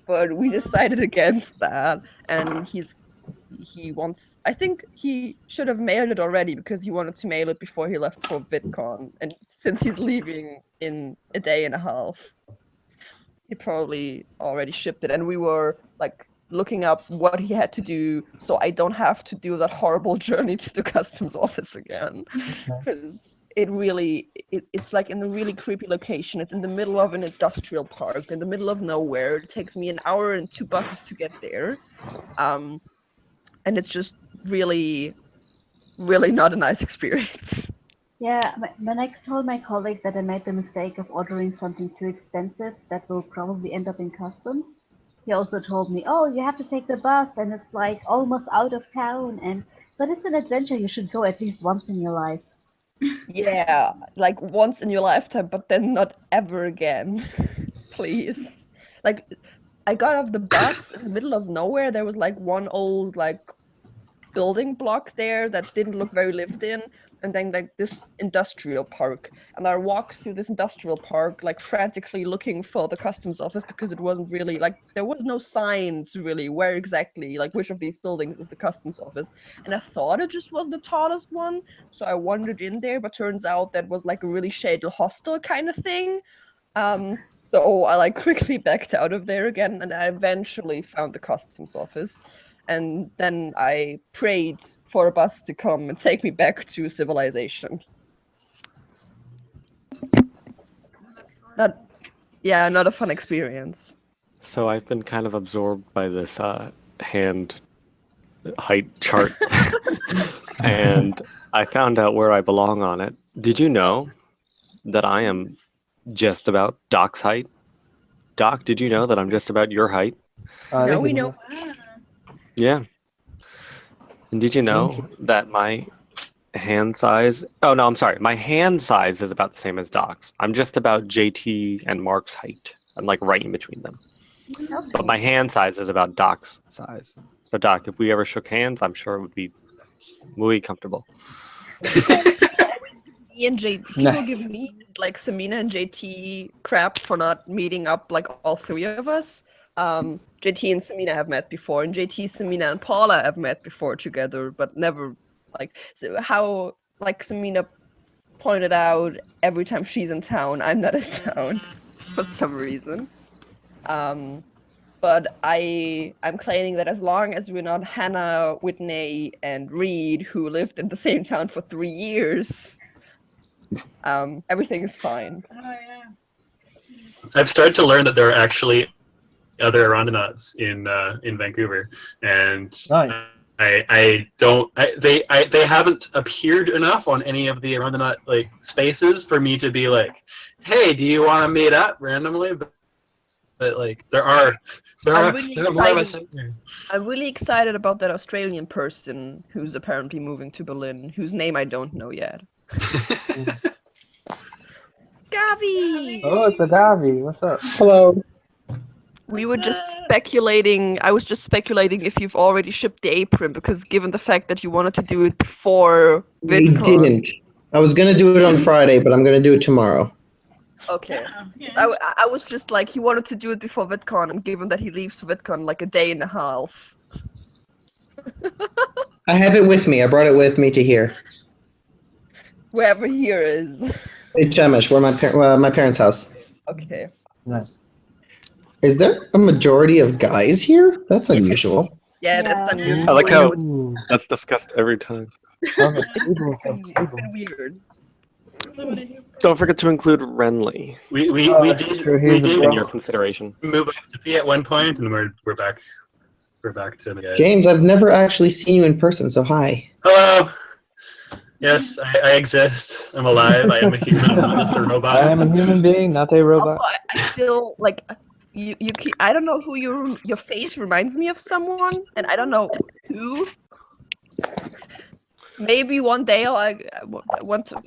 But we decided against that, and he wants. I think he should have mailed it already because he wanted to mail it before he left for VidCon, and since he's leaving in a day and a half, he probably already shipped it. And we were like looking up what he had to do so I don't have to do that horrible journey to the customs office again, because it's like in a really creepy location. It's in the middle of an industrial park in the middle of nowhere. It takes me an hour and 2 buses to get there. And it's just really, really not a nice experience. Yeah, when I told my colleague that I made the mistake of ordering something too expensive that will probably end up in customs, he also told me, "Oh, you have to take the bus, and it's like almost out of town, but it's an adventure you should go at least once in your life." Yeah, like once in your lifetime, but then not ever again. Please. Like, I got off the bus in the middle of nowhere. There was like one old like building block there that didn't look very lived in, and then like this industrial park. And I walked through this industrial park like frantically looking for the customs office because it wasn't really like there was no signs really where exactly like which of these buildings is the customs office. And I thought it just was the tallest one, so I wandered in there, but turns out that was like a really shady hostel kind of thing. So I like quickly backed out of there again, and I eventually found the customs office, and then I prayed for a bus to come and take me back to civilization. Not a fun experience. So I've been kind of absorbed by this hand height chart, and I found out where I belong on it. Did you know that I am just about Doc's height? Doc, did you know that I'm just about your height? Now we know. Yeah. And did you know that my hand size... Oh, no, I'm sorry. My hand size is about the same as Doc's. I'm just about JT and Mark's height. I'm like right in between them. But my hand size is about Doc's size. So, Doc, if we ever shook hands, I'm sure it would be muy comfortable. Me and people give me like Samina and JT crap for not meeting up like all three of us. JT and Samina have met before, and JT, Samina, and Paula have met before together, but never like how like Samina pointed out. Every time she's in town, I'm not in town for some reason. But I'm claiming that as long as we're not Hannah, Whitney, and Reed, who lived in the same town for 3 years, everything is fine. Oh yeah. I've started to learn that there are actually other Arandanauts in Vancouver, and Nice. they haven't appeared enough on any of the Arandanaut like spaces for me to be like, hey, do you want to meet up randomly? But like there are more of us out there. I'm really excited about that Australian person who's apparently moving to Berlin, whose name I don't know yet. Gavi! Oh, it's Agavi. What's up? Hello. We were just speculating. I was just speculating if you've already shipped the apron, because given the fact that you wanted to do it before We VidCon. didn't. I was gonna do it on Friday, but I'm gonna do it tomorrow. Okay. Yeah. I was just like, he wanted to do it before VidCon, and given that he leaves VidCon like a day and a half. I have it with me. I brought it with me to here. Wherever here is. In Chemish, where my parents' house. Okay. Nice. Is there a majority of guys here? That's unusual. Yeah, that's Yeah. unusual. I like how Ooh. that's discussed every time. Oh, the tables, the It's tables. been weird. Don't forget to include Renly We that's did true. we He's a did in bro. your consideration. move up to P at one point, and we're back to the guys. James, I've never actually seen you in person, so hi. Hello. Yes, I exist. I'm alive. I am a human, not just a robot. I am a human being, not a robot. Also, I still like you. I don't know who your face reminds me of someone, and I don't know who. Maybe one day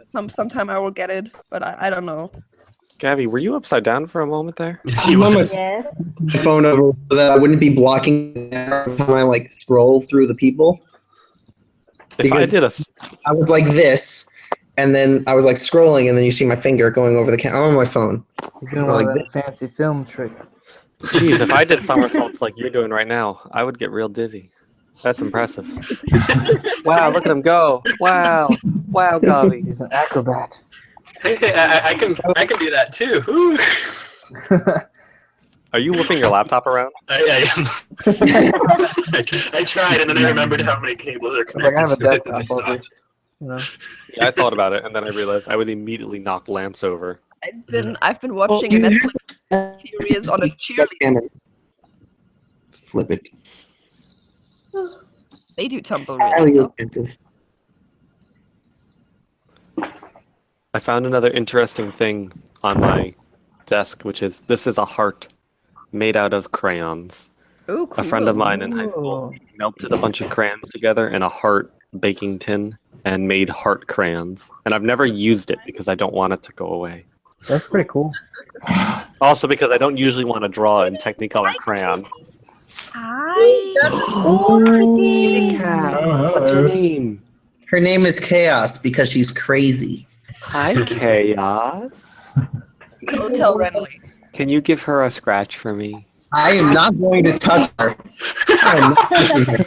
sometime I will get it, but I don't know. Gavi, were you upside down for a moment there? He I'm on was. Yes. my phone over so that I wouldn't be blocking every time I like scroll through the people. If I Because- did I was like this, and then I was like scrolling, and then you see my finger going over the camera. I'm on my phone. He's doing Like one of that fancy film tricks. Jeez, if I did somersaults like you're doing right now, I would get real dizzy. That's impressive. Wow, look at him go. Wow, Gavi. He's an acrobat. Hey, I can do that too. Woo. Are you whipping your laptop around? I am. I tried, and then I remembered how many cables are It's like I have a connected to it, desktop and I over. stopped. You know? Yeah, I thought about it, and then I realized I would immediately knock lamps over. I've been watching a Netflix series on a cheerleader. Flip it. They do tumble Highly really well. offensive. I found another interesting thing on my desk, which is this is a heart made out of crayons. Ooh, cool. A friend of mine in high school melted a bunch of crayons together in a heart baking tin and made heart crayons. And I've never used it because I don't want it to go away. That's pretty cool. Also because I don't usually want to draw in Technicolor crayon. Hi. Oh, pretty. What's her name? Her name is Chaos because she's crazy. Hi, Chaos. Go tell Renly. Can you give her a scratch for me? I am not going to touch her. I am not touching her.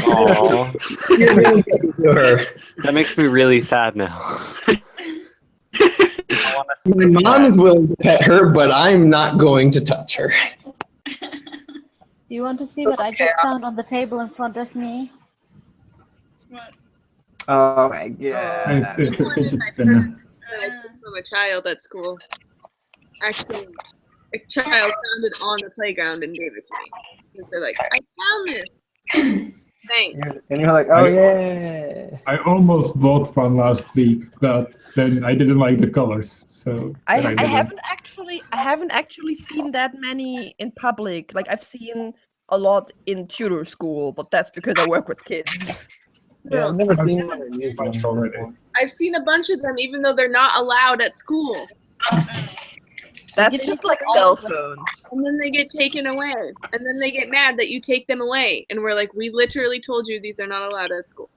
Aww. You're really going to do her. That makes me really sad now. I want to Yes. My mom is willing to pet her, but I'm not going to touch her. Do you want to see what I just found on the table in front of me? What? Oh my god. It's a This one fidget is my spinner. friend that I took from a child at school. Actually, a child found it on the playground and gave it to me. Because they're like, I found this. Thanks. And you're like, oh yeah. I almost bought one last week, but then I didn't like the colors, so I then didn't. haven't actually seen that many in public. Like I've seen a lot in tutor school, but that's because I work with kids. Yeah, I've never I've seen seen one in used much one. already. I've seen a bunch of them, even though they're not allowed at school. That's just like cell phones. And then they get taken away. And then they get mad that you take them away. And we're like, we literally told you these are not allowed at school.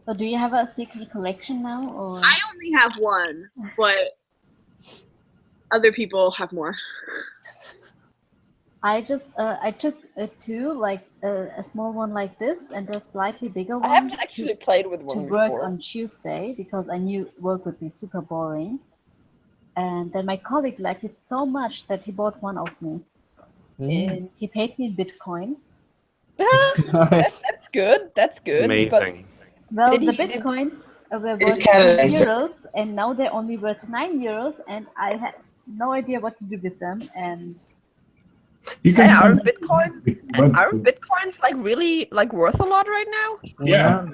So do you have a secret collection now, or? I only have one, but other people have more. I just I took two, like a small one like this and a slightly bigger one. I haven't actually played with to one work before. on Tuesday because I knew work would be super boring. And then my colleague liked it so much that he bought one of me. And he paid me in Bitcoins. That's good. That's good. Amazing. Well, Did the he- Bitcoins were It's worth kinda 10 nice. euros, and now they're only worth 9 euros, and I had no idea what to do with them. And You can Hey, send aren't bitcoins like really like worth a lot right now? Yeah,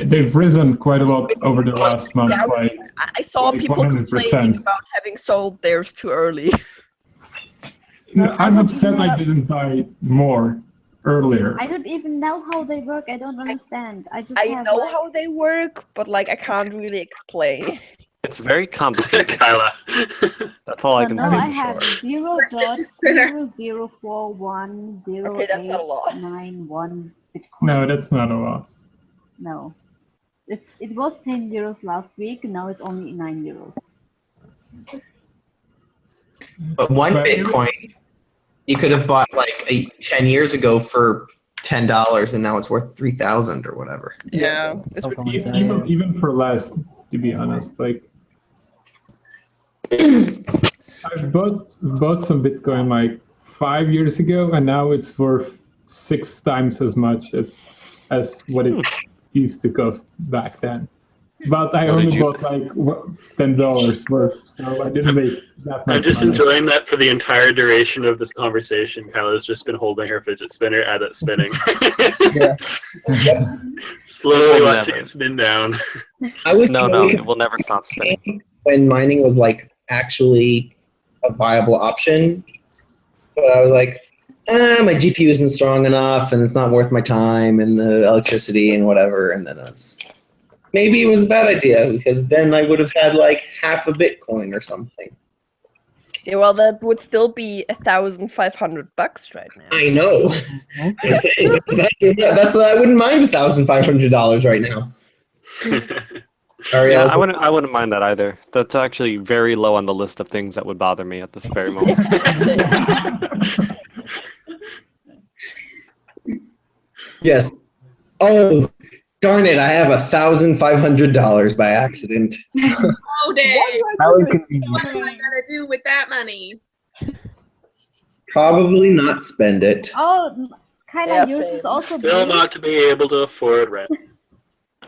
they've risen quite a lot over the last month. Yeah, Like I saw like people 100%. complaining about having sold theirs too early. I'm upset I didn't buy more earlier. I don't even know how they work. I don't understand. I just I have know like, how they work, but like I can't really explain. It's very complicated. Kyla. That's all I so can now say I for have sure. 0.0041089 Okay, that's not a lot. Bitcoin. No, that's not a lot. No. It was 10 euros last week, now it's only 9 euros. But one Bitcoin, you could have bought like 10 years ago for $10, and now it's worth 3,000 or whatever. Yeah, it's Something like ridiculous. that. Even for less, to be honest. Like I've bought some Bitcoin like 5 years ago, and now it's worth 6 times as much as what it used to cost back then. But I What did only you- bought like $10 worth, so I didn't make that much I'm just money. enjoying that for the entire duration of this conversation. Kyla's just been holding her fidget spinner at it spinning. Slowly Will watching never. it spin down. I was No, really it will never stop spinning. when mining was like actually a viable option, but I was like, my GPU isn't strong enough, and it's not worth my time, and the electricity and whatever. And then maybe it was a bad idea, because then I would have had like half a Bitcoin or something. Yeah, well, that would still be $1,500 right now. I know. I'm saying, that's I wouldn't mind $1,500 right now. Yeah, I wouldn't mind that either. That's actually very low on the list of things that would bother me at this very moment. Yes. Oh, darn it! I have $1,500 by accident. Oh, dang. How What inconvenient. am I gonna do with that money? Probably not spend it. Oh, kind Yeah, of yours same. is also Still blue. not to be able to afford rent.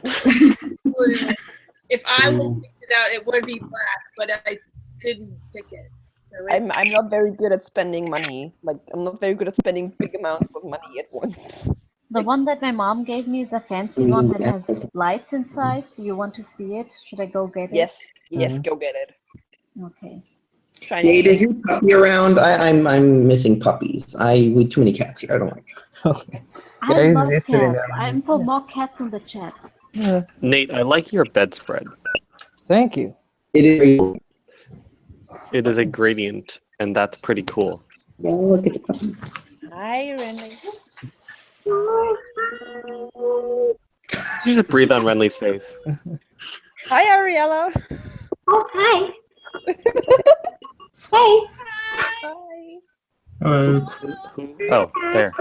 If I would have picked it out, it would be black, but I didn't pick it. So it's- I'm not very good at spending money. Like I'm not very good at spending big amounts of money at once. The one that my mom gave me is a fancy one that has lights inside. Do you want to see it? Should I go get it? Yes, go get it. Okay. Shiny. Nate, is your puppy around? I'm missing puppies. We too many cats here. I don't like. Okay. I Yeah, he's love sitting cats. down. I'm for more cats in the chat. Yeah. Nate, I like your bedspread. Thank you. It is. It is a gradient, and that's pretty cool. Oh, look, it's a puppy. Hi, Renly. You just breathe on Renly's face. Hi, Ariella. Oh, hi. Hey. Hi. Oh, there.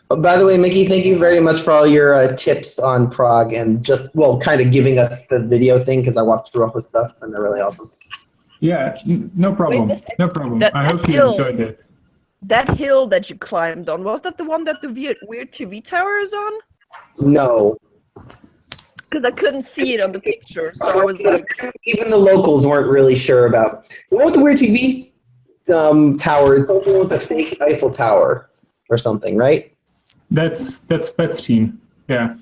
By the way, Mickey, thank you very much for all your tips on Prague and just, well, kind of giving us the video thing because I walked through all the stuff and they're really awesome. Yeah, no problem. No problem. I hope you enjoyed it. That hill that you climbed on, was that the one that the weird TV tower is on? No. Because I couldn't see it on the picture, so I was like... Even the locals weren't really sure about... The one with the weird TV tower, the one with the fake Eiffel Tower or something, right? That's Petrin, yeah.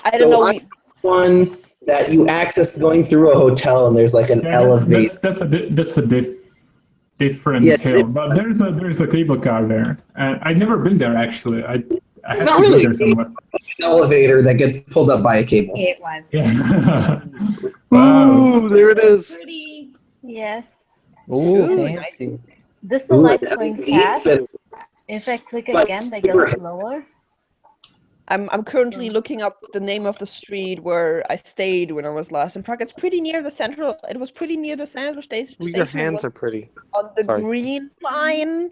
I don't know. One that you access going through a hotel and there's like an elevator. That's a different hill, but there's a cable car there. I've never been there actually. I it's not really an elevator that gets pulled up by a cable. It was. Yeah. Wow. Ooh, there it is. Pretty. Yes. Ooh, fancy. This the lights going fast. If I click again, they go slower. I'm currently looking up the name of the street where I stayed when I was last in Prague. It's pretty near the central. It was pretty near the central station. Your hands are pretty. On the green line,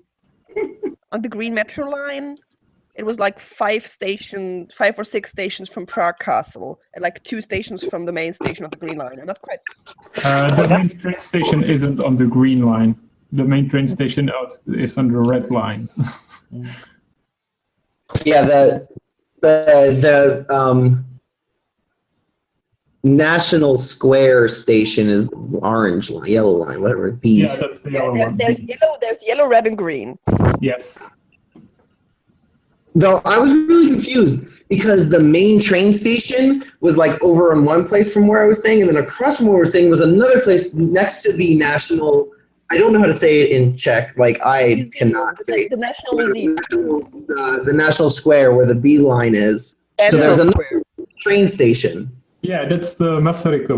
on the green metro line. It was like 5 or 6 stations from Prague Castle, and like 2 stations from the main station of the green line. I'm not quite. The main train station isn't on the green line. The main train station is on the red line. Yeah, the National Square station is orange line, yellow line, whatever it be. Yeah, that's the yellow one. There's yellow, red, and green. Yes. Though I was really confused because the main train station was like over in one place from where I was staying, and then across from where we were staying was another place next to the National. I don't know how to say it in Czech. Like I cannot say it. The National Museum. The National Square where the B line is. So there's another train station. Yeah, that's the Masaryk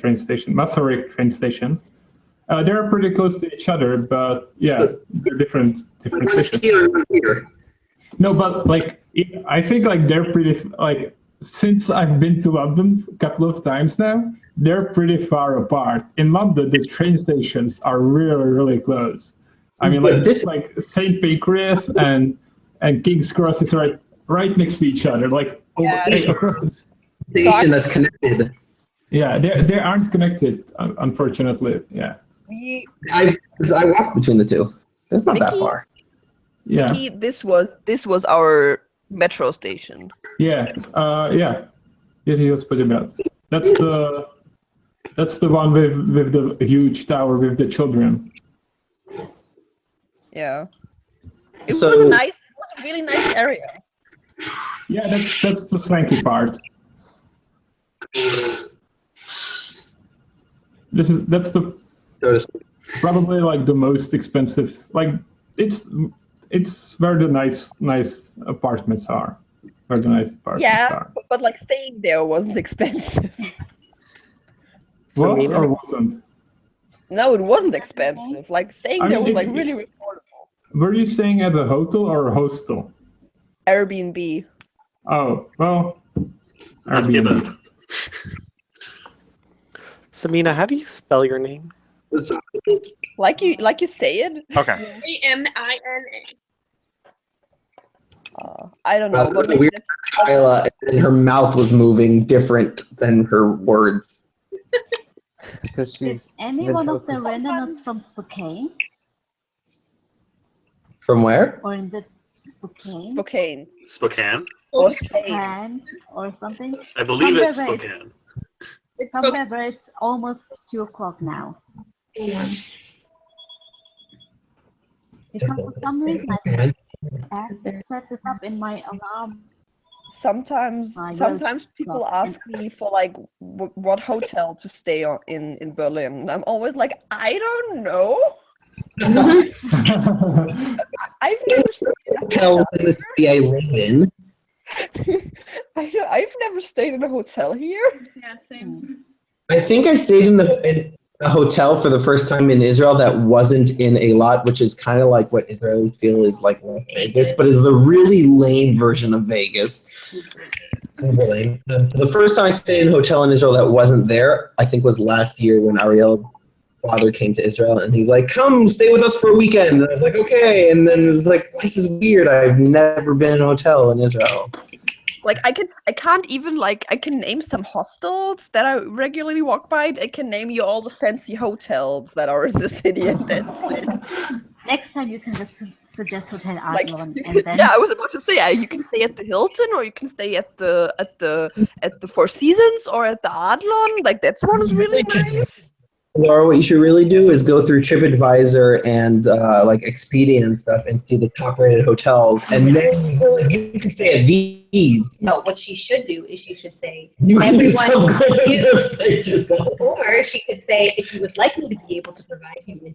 train station. Masaryk train station. They're pretty close to each other, but yeah, they're different stations. Here. No, but like I think like they're pretty like since I've been to London a couple of times now, they're pretty far apart. In London, the train stations are really, really close. I mean, like this, like St. Pancras and King's Cross is right next to each other, like across the station that's connected. Yeah, they aren't connected, unfortunately. Yeah. I walked between the two. It's not that far. Yeah. This was our metro station. Yeah. Yeah. It was pretty bad. That's the one with the huge tower with the children. Yeah. It was a really nice area. Yeah, that's the swanky part. That's probably like the most expensive. Like it's where the nice apartments are. Where the nice apartments are. But like staying there wasn't expensive. Was or wasn't? No, it wasn't expensive. Like staying there was like really affordable. Were you staying at a hotel or a hostel? Airbnb. Oh, well, Airbnb. Samina, how do you spell your name? Like you say it? Okay. A-M-I-N-A. I don't know. But weird Kyla, and her mouth was moving different than her words. Because Is any one of the Arandonauts from Spokane? From where? Or in the Spokane? Spokane. Or Spain. Or something? I believe it's Spokane. It's somewhere where it's almost 2 o'clock now. Because for some reason I set this up in my alarm. Sometimes people ask me for like what hotel to stay on in Berlin. And I'm always like, I don't know. I've never stayed in a hotel in the city I live in. I've never stayed in a hotel here. Yeah, same. I think I stayed in a hotel for the first time in Israel that wasn't in a lot, which is kind of like what Israelis feel is like Vegas, but is a really lame version of Vegas. The first time I stayed in a hotel in Israel that wasn't there, I think was last year when Ariel father came to Israel, and he's like, "Come stay with us for a weekend." And I was like, "Okay." And then it was like, "This is weird. I've never been in a hotel in Israel." Like I can't even like I can name some hostels that I regularly walk by. I can name you all the fancy hotels that are in the city, and that's it. Next time you can just suggest Hotel Like, Adlon, you and can- then yeah, I was about to say you can stay at the Hilton, or you can stay at the Four Seasons, or at the Adlon. Like that one is really nice. Laura, what you should really do is go through TripAdvisor and like Expedia and stuff and see the top-rated hotels, and then you can stay at these. No, what she should do is she should say, You can everyone, go to the website yourself. or she could say, if you would like me to be able to provide you with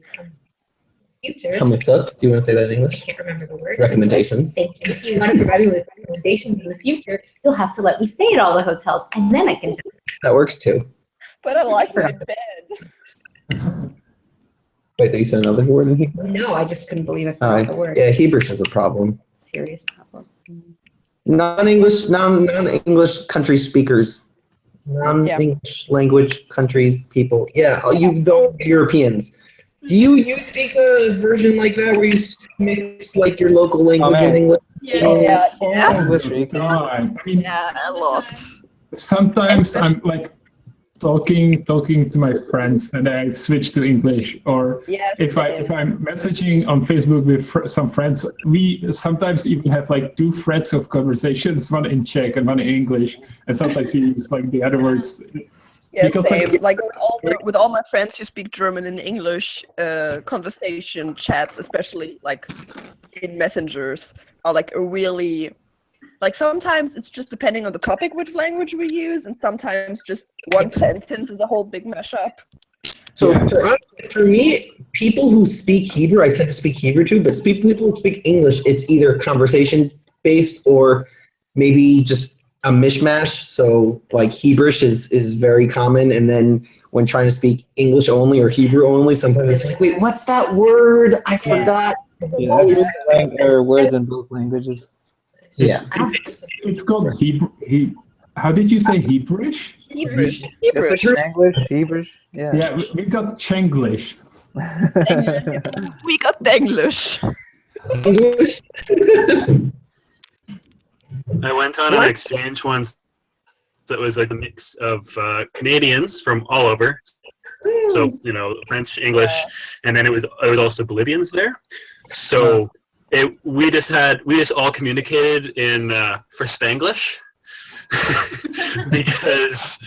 future. Hamlitzot, do you want to say that in I English? can't remember the word. Recommendations. Thank you. If you want to provide me with recommendations in the future, you'll have to let me stay at all the hotels, and then I can. That works too. But I like it in bed. Wait, you said another word in Hebrew? No, I just couldn't believe I forgot the word. Yeah, Hebrew is a problem. Serious problem. Non-English country speakers, non-English language countries, people. Yeah, you don't Europeans. Do you speak a version like that where you mix like your local language and English? Yeah. English speaking. I mean, a lot. Sometimes I'm like talking to my friends, and I switch to English. Or if I'm messaging on Facebook with some friends, we sometimes even have like two threads of conversations, one in Czech and one in English, and sometimes we use like the other words. Yeah, Because, same. Like with all my friends who speak German and English, conversation chats, especially like in messengers, are like a really like sometimes it's just depending on the topic which language we use, and sometimes just one sentence is a whole big mashup. So for me, people who speak Hebrew, I tend to speak Hebrew too, but people who speak English, it's either conversation based or maybe just a mishmash. So like Hebrewish is very common, and then when trying to speak English only or Hebrew only, sometimes it's like, wait, what's that word? I forgot. Yeah, there are words in both languages. It's called Hebrew. How did you say Hebrewish? Hebrewish. English, Hebrew. Yeah. Yeah, we got Chenglish. We got Denglish. English. I went on an exchange once that was like a mix of Canadians from all over. So, French, English, and then it was also Bolivians there. So we just all communicated in for Spanglish because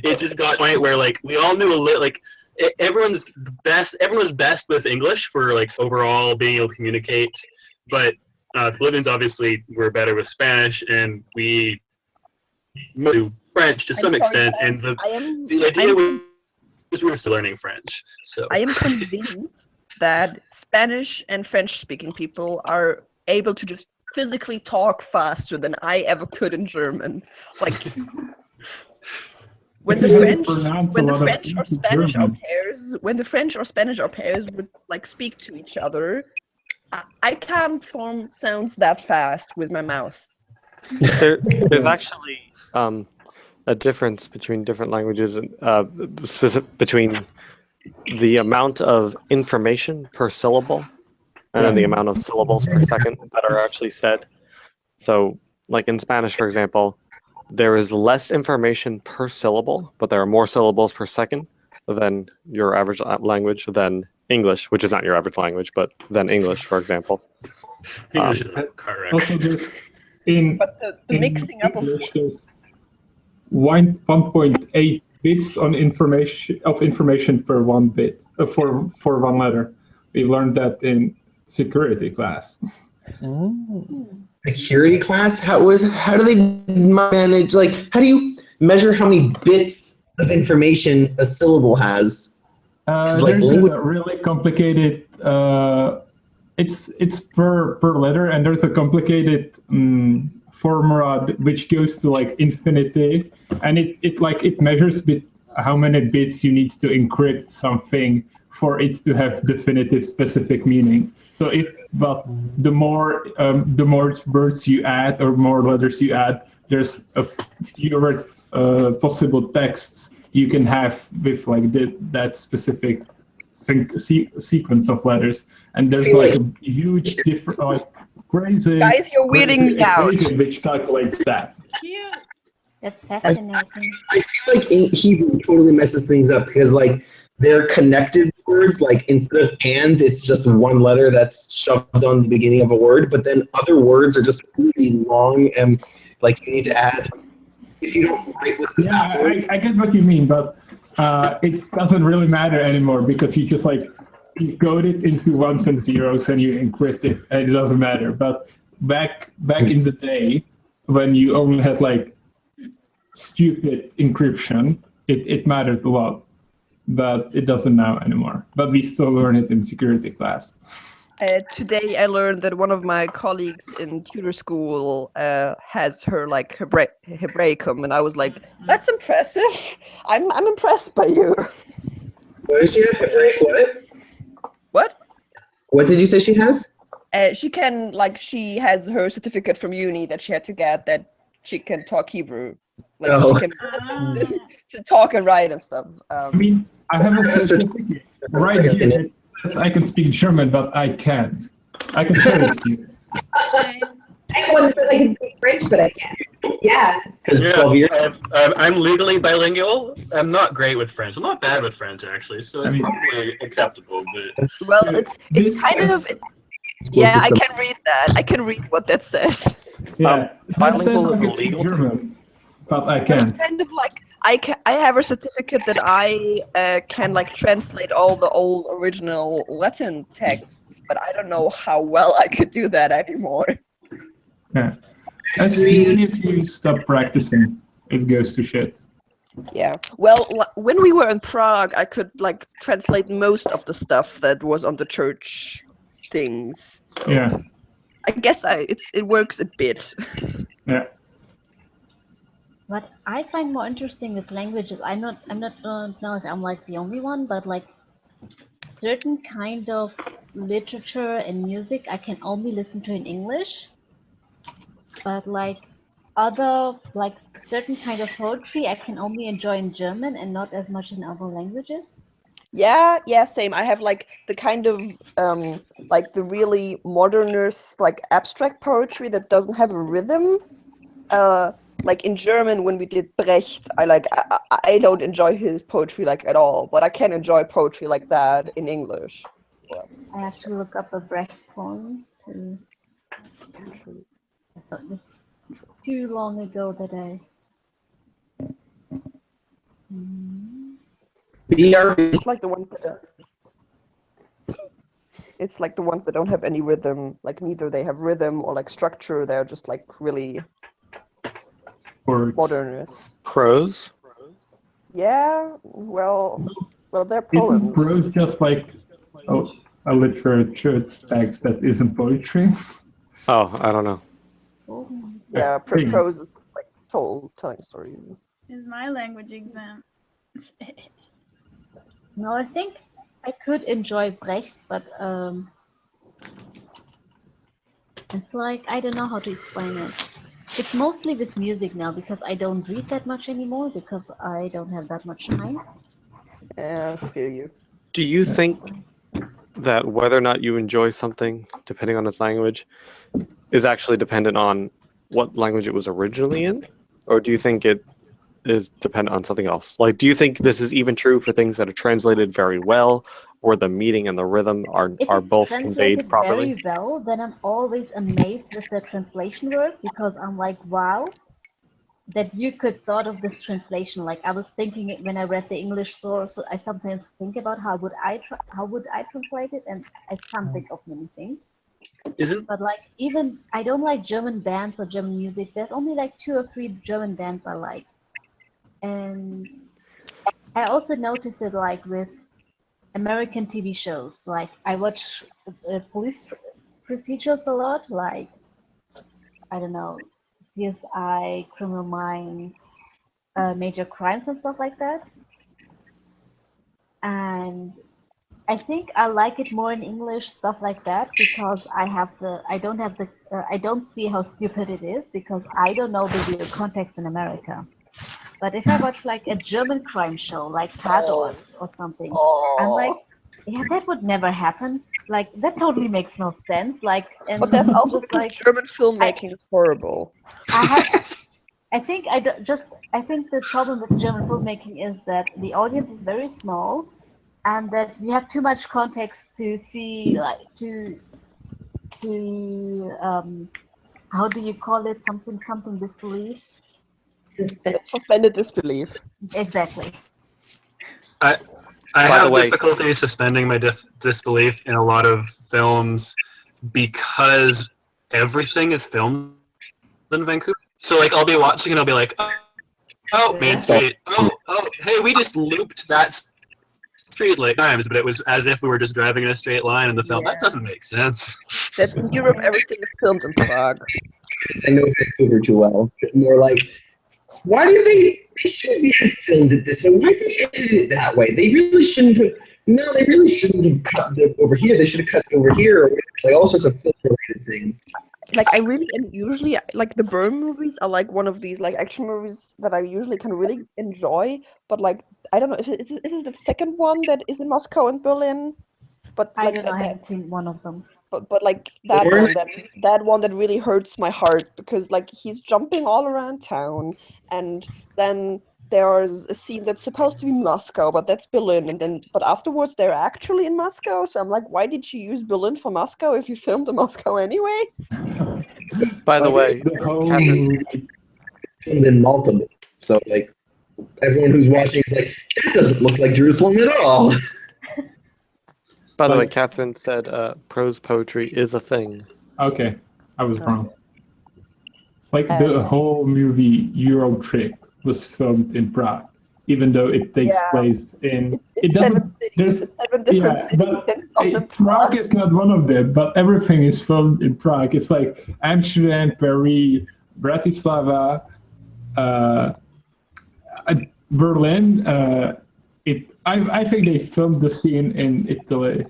it just got to the point where like we all knew a little, like everyone was best with English for like overall being able to communicate, but the Bolivians obviously were better with Spanish, and we knew French to some extent, and the idea was we were still learning French. So I am convinced that Spanish and French-speaking people are able to just physically talk faster than I ever could in German. Like when the French or Spanish au pairs would like speak to each other, I can't form sounds that fast with my mouth. There's actually a difference between different languages, between the amount of information per syllable and then the amount of syllables per second that are actually said. So, like in Spanish, for example, there is less information per syllable, but there are more syllables per second than your average language, than English, which is not your average language, but than English, for example. English is correct. Also, there's but the mixing up of English, there's 1.8 bits on information per one bit for one letter. We learned that in security class. Security class? How do they manage? Like, how do you measure how many bits of information a syllable has? There's a really complicated. It's per letter, and there's a complicated formula which goes to like infinity, and it measures how many bits you need to encrypt something for it to have definitive specific meaning. So the more words you add or more letters you add, there's fewer possible texts you can have with like that specific sequence of letters, and there's like a huge different, like crazy. Guys, you're weirding me out. Equation which calculates that. That's fascinating. I feel like Hebrew totally messes things up because like they're connected words. Like instead of "and," it's just one letter that's shoved on the beginning of a word. But then other words are just really long, and like you need to add. If you don't write with I get what you mean, but it doesn't really matter anymore because you just like you code it into ones and zeros and you encrypt it, and it doesn't matter. But back in the day, when you only had like stupid encryption, it mattered a lot, but it doesn't now anymore. But we still learn it in security class. Today I learned that one of my colleagues in tutor school has her like Hebraicum, and I was like, "That's impressive. I'm impressed by you." What does she have? Hebraic what? What? What did you say she has? She has her certificate from uni that she had to get that she can talk Hebrew. Like she can to talk and write and stuff. I mean, I have a certificate right here. I can speak German, but I can't. I can show it to you. I know one that says I can speak French, but I can't. Yeah. Because 12 years. I'm legally bilingual. I'm not great with French. I'm not bad with French actually, so it's probably acceptable. But well, it's kind of. Yeah, I can read that. I can read what that says. Yeah, that says I is can speak illegal. German, but I can't. It's kind of like I have a certificate that I can like translate all the old original Latin texts, but I don't know how well I could do that anymore. Yeah. As soon as you stop practicing, it goes to shit. Yeah. Well, when we were in Prague, I could like translate most of the stuff that was on the church things. So Yeah. I guess it works a bit. Yeah. What I find more interesting with languages, I'm not know if I'm like the only one, but like certain kind of literature and music I can only listen to in English, but like other like certain kind of poetry I can only enjoy in German and not as much in other languages. Yeah, same. I have like the kind of like the really modernist like abstract poetry that doesn't have a rhythm. Like in German when we did Brecht, I don't enjoy his poetry like at all, but I can enjoy poetry like that in English. Yeah. I have to look up a Brecht poem. I thought it's too long ago that I. It's like the ones that it's like the ones that don't have any rhythm. Like neither they have rhythm or like structure. They're just like really modernist. Prose? Yeah. Well, they're Isn't poems. prose just like a literature text that isn't poetry? Oh, I don't know. Yeah, prose is like telling stories. Is my language exam? No, I think I could enjoy Brecht, but it's like I don't know how to explain it. It's mostly with music now because I don't read that much anymore because I don't have that much time. Yeah, I feel you. Do you think that whether or not you enjoy something, depending on its language, is actually dependent on what language it was originally in? Or do you think it is dependent on something else? Like, do you think this is even true for things that are translated very well, or the meaning and the rhythm are both conveyed properly? Very well, then I'm always amazed with the translation work because I'm like, wow, that you could thought of this translation. Like I was thinking it when I read the English source. So I sometimes think about how would I translate it, and I can't think of many things. But like even I don't like German bands or German music. There's only like 2 or 3 German bands I like. And I also noticed it like with American TV shows. Like I watch police procedurals a lot, like I don't know, CSI, Criminal Minds, Major Crimes and stuff like that. And I think I like it more in English, stuff like that, because I don't see how stupid it is because I don't know the real context in America. But if I watch like a German crime show, like Tatort or something, I'm like, yeah, that would never happen. Like that totally makes no sense. Like, and But that's also just because like German filmmaking is horrible. I think I think the problem with German filmmaking is that the audience is very small, and that we have too much context to see, like to how do you call it, something disbelief. Suspended disbelief. Exactly. I By the have way- difficulty suspending my disbelief in a lot of films because everything is filmed in Vancouver. So like I'll be watching and I'll be like, oh, Main Street. Oh, hey, we just looped that street like times, but it was as if we were just driving in a straight line in the film. That doesn't make sense. That in Europe everything is filmed in Prague. I know Vancouver too well. More like, why do they shouldn't be filmed it this way? Why did they edit it that way? They really shouldn't have. No, they really shouldn't have cut over here. They should have cut over here. Like all sorts of film-related things. Like I really and usually like the Burn movies are like one of these like action movies that I usually can really enjoy. But like I don't know if is it the second one that is in Moscow and Berlin. But I like don't know. I haven't seen one of them. but like that one that really hurts my heart because like he's jumping all around town and then there's a scene that's supposed to be Moscow but that's Berlin and then but afterwards they're actually in Moscow, so I'm like, why did you use Berlin for Moscow if you filmed in Moscow anyways? By the way, filmed in Malta, so like everyone who's watching is like, that doesn't look like Jerusalem at all. By the way, Catherine said prose poetry is a thing. Okay, I was wrong. Like the whole movie Euro Trip was filmed in Prague, even though it takes place in. It doesn't. There's 7 different cities. Prague is not one of them, but everything is filmed in Prague. It's like Amsterdam, Paris, Bratislava, Berlin. I think they filmed the scene in Italy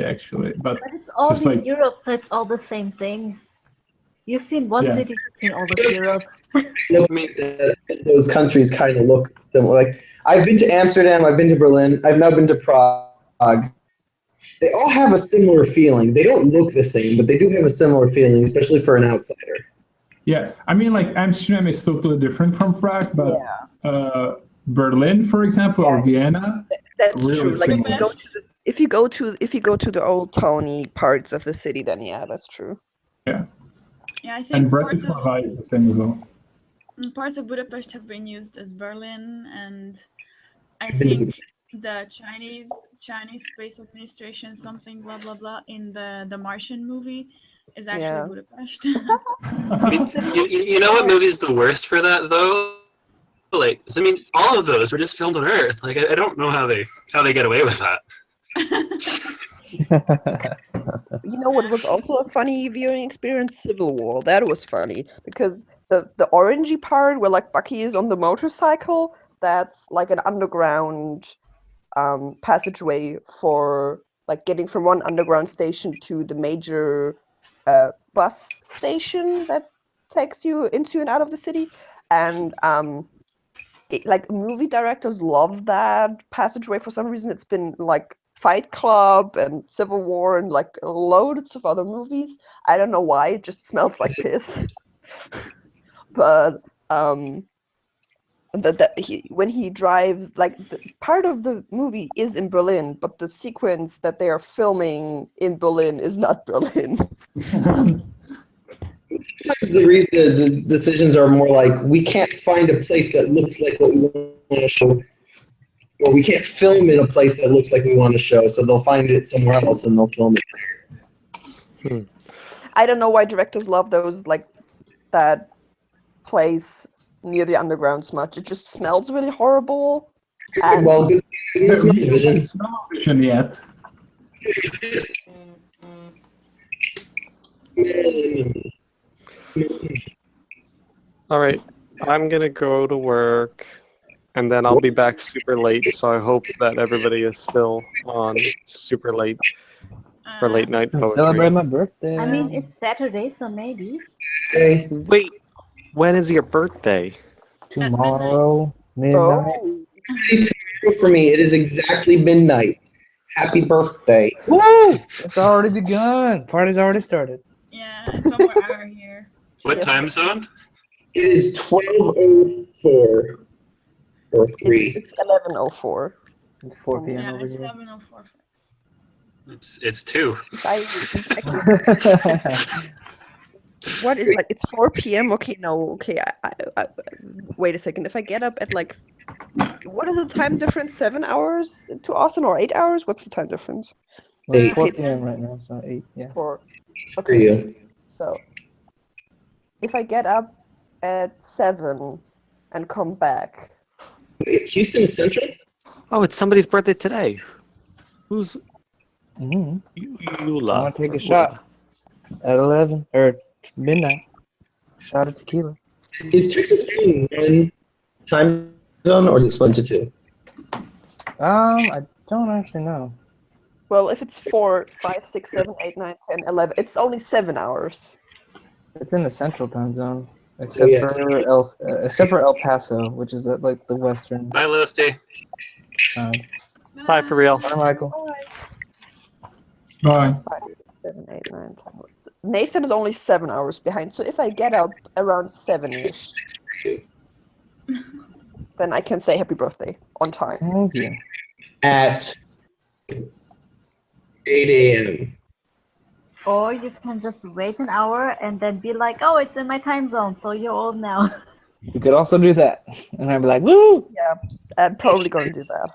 actually, but it's all just in like Europe, so it's all the same thing. You've seen one city, you've seen all of Europe. Those countries kind of look similar. Like I've been to Amsterdam, I've been to Berlin, I've now been to Prague. They all have a similar feeling. They don't look the same, but they do have a similar feeling, especially for an outsider. Yeah, I mean, like Amsterdam is totally different from Prague, but Berlin, for example, or Vienna, That's really true. Like similar. if you go to the old towny parts of the city, then yeah, that's true. Yeah. Yeah, I think And Bratislava is the same as well. parts of Budapest have been used as Berlin, and I think the Chinese Space Administration something blah blah blah in the Martian movie is actually Budapest. You know what movie's the worst for that though? Like, I mean, all of those were just filmed on Earth. Like, I don't know how they get away with that. You know what was also a funny viewing experience? Civil War. That was funny because the orangey part where like Bucky is on the motorcycle, that's like an underground passageway for like getting from one underground station to the major bus station that takes you into and out of the city. And like movie directors love that passageway for some reason. It's been like Fight Club and Civil War and like loads of other movies. I don't know why, it just smells like piss. But when he drives, like part of the movie is in Berlin, but the sequence that they are filming in Berlin is not Berlin. Sometimes the decisions are more like, we can't find a place that looks like what we want to show, or we can't film in a place that looks like we want to show, so they'll find it somewhere else and they'll film it. I don't know why directors love those, like that place near the underground so much. It just smells really horrible. And Well, There's no vision yet. All right, I'm gonna go to work, and then I'll be back super late. So I hope that everybody is still on super late for late night I'll poetry. celebrate my birthday. I mean, it's Saturday, so maybe. Hey, Wait, when is your birthday? Tomorrow, midnight. Oh, For me, it is exactly midnight. Happy birthday. Woo! It's already begun. Party's already started. Yeah, it's one more hour here. What Yes. time zone? It is 12:04 or 3. it's 11:04. It's 4 p.m. Yeah, over it's here. 7:04. It's 2. What is like? It's 4 p.m. Okay, no. Okay, I wait a second. If I get up at like, what is the time difference? 7 hours to Austin or 8 hours? What's the time difference? Well, it's 4 Okay, p.m. right now, so 8. Yeah. For For okay. you. So if I get up at 7 and come back, Houston is Central? Oh, it's somebody's birthday today. Who's Mm-hmm. you I love? want to take a shot at 11 or midnight. Shot of tequila. Is Texas in one time zone or is it split into 2? I don't actually know. well, if it's 4, 5, 6, 7, 8, 9, 10, 11, it's only 7 hours. It's in the central time zone, except yes. for El Paso, which is at like the western Bye, Lusty. side. Bye for real. Bye, Michael. Bye. 5, 7, 8, 9, 10. Nathan is only 7 hours behind, so if I get up around 7ish, then I can say happy birthday on time. Thank you. At 8 a.m. Or you can just wait an hour and then be like, oh, it's in my time zone, so you're old now. You could also do that, and I'd be like, woo! Yeah, I'm probably gonna do that.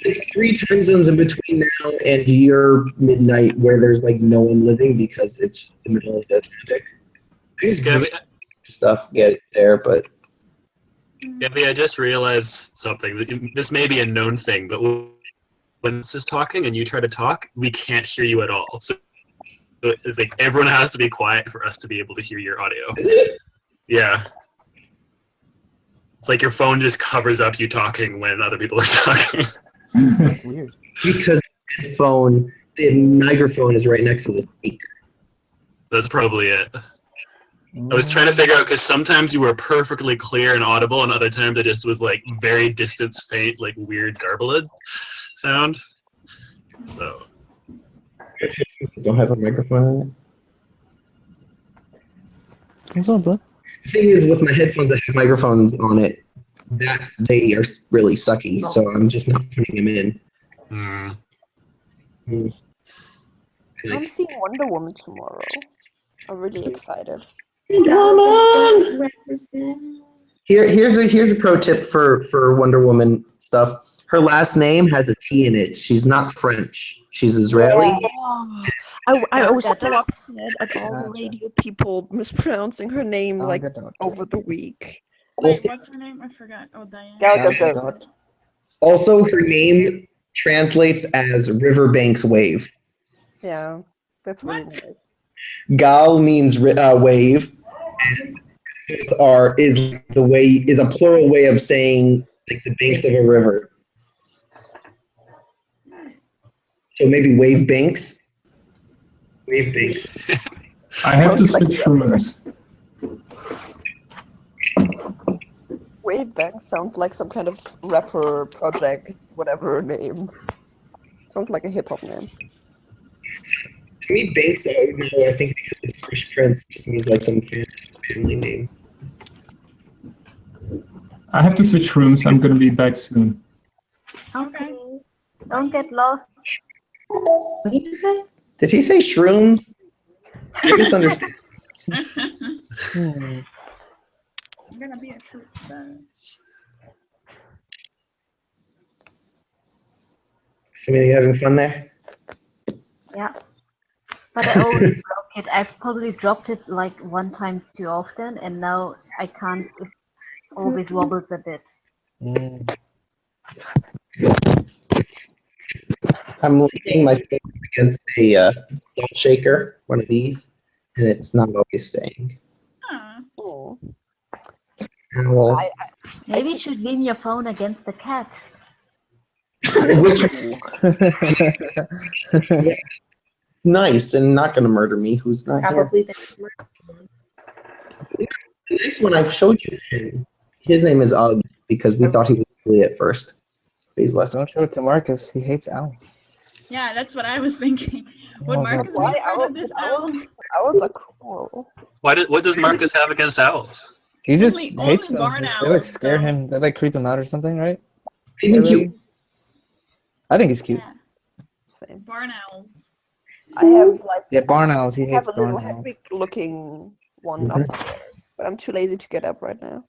There's 3 time zones in between now and your midnight where there's like no one living because it's the middle of the Atlantic. These Gabby, stuff get there, but Gabby, I just realized something. This may be a known thing, but when this is talking and you try to talk, we can't hear you at all. So it's like everyone has to be quiet for us to be able to hear your audio. Yeah. It's like your phone just covers up you talking when other people are talking. That's weird. because the microphone is right next to the speaker. That's probably it. I was trying to figure out because sometimes you were perfectly clear and audible, and other times it just was like very distant, faint, like weird garbled sound. So Don't have a microphone on it. What's up, bud? The thing is, with my headphones that have microphones on it, that they are really sucky, so I'm just not putting them in. I'm seeing Wonder Woman tomorrow. I'm really excited. Here's a pro tip for Wonder Woman stuff. Her last name has a T in it. She's not French. She's Israeli. I was so upset at all the radio people mispronouncing her name like over the week. Wait, what's her name? I forgot. Oh, Diane. Gal Gadot. Also, her name translates as Riverbanks Wave. Yeah, that's really nice. Gal means wave. And is a plural way of saying like the banks of a river. So maybe wave banks. Wave banks. I have to switch rooms. Wavebank sounds like some kind of rapper project, whatever name. Sounds like a hip hop name. To me, banks, I think because of Fresh Prince just means like some fancy family name. I have to switch rooms. I'm going to be back soon. Okay. Don't get lost. What did he say? Did he say shrooms? I misunderstood. I'm gonna be a fruit bag. Samina, you having fun there? Yeah. But I always broke it. I've probably dropped it like one time too often, and now I can't. It always wobbles a bit. I'm leaning my finger against a salt shaker, one of these, and it's not always staying. Oh. Well, Maybe you should lean your phone against the cat. Nice, and not going to murder me. Who's not Probably here? The next one I showed you, his name is Ugg because we thought he was ugly at first. He's less. Don't show it to Marcus. He hates owls. Yeah, that's what I was thinking. Would Owls are Marcus be Why afraid of this owl? Owls are cool. What does Marcus have against owls? He just Only hates them. barn They like owls, scare though. him. They like creep him out or something, right? Even cute. I think he's cute. Yeah, Same. barn owls. I have like Yeah, barn owls. He I hates have a little barn owls. Hedwig looking one up there, but I'm too lazy to get up right now.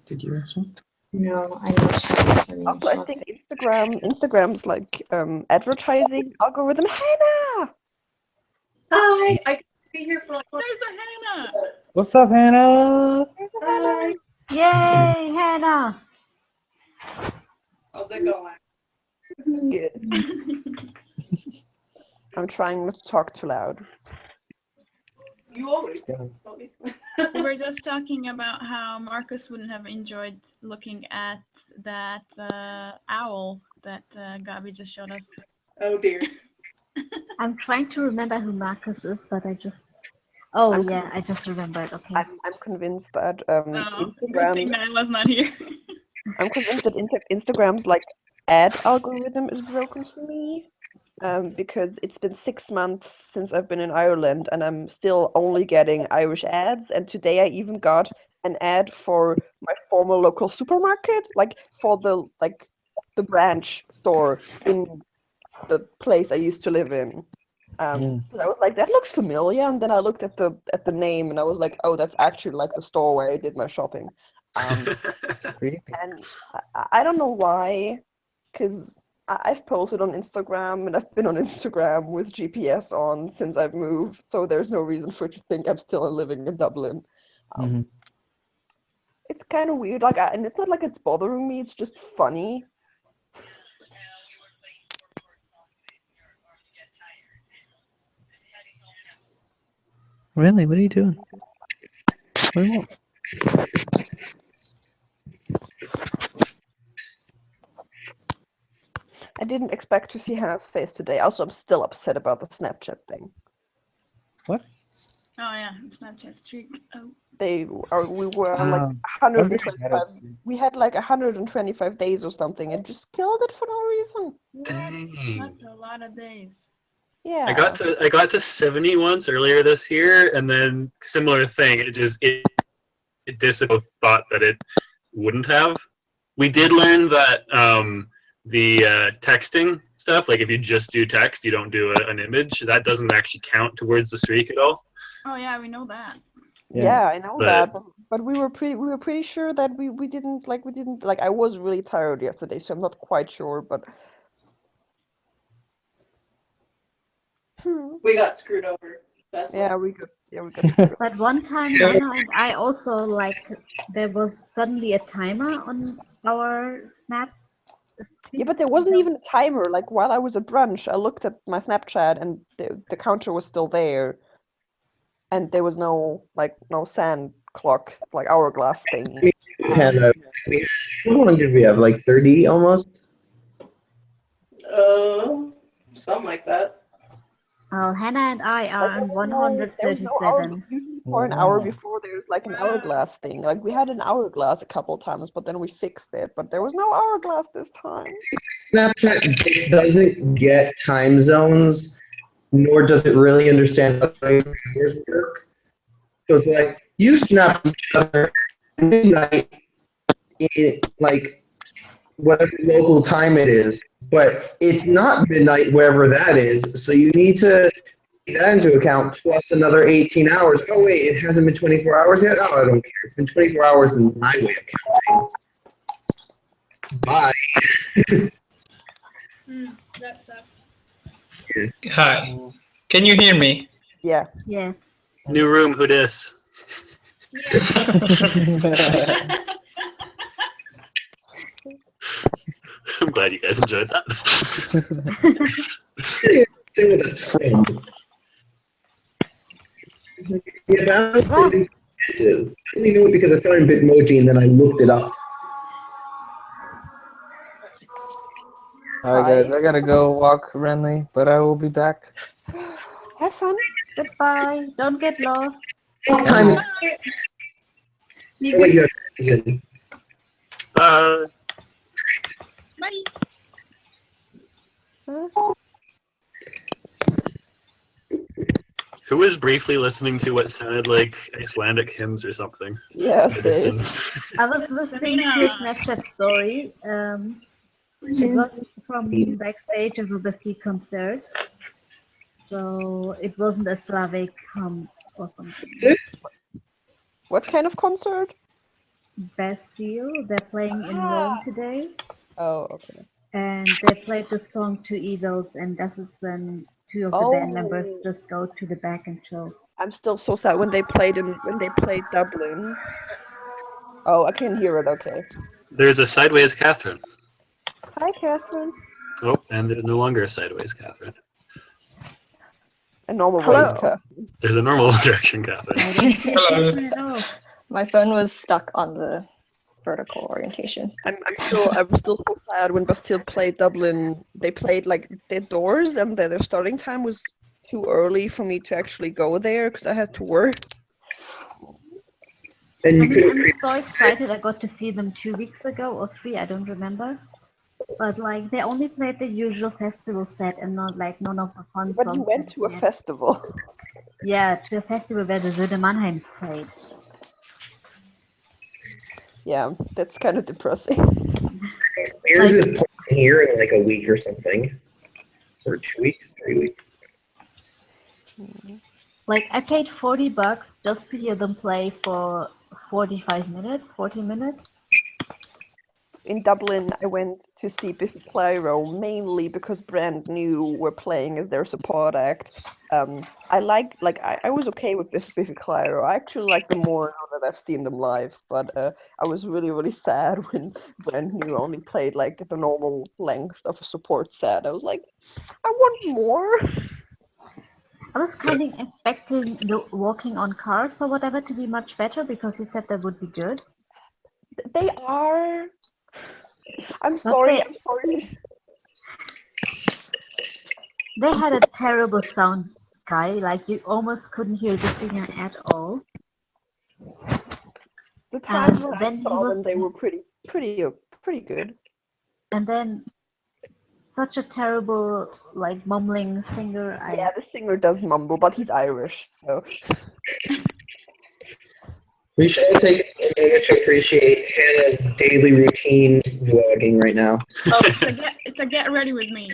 Did you actually? No, I'm not sure. Also, I think Instagram's like advertising algorithm. Hannah! Hi, I can be here for like. There's a Hannah! What's up, Hannah? Hi. Yay, Hannah! How's it going? Good. I'm trying not to talk too loud. You always. We were just talking about how Marcus wouldn't have enjoyed looking at that owl that Gabi just showed us. Oh dear. I'm trying to remember who Marcus is, but I just. Oh I'm yeah, I just remembered. Okay. I'm convinced that Oh, good thing Instagram. that I was not here. I'm convinced that Instagram's like ad algorithm is broken for me. Because it's been 6 months since I've been in Ireland and I'm still only getting Irish ads. And today I even got an ad for my former local supermarket, like for the branch store in the place I used to live in. So I was like, that looks familiar, and then I looked at the name and I was like, oh, that's actually like the store where I did my shopping. It's creepy. And I don't know why, because I've posted on Instagram and I've been on Instagram with GPS on since I've moved, so there's no reason for it to think I'm still living in Dublin. It's kind of weird, like, and it's not like it's bothering me, it's just funny. Really? What are you doing? What do you want? I didn't expect to see Hannah's face today. Also, I'm still upset about the Snapchat thing. What? Oh yeah, Snapchat streak. Oh. We were like Wow. 125. We had like 125 days or something, and just killed it for no reason. Dang. That's a lot of days. Yeah. I got to 70 once earlier this year, and then similar thing. It disappeared. Thought that it wouldn't have. We did learn that the texting stuff, like if you just do text, you don't do an image, that doesn't actually count towards the streak at all. Oh yeah, we know that. Yeah, I know that, but we were pretty sure that we didn't like I was really tired yesterday, so I'm not quite sure, but We got screwed over. That's yeah, what. we got screwed. But one time, Hannah and I also like there was suddenly a timer on our Snap. Yeah, but there wasn't even a timer. Like while I was at brunch, I looked at my Snapchat and the counter was still there, and there was no sand clock, like hourglass thing. How long did we have? Like 30 almost? Something like that. Well, Hannah and I are on There was no hour, 137. usually for an hour before there's like an hourglass thing. Like we had an hourglass a couple times, but then we fixed it. But there was no hourglass this time. Snapchat doesn't get time zones, nor does it really understand how hours work. So it's like, you snap each other at midnight in like whatever local time it is, but it's not midnight wherever that is, so you need to take that into account plus another 18 hours. Oh wait, it hasn't been 24 hours yet? Oh, I don't care. It's been 24 hours in my way of counting. Bye. That sucks. Hi. Can you hear me? Yeah. Yes. New room, who dis? I'm glad you guys enjoyed that. Stay with us, friend. Yeah, I don't know this is. I only knew it because I saw it in Bitmoji and then I looked it up. Alright guys, I gotta go walk Renly, but I will be back. Have fun. Goodbye. Don't get lost. Milk time is. Wait, you have Bye. Who was briefly listening to what sounded like Icelandic hymns or something? Yeah, same. I was listening to a Snapchat story. It was from backstage of a Bastille concert. So it wasn't a Slavic or something. What kind of concert? Bastille, they're playing in Rome today. Oh, okay. And they played the song Two Evils, and that is when two of the band members just go to the back and chill. I'm still so sad when they played Dublin. Oh, I can hear it. Okay. There's a Sideways Catherine. Hi, Catherine. Oh, and there's no longer a Sideways Catherine. A normal Hello. ways, Catherine. There's a normal direction Catherine. Hello. My phone was stuck on the vertical orientation. I'm still so sad when Bastille played Dublin. They played like their doors, and their starting time was too early for me to actually go there because I had to work. And I'm so excited. I got to see them 2 weeks ago or 3, I don't remember. But like they only played the usual festival set and not like none of the fun songs. But you went to a festival. Yeah, to a festival where the Söder Mannheim played. Yeah, that's kind of depressing. Spears is playing here in like a week or something. Or 2 weeks, 3 weeks. Like I paid $40 just to hear them play for 45 minutes, 40 minutes. In Dublin, I went to see Biffy Clyro mainly because Brand New were playing as their support act. I was okay with Biffy Clyro. I actually like them more now that I've seen them live. But I was really, really sad when Brand New only played like the normal length of a support set. I was like, I want more. I was kind of expecting the walking on cars or whatever to be much better because you said that would be good. They are. I'm sorry. They had a terrible sound, Guy. Like you almost couldn't hear the singer at all. The times when I saw them, they were pretty good. And then such a terrible, like mumbling singer. Yeah, the singer does mumble, but he's Irish, so. We should all take a moment to appreciate Hannah's daily routine vlogging right now. Oh, it's a get ready with me.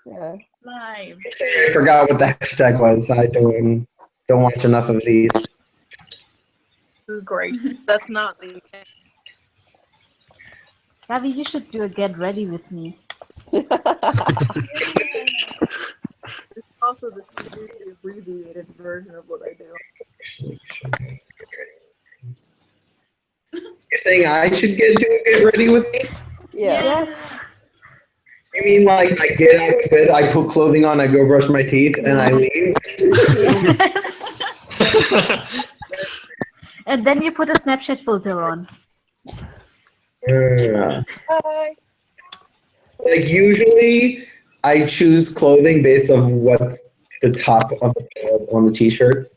Yeah. Live. I forgot what the hashtag was. I don't watch enough of these. Great. That's not the. Gavi, you should do a get ready with me. It's also the abbreviated version of what I do. You're saying I should do a get ready with me? Yeah. You mean like I get out of bed, I put clothing on, I go brush my teeth, and I leave? And then you put a Snapchat filter on. Bye. Like usually, I choose clothing based on what's the top of on the t-shirts.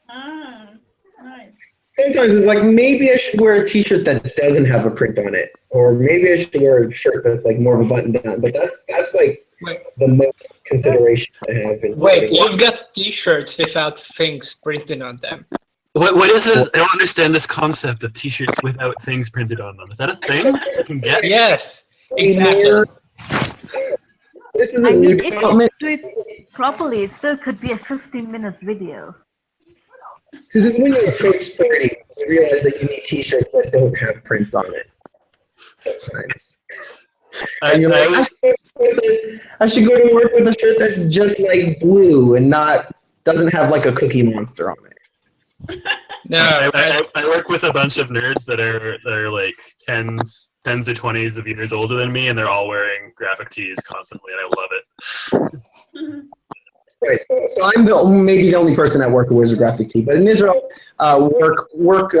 Nice. Sometimes it's like maybe I should wear a t-shirt that doesn't have a print on it, or maybe I should wear a shirt that's like more of a button down. But that's like the most consideration I have. Wait, you've got t-shirts without things printed on them. What is this? I don't understand this concept of t-shirts without things printed on them. Is that a thing you can get? Yes, exactly. This is a new development. If you do it properly, it still could be a 15-minute video. So this is when you approach 30, you realize that you need t-shirts that don't have prints on it. Sometimes. And you're like, I should go to work with a shirt that's just like blue and doesn't have like a Cookie Monster on it. No, I work with a bunch of nerds that are like tens or 20s of years older than me, and they're all wearing graphic tees constantly, and I love it. Right, so I'm maybe the only person at work who wears a graphic tee, but in Israel, work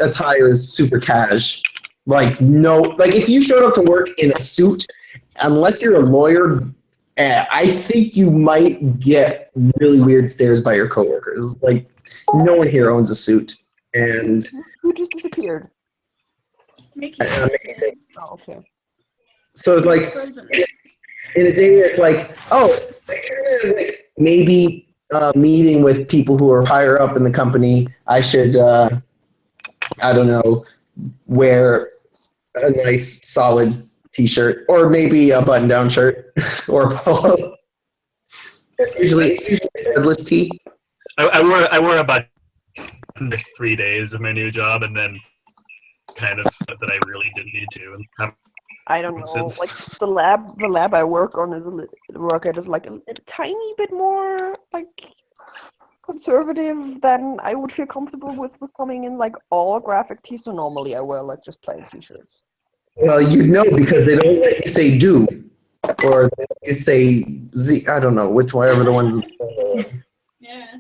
attire is super cash. Like if you showed up to work in a suit, unless you're a lawyer, I think you might get really weird stares by your coworkers. Like, no one here owns a suit, and Who just disappeared? Mickey. Oh, okay. so it's like in a day where it's like, oh, I kind of like maybe meeting with people who are higher up in the company. I should, I don't know, wear a nice solid T-shirt or maybe a button-down shirt or a polo. Usually a threadless tee. I wore about 3 days of my new job, and then kind of that I really didn't need to. And I don't know. Like the lab I work on is like a tiny bit more like conservative than I would feel comfortable with coming in like all graphic tees. So normally I wear like just plain t-shirts. Well, you know, because they don't let you say "do," or they let you say "z." I don't know whatever the ones. Yeah.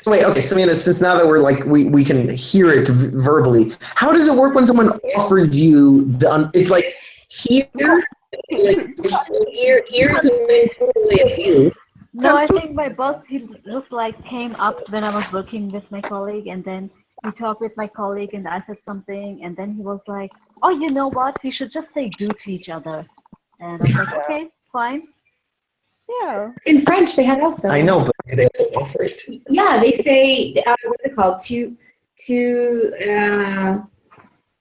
So wait, okay, Samantha, since now that we're like we can hear it verbally, how does it work when someone offers you the? It's like here, like here's a you. No, I think my boss, he just like came up when I was working with my colleague, and then he talked with my colleague, and I said something, and then he was like, "Oh, you know what? We should just say 'do' to each other." And I was like, "Okay, fine." Yeah. In French, they have also. I know, but they also offer it. Yeah, they say what's it called?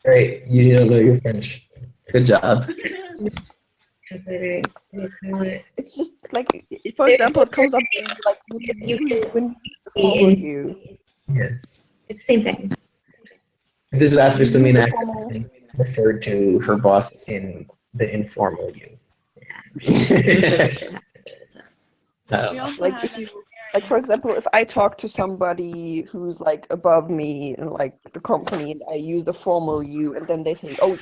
Great, you don't know your French. Good job. It's just like, for example, it comes up like when follow you. Yeah. It's the same thing. This is after Samina referred to her boss in the informal you. We also Like, had if you, like for example, if I talk to somebody who's like above me in like the company, and I use the formal you, and then they say, "Oh,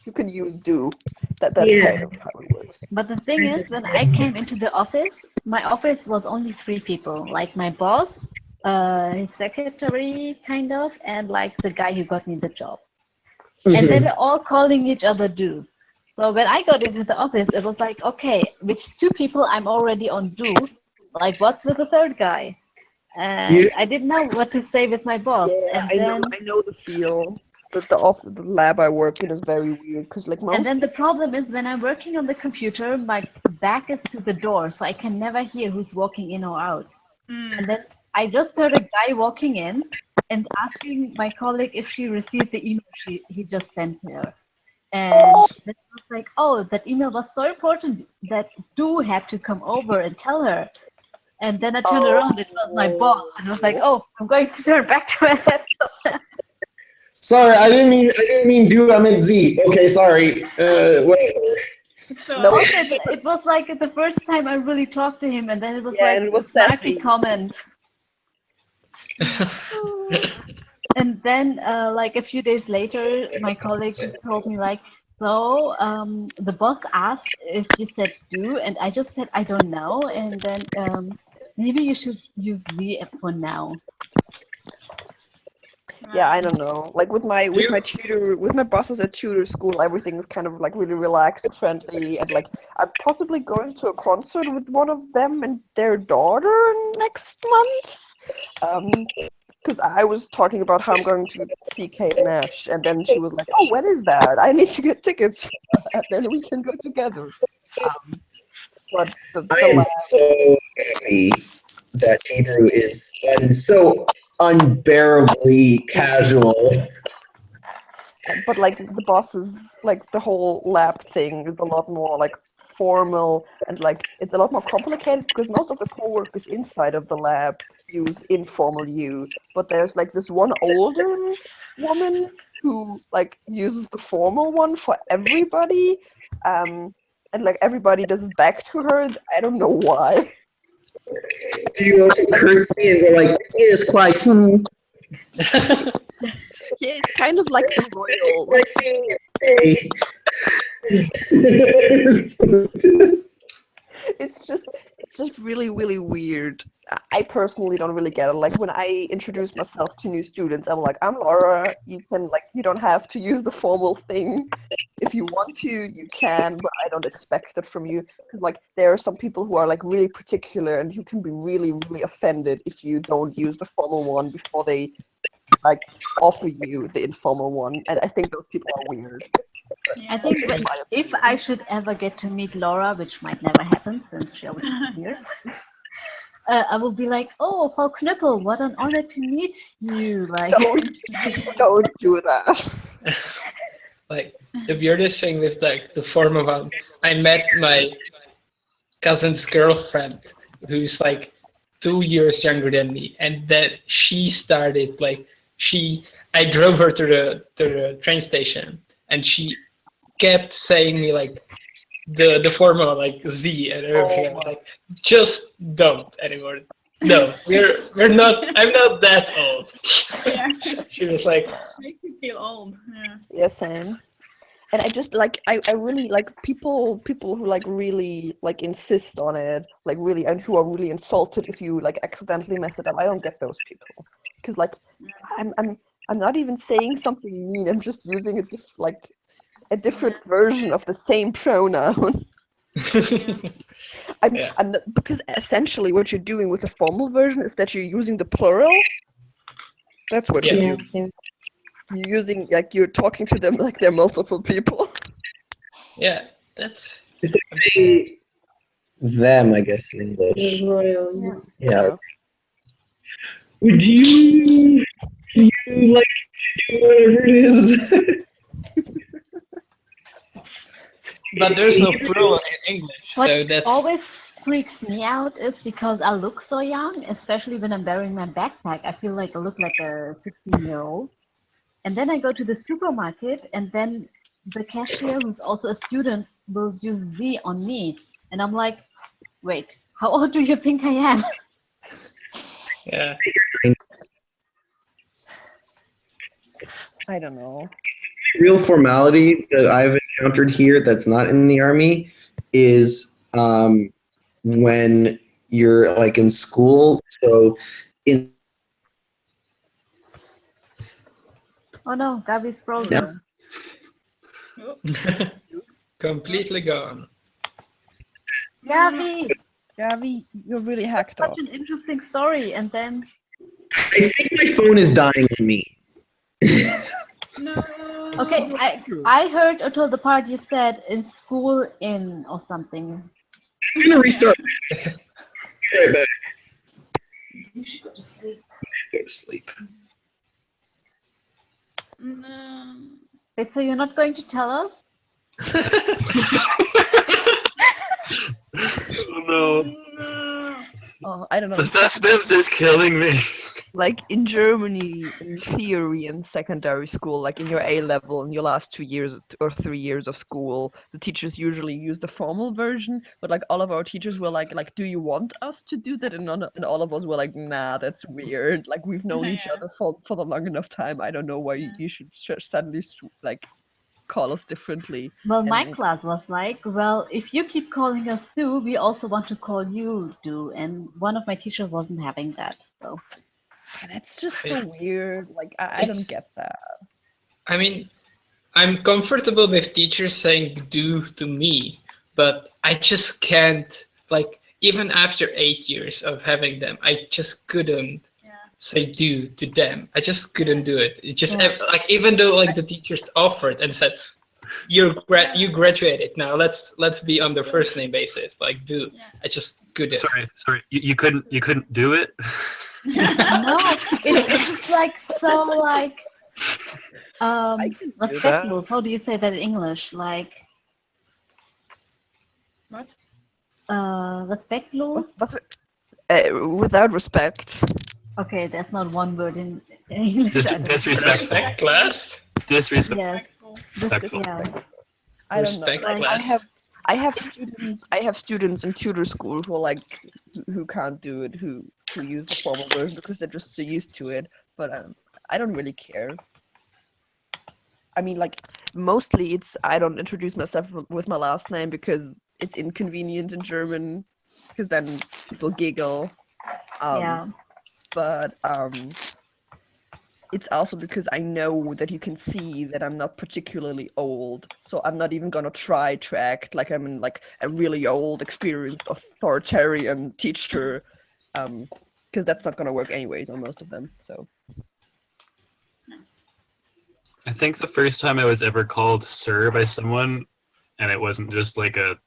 you can use do." That's kind of how it works. But the thing is, when I came into the office, my office was only 3 people, like my boss, his secretary, kind of, and like the guy who got me the job. And they were all calling each other "do." So when I got into the office, it was like, okay, which 2 people I'm already on "do"? Like, what's with the 3rd guy? And I didn't know what to say with my boss. Yeah, And I know the feel. But the lab I work in is very weird because like most. And then the problem is when I'm working on the computer, my back is to the door, so I can never hear who's walking in or out. And then I just heard a guy walking in and asking my colleague if she received the email he just sent her. And then I was like, oh, that email was so important that Do had to come over and tell her. And then I turned around, it was my boss, and I was like, oh, I'm going to turn back to my laptop. Sorry, I didn't mean do. I meant Z. Okay, sorry. Whatever. No, it was like the first time I really talked to him, and then it was like and it was a snarky sassy. comment. And then, like a few days later, my colleague just told me like, so the boss asked if you said "do," and I just said I don't know, and then maybe you should use "the" for now. Yeah, I don't know. Like with my tutor, with my bosses at tutor school, everything is kind of like really relaxed and friendly, and like I'm possibly going to a concert with one of them and their daughter next month. Because I was talking about how I'm going to see Kate Nash, and then she was like, "Oh, when is that? I need to get tickets for that, then we can go together." But I am so happy that Hebrew is so unbearably casual. But like the bosses, like the whole lab thing is a lot more like formal, and like it's a lot more complicated because most of the co-workers inside of the lab use informal you, but there's like this one older woman who like uses the formal one for everybody, and like everybody does it back to her. I don't know why. Do you want to curtsy and go like, "Yes, quite." Yeah, it's kind of like the royal. it's just really weird. I personally don't really get it. Like when I introduce myself to new students, I'm like, I'm Laura. You don't have to use the formal thing. If you want to, you can, but I don't expect it from you. Because like there are some people who are like really particular and who can be really offended if you don't use the formal one before they like offer you the informal one. And I think those people are weird. I think if I should ever get to meet Laura, which might never happen since she always disappears, I will be like, "Oh, Frau Knüppel, what an honor to meet you!" Like, don't do that. Like the weirdest thing with like the formal one, I met my cousin's girlfriend, who's like 2 years younger than me, and that she started like I drove her to the train station, and she kept saying me like the formula like Z and everything. I was like, just don't anymore. No, we're not. I'm not that old. Yeah. She was like, Makes me feel old. Yeah. Yeah, same. And I just like I really like people who like really like insist on it, like really, and who are really insulted if you like accidentally mess it up. I don't get those people, because like I'm not even saying something mean. I'm just using a different version of the same pronoun. Because essentially what you're doing with the formal version is that you're using the plural. That's what you're doing. You're using you're talking to them like they're multiple people. yeah, that's. It's like saying them, I guess, in English. Yeah. Would you like to do whatever it is? But there's no plural in English, what so that's. always freaks me out is because I look so young, especially when I'm wearing my backpack. I feel like I look like a 16-year-old. And then I go to the supermarket, and then the cashier, who's also a student, will use Z on me. And I'm like, wait, how old do you think I am? Yeah. I don't know. Real formality that I've encountered here that's not in the army is when you're like in school. So in Oh no, Gabi's frozen. Completely gone. Gabi, you're really hacked such off. an interesting story, and then I think my phone is dying on me. okay, I heard until the part you said in school in or something. I'm gonna restart. Be right back. You should go to sleep. You should go to sleep. No. Wait, so you're not going to tell us? Oh no. Oh, I don't know. The suspense is killing me. Like in Germany, in theory, in secondary school, like in your A level, in your last 2 years or 3 years of school, the teachers usually use the formal version. But like all of our teachers were like, do you want us to do that? And all of us were like, nah, that's weird. Like we've known each other for the long enough time. I don't know why you should suddenly like call us differently. Well, my class was like, well, if you keep calling us Du, we also want to call you Du. And one of my teachers wasn't having that, so. That's just so weird. Like, I don't get that. I mean, I'm comfortable with teachers saying "do" to me, but I just can't. Like, even after 8 years of having them, I just couldn't say "do" to them. I just couldn't do it. It just like, even though like the teachers offered and said, you graduated now. Let's be on the first name basis. Like "do." I just couldn't. Sorry. You couldn't do it. No, it's just like so like respectful. How do you say that in English? Like what? Respectful. Without respect. Okay, there's not one word in English. Disrespectless. Disrespectful. Yes. Yeah. I don't know. Like, I have students in tutor school who are like who can't do it, who use the formal version because they're just so used to it. But I don't really care. I mean, like mostly it's I don't introduce myself with my last name because it's inconvenient in German because then people giggle. Yeah. But it's also because I know that you can see that I'm not particularly old, so I'm not even gonna try to act like I'm in like a really old, experienced, authoritarian teacher, because that's not gonna work anyways on most of them. So I think the first time I was ever called sir by someone, and it wasn't just like a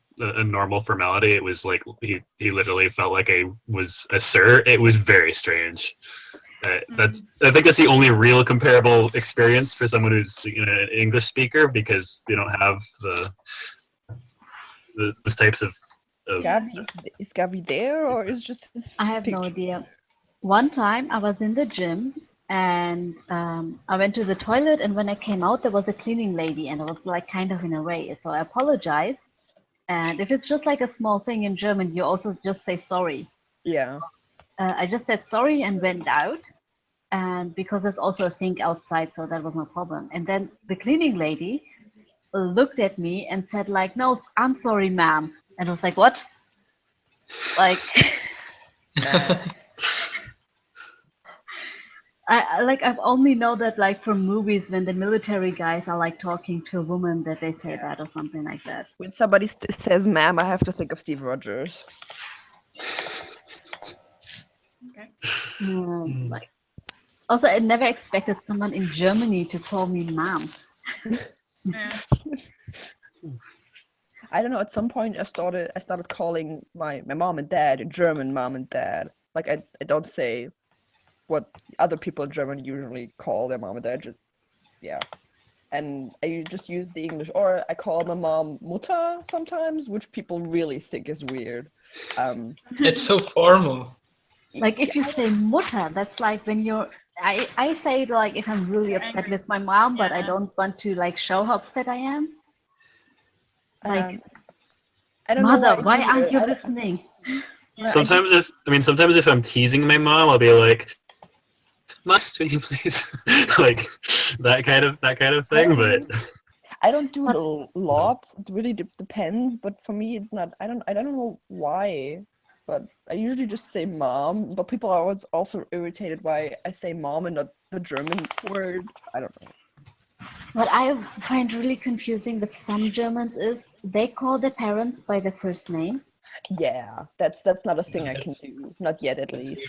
normal formality, it was like he literally felt like I was a sir. It was very strange. I think that's the only real comparable experience for someone who's an English speaker, because they don't have those types of. Gavi, is Gavi there, or is just his I have no picture? idea. One time I was in the gym and I went to the toilet, and when I came out, there was a cleaning lady, and I was like kind of in a way. So I apologized. And if it's just like a small thing in German, you also just say sorry. Yeah. I just said sorry and went out. And because there's also a sink outside, so that was no problem. And then the cleaning lady looked at me and said like, "No, I'm sorry, ma'am." And I was like, "What?" Like, I've only know that like from movies when the military guys are like talking to a woman that they say that or something like that. When somebody says "ma'am," I have to think of Steve Rogers. Okay. Like, also, I never expected someone in Germany to call me ma'am. Yeah. I don't know. At some point, I started calling my mom and dad in German, mom and dad. Like I don't say what other people in German usually call their mom and dad. Just, yeah. And I just use the English, or I call my mom Mutter sometimes, which people really think is weird. It's so formal. Like if you say Mutter, that's like when you're. I say it like if I'm really upset with my mom, but I don't want to like show how upset I am. Like, I don't mother, know why aren't you listening? Sometimes if I'm teasing my mom, I'll be like, "Must will you please?" Like that kind of thing. But I don't do it a lot. It really depends. But for me, it's not. I don't know why. But I usually just say mom. But people are always also irritated why I say mom and not the German word. I don't know. What I find really confusing with some Germans is they call their parents by their first name. Yeah, that's not a thing I can do. Not yet, at least.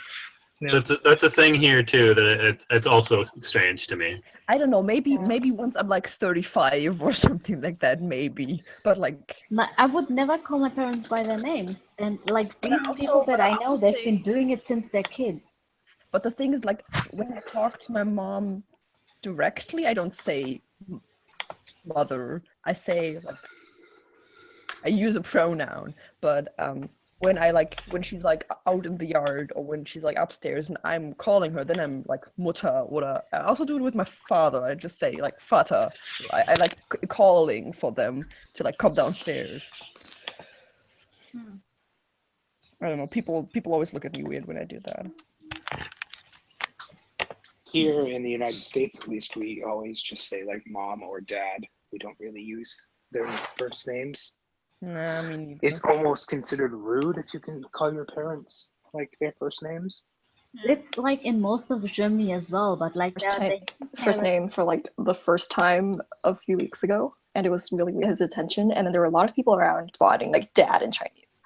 that's a thing here too. That it's also strange to me. I don't know. Maybe once I'm like 35 or something like that. Maybe, but like. I would never call my parents by their names, and like But these people that I know, they've been doing it since they're kids. But the thing is, like, when I talk to my mom directly, I don't say mother. I say like I use a pronoun, but when she's like out in the yard or when she's like upstairs and I'm calling her, then I'm like Mutter, or I also do it with my father. I just say like Vater. I like calling for them to like come downstairs. I don't know. People always look at me weird when I do that. Here in the United States, at least, we always just say like mom or dad. We don't really use their first names. Nah, I mean, it's almost considered rude if you can call your parents like their first names. It's like in most of Germany as well, but like first name for like the first time a few weeks ago, and it was really his attention. And then there were a lot of people around spotting like dad in Chinese.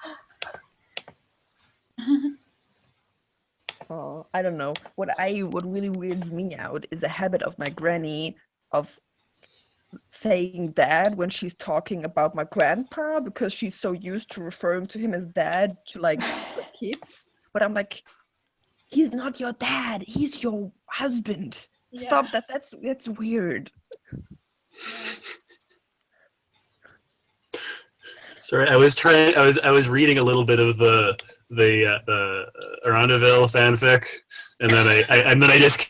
Oh, I don't know. What really weirds me out is a habit of my granny of saying dad when she's talking about my grandpa, because she's so used to referring to him as dad to like the kids. But I'm like, he's not your dad. He's your husband. Yeah. Stop that. That's weird. Sorry, I was reading a little bit of the Arandanaut fanfic, and then I just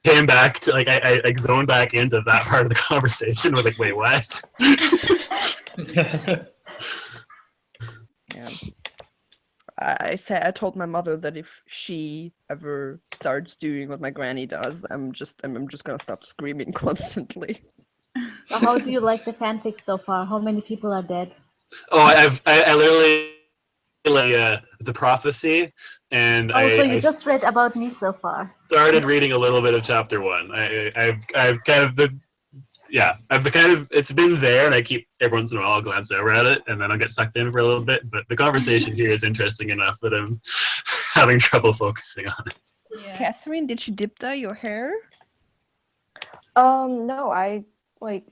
came back to like I zoned back into that part of the conversation. We're like, wait, what? Yeah. I told my mother that if she ever starts doing what my granny does, I'm just gonna start screaming constantly. So how do you like the fanfic so far? How many people are dead? Oh, I literally like the prophecy, and Oh, so I you just read about me so far. started reading a little bit of chapter 1. I've kind of I've kind of it's been there, and I keep every once in a while I'll glance over at it, and then I'll get sucked in for a little bit. But the conversation here is interesting enough that I'm having trouble focusing on it. Yeah. Catherine, did you dip dye your hair? No, I like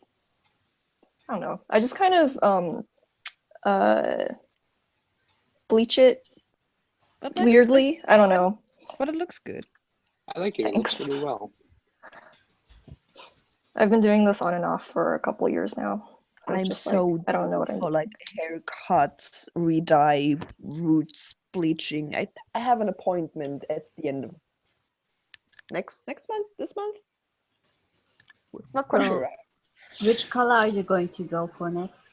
I don't know. I just kind of bleach it But weirdly. I don't know. But it looks good. I like it. It looks really well. I've been doing this on and off for a couple years now. So it's I'm just so like, I don't know what I'm for like haircuts, re-dye, roots, bleaching. I have an appointment at the end of next month. This month? Not quite So, sure. which color are you going to go for next?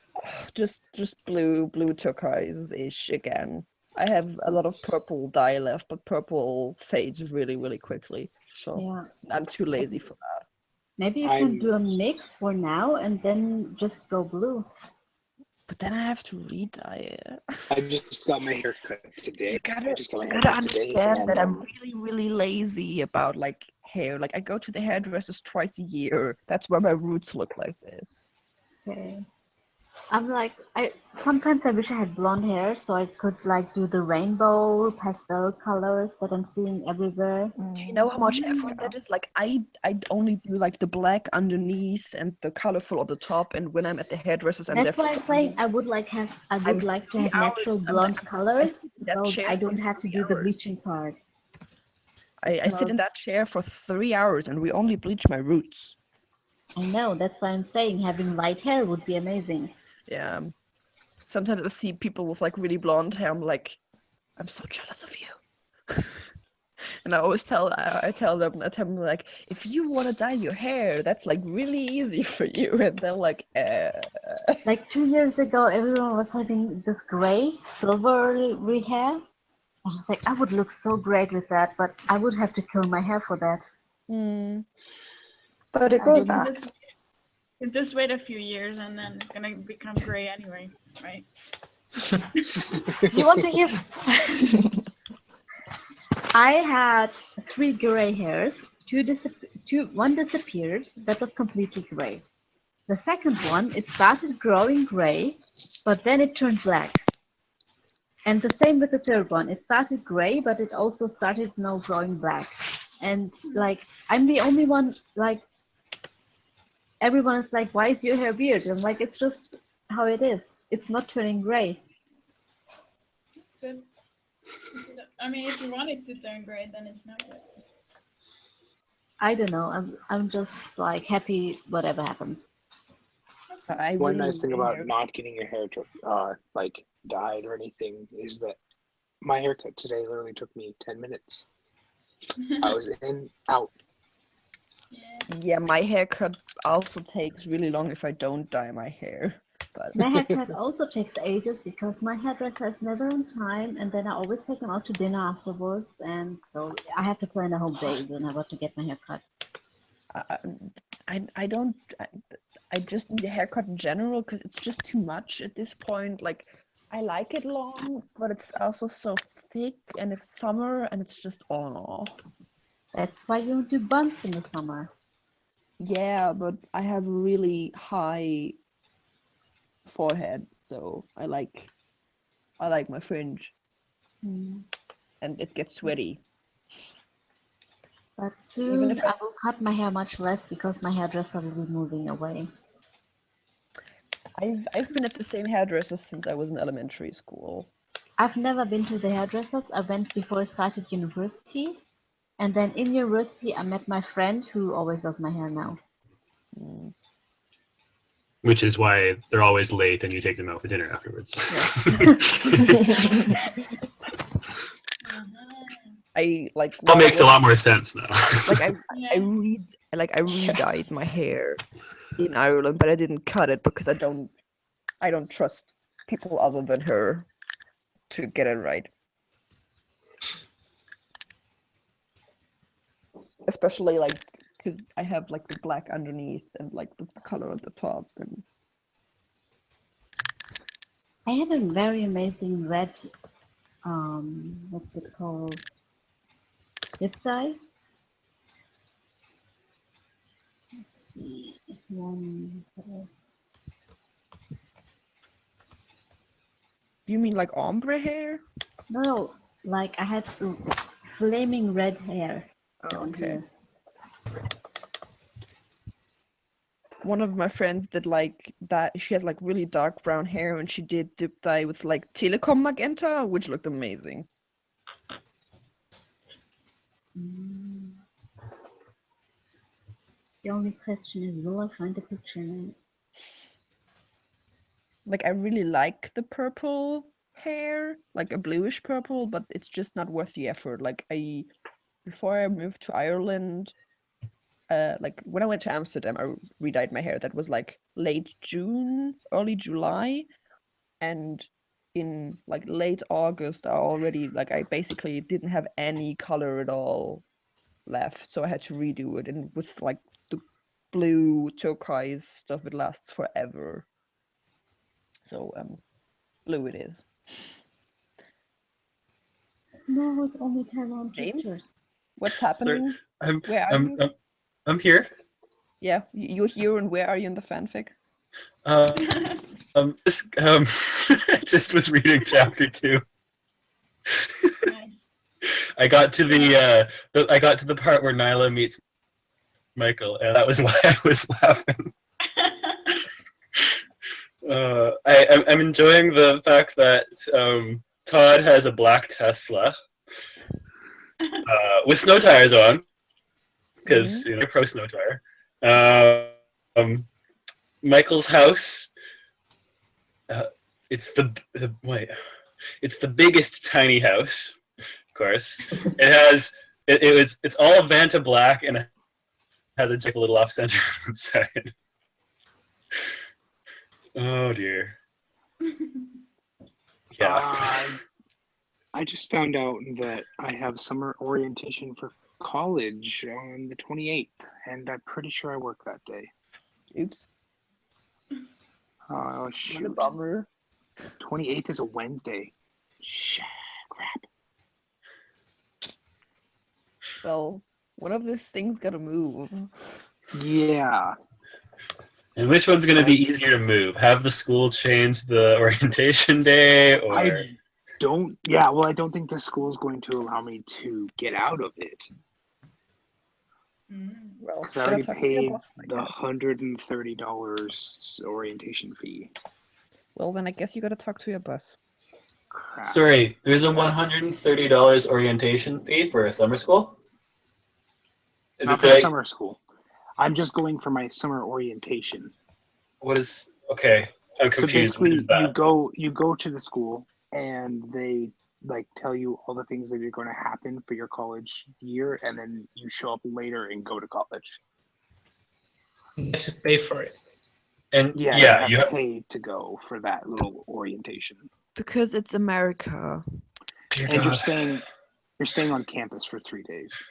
Just blue turquoise-ish again. I have a lot of purple dye left, but purple fades really, really quickly. So Yeah. I'm too lazy for that. Maybe you can do a mix for now and then just go blue. But then I have to re-dye it. I just got my hair cut today. You I just got my hair gotta cut today. understand that and, I'm really, really lazy about like hair. Like I go to the hairdressers twice a year. That's why my roots look like this. Okay. I'm like, sometimes I wish I had blonde hair so I could like do the rainbow pastel colors that I'm seeing everywhere. Do you know how much effort that is? Like I only do like the black underneath and the colorful on the top. And when I'm at the hairdressers, I'm That's there why I'm saying I would like to have natural blonde colors, so I don't have to do the bleaching part. I sit in that chair for 3 hours and we only bleach my roots. I know, that's why I'm saying having light hair would be amazing. Yeah. Sometimes I see people with like really blonde hair. I'm like, I'm so jealous of you. And I always tell them like, if you want to dye your hair, that's like really easy for you. And they're like, Like 2 years ago, everyone was having this gray, silvery hair. I was like, I would look so great with that, but I would have to kill my hair for that. But it grows back. Just wait a few years and then it's gonna become gray anyway, right? You want to hear? I had 3 gray hairs. One disappeared. That was completely gray. The second one, it started growing gray, but then it turned black. And the same with the third one. It started gray, but it also started now growing black. And like, I'm the only one, like, everyone is like, why is your hair weird? I'm like, it's just how it is. It's not turning gray. That's good. I mean, if you want it to turn gray, then it's not good. I don't know. I'm just like happy whatever happens. One nice thing about not getting your hair like dyed or anything is that my haircut today literally took me 10 minutes. I was in, out. Yeah, my haircut also takes really long if I don't dye my hair. But my haircut also takes ages because my hairdresser is never on time, and then I always take him out to dinner afterwards, and so I have to plan a whole day when I want to get my hair cut. I just need a haircut in general because it's just too much at this point. Like, I like it long, but it's also so thick, and it's summer, and it's just oh. That's why you do buns in the summer. Yeah, but I have really high forehead, so I like my fringe, and it gets sweaty. But soon I will cut my hair much less because my hairdresser will be moving away. I've been at the same hairdresser since I was in elementary school. I've never been to the hairdressers. I went before I started university, and then in university I met my friend who always does my hair now. Which is why they're always late and you take them out for dinner afterwards. I like that makes a lot more sense now. Like I re-dyed my hair in Ireland, but I didn't cut it because I don't trust people other than her to get it right. Especially like because I have like the black underneath and like the color at the top, and I had a very amazing red, what's it called? Dip dye. Let's see. Do you mean like ombre hair? No, like I had flaming red hair. Oh, on okay. here. One of my friends did like that. She has like really dark brown hair, and she did dip dye with like telecom magenta, which looked amazing. The only question is, will I find a picture now? Like I really like the purple hair, like a bluish purple, but it's just not worth the effort. Like before I moved to Ireland, like when I went to Amsterdam, I re-dyed my hair. That was like late June, early July, and in like late August, I basically didn't have any color at all left, so I had to redo it. And with like the blue turquoise stuff, it lasts forever. So blue it is. No, it's only Taiwan James, pictures. what's happening? Where are you? I'm here. Yeah, you're here, and where are you in the fanfic? Just was reading chapter 2. Nice. I got to the part where Nyla meets Michael, and that was why I was laughing. I'm enjoying the fact that Todd has a black Tesla with snow tires on, because pro snow tire. Michael's house. It's the biggest tiny house, of course. It's all Vanta black, and it has a little off center inside. Oh dear. Yeah. I just found out that I have summer orientation for college on the 28th, and I'm pretty sure I work that day. Oops. Oh shoot. What a bummer. 28th is a Wednesday. Shit, crap. Well, one of these things gotta move. Yeah. And which one's going to be easier to move? Have the school change the orientation day, or? I don't think the school's going to allow me to get out of it. Well, Because I already paid the $130 orientation fee. Well, then I guess you gotta talk to your boss. Crap. Sorry, there's a $130 orientation fee for a summer school? Not for summer school. I'm just going for my summer orientation. What is... Okay, I'm confused. So basically, you go to the school, and they tell you all the things that are going to happen for your college year, and then you show up later and go to college. You have to pay for it. And you have to pay to go for that little orientation. Because it's America. And you're staying on campus for 3 days.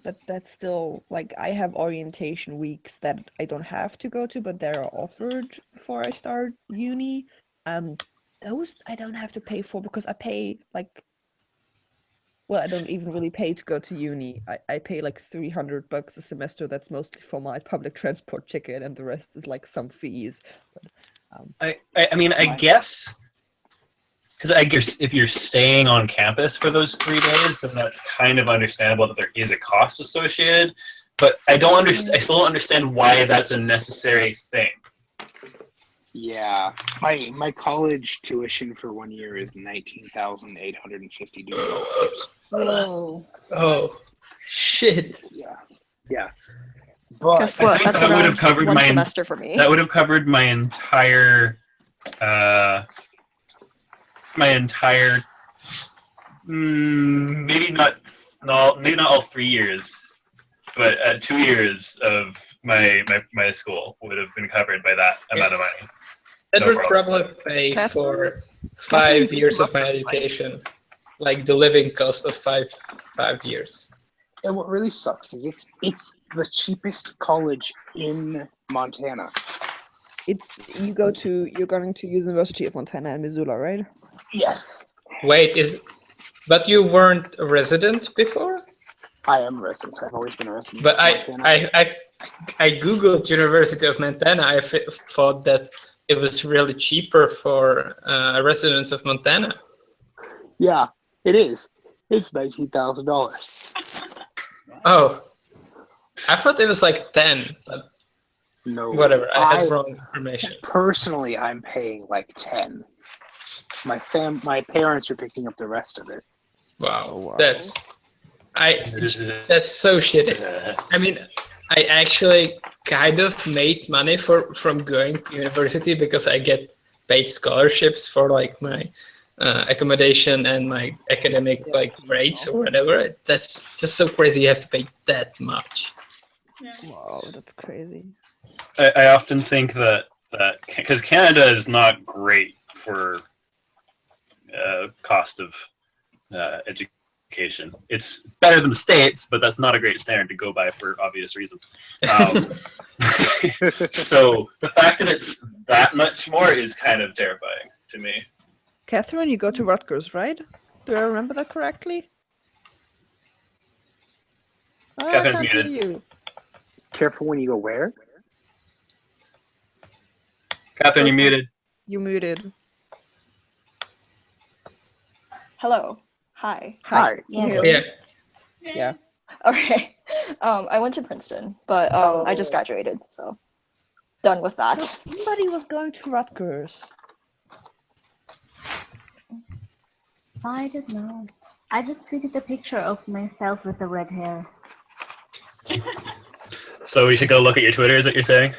But that's still, like, I have orientation weeks that I don't have to go to, but they're offered before I start uni. Those I don't have to pay for because I pay, like, well, I don't even really pay to go to uni. I pay like $300 a semester. That's mostly for my public transport ticket, and the rest is like some fees. But, I guess... Because I guess if you're staying on campus for those 3 days, then that's kind of understandable that there is a cost associated. But I still don't understand why that's a necessary thing. Yeah, my college tuition for 1 year is $19,850. Whoa! Oh, shit! Yeah. But guess what? That's that would have around covered one semester for me. That would have covered my entire. Maybe not all 3 years, but 2 years of my school would have been covered by that amount of money. That No would problem. probably pay for 5 years of my education, like the living cost of five years. And what really sucks is it's the cheapest college in Montana. You're going to University of Montana in Missoula, right? Yes. Wait, but you weren't a resident before? I am a resident. I've always been a resident. But of Montana. I googled University of Montana. I thought that it was really cheaper for residents of Montana. Yeah, it is. It's $19,000. Oh, I thought it was like 10. But no, whatever. I had wrong information. Personally, I'm paying like 10. My parents are picking up the rest of it. Wow, that's so shitty. I mean, I actually kind of made money from going to university because I get paid scholarships for like my accommodation and my academic like grades or whatever. That's just so crazy. You have to pay that much. Wow, that's crazy. I often think that because Canada is not great for cost of education. It's better than the States, but that's not a great standard to go by for obvious reasons. So the fact that it's that much more is kind of terrifying to me. Catherine, you go to Rutgers, right? Do I remember that correctly? Catherine's I can't muted. hear you. Careful when you go where? Catherine, you're muted. You muted. Hello. Hi. Hi. Yeah. Okay. I went to Princeton, but I just graduated, so done with that. Somebody was going to Rutgers. I don't know. I just tweeted a picture of myself with the red hair. So we should go look at your Twitter, is what you're saying?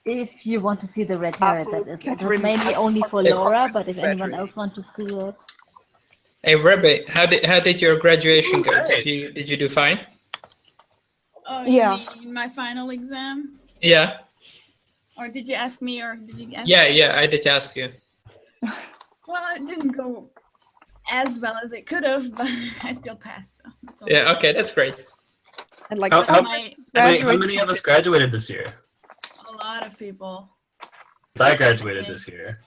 If you want to see the red hair, that is. It was mainly only for Laura, but if anyone else wants to see it. Hey, Rebbe, how did your graduation go? Did you do fine? Oh, yeah. You mean my final exam? Yeah. Or did you ask me, or did you ask Yeah, I did ask you. Well, it didn't go as well as it could have, but I still passed. So that's all. Yeah, okay, that's great. And like How many of us graduated this year? A lot of people. I graduated this year.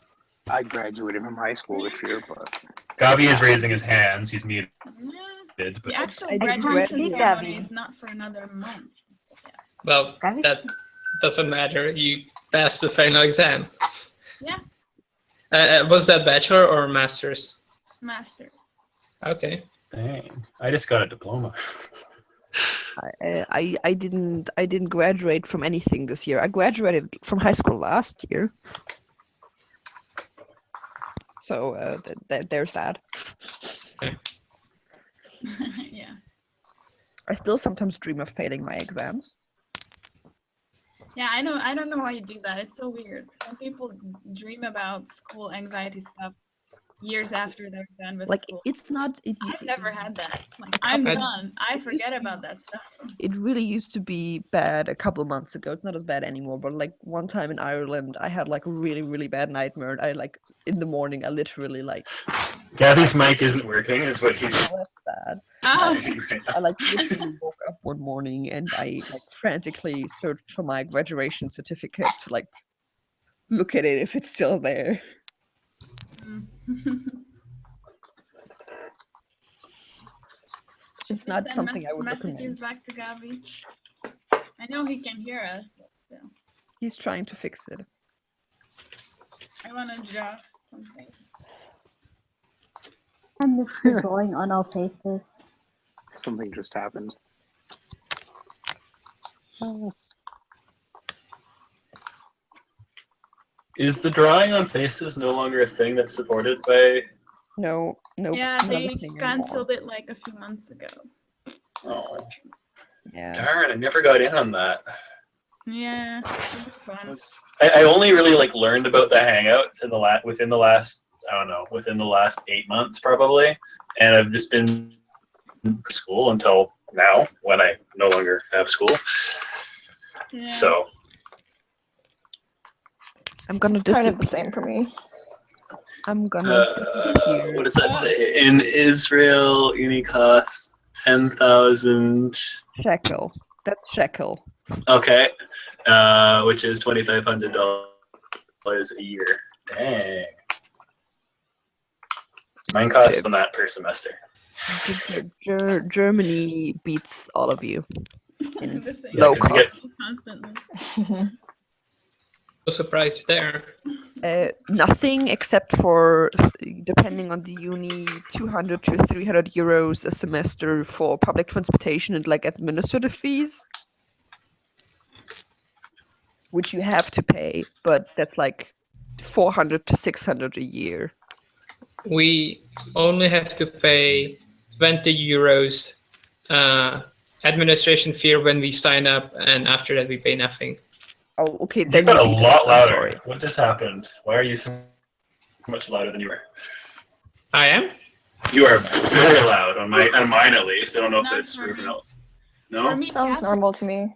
I graduated from high school this year, but Gavi is raising his hands. He's muted. But The actual I did graduation graduate. ceremony is not for another month. Well, that doesn't matter. You passed the final exam. Yeah. Was that bachelor or master's? Masters. Okay. Dang, I just got a diploma. I didn't graduate from anything this year. I graduated from high school last year. So there's that. Yeah. I still sometimes dream of failing my exams. Yeah, I know. I don't know why you do that. It's so weird. Some people dream about school anxiety stuff years after they're done with Like school. it's not. I've never had that. Like I'm done. I forget about that stuff. It really used to be bad a couple of months ago. It's not as bad anymore. But like one time in Ireland, I had like a really, really bad nightmare. And I like in the morning, I literally like. Gavi's mic isn't working, is what he's. Oh, that's sad. I like literally woke up one morning and I like frantically searched for my graduation certificate to like look at it if it's still there. It's not Send something I would messages recommend. back to Gavi. I know he can hear us, but still. He's trying to fix it. I want to draw something. And this is drawing on our faces. something just happened. Is the drawing on faces no longer a thing that's supported by? No, nope. Yeah, not a they thing cancelled it like a few months ago. Oh, yeah. darn! I never got in on that. Yeah, it was fun. I only really learned about the Hangouts within the last 8 months probably, and I've just been in school until now when I no longer have school. Yeah. So I'm gonna It's kind of the same for me. I'm gonna what does that say? In Israel, uni costs 10,000 shekel. That's shekel. Okay, which is $2,500. $100 a year. Dang. Mine costs on that per semester. Germany beats all of you in The same. low Yeah, 'cause you get- cost. Constantly. No surprise there. Nothing except for, depending on the uni, 200 to 300 euros a semester for public transportation and like administrative fees, which you have to pay, but that's like 400 to 600 a year. We only have to pay 20 euros administration fee when we sign up, and after that we pay nothing. Oh, okay. You Then got a you beat lot us. I'm louder. sorry. What just happened? Why are you so much louder than you were? I am? You are very loud on mine at least. I don't know if Not it's for for everyone me. else. No? For me, Sounds Catherine, normal to me.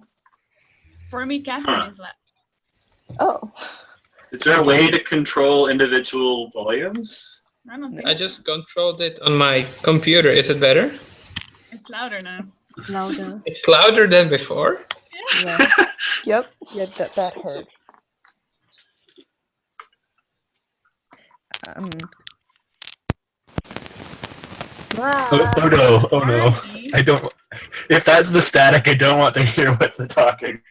for me, Catherine Huh. is loud. Oh. Is there a way to control individual volumes? I don't think I so. just controlled it on my computer. Is it better? It's louder now. Louder. It's louder than before. Yeah. Yep. Yeah, that hurt. Oh no! Oh no! I don't. If that's the static, I don't want to hear what's the talking.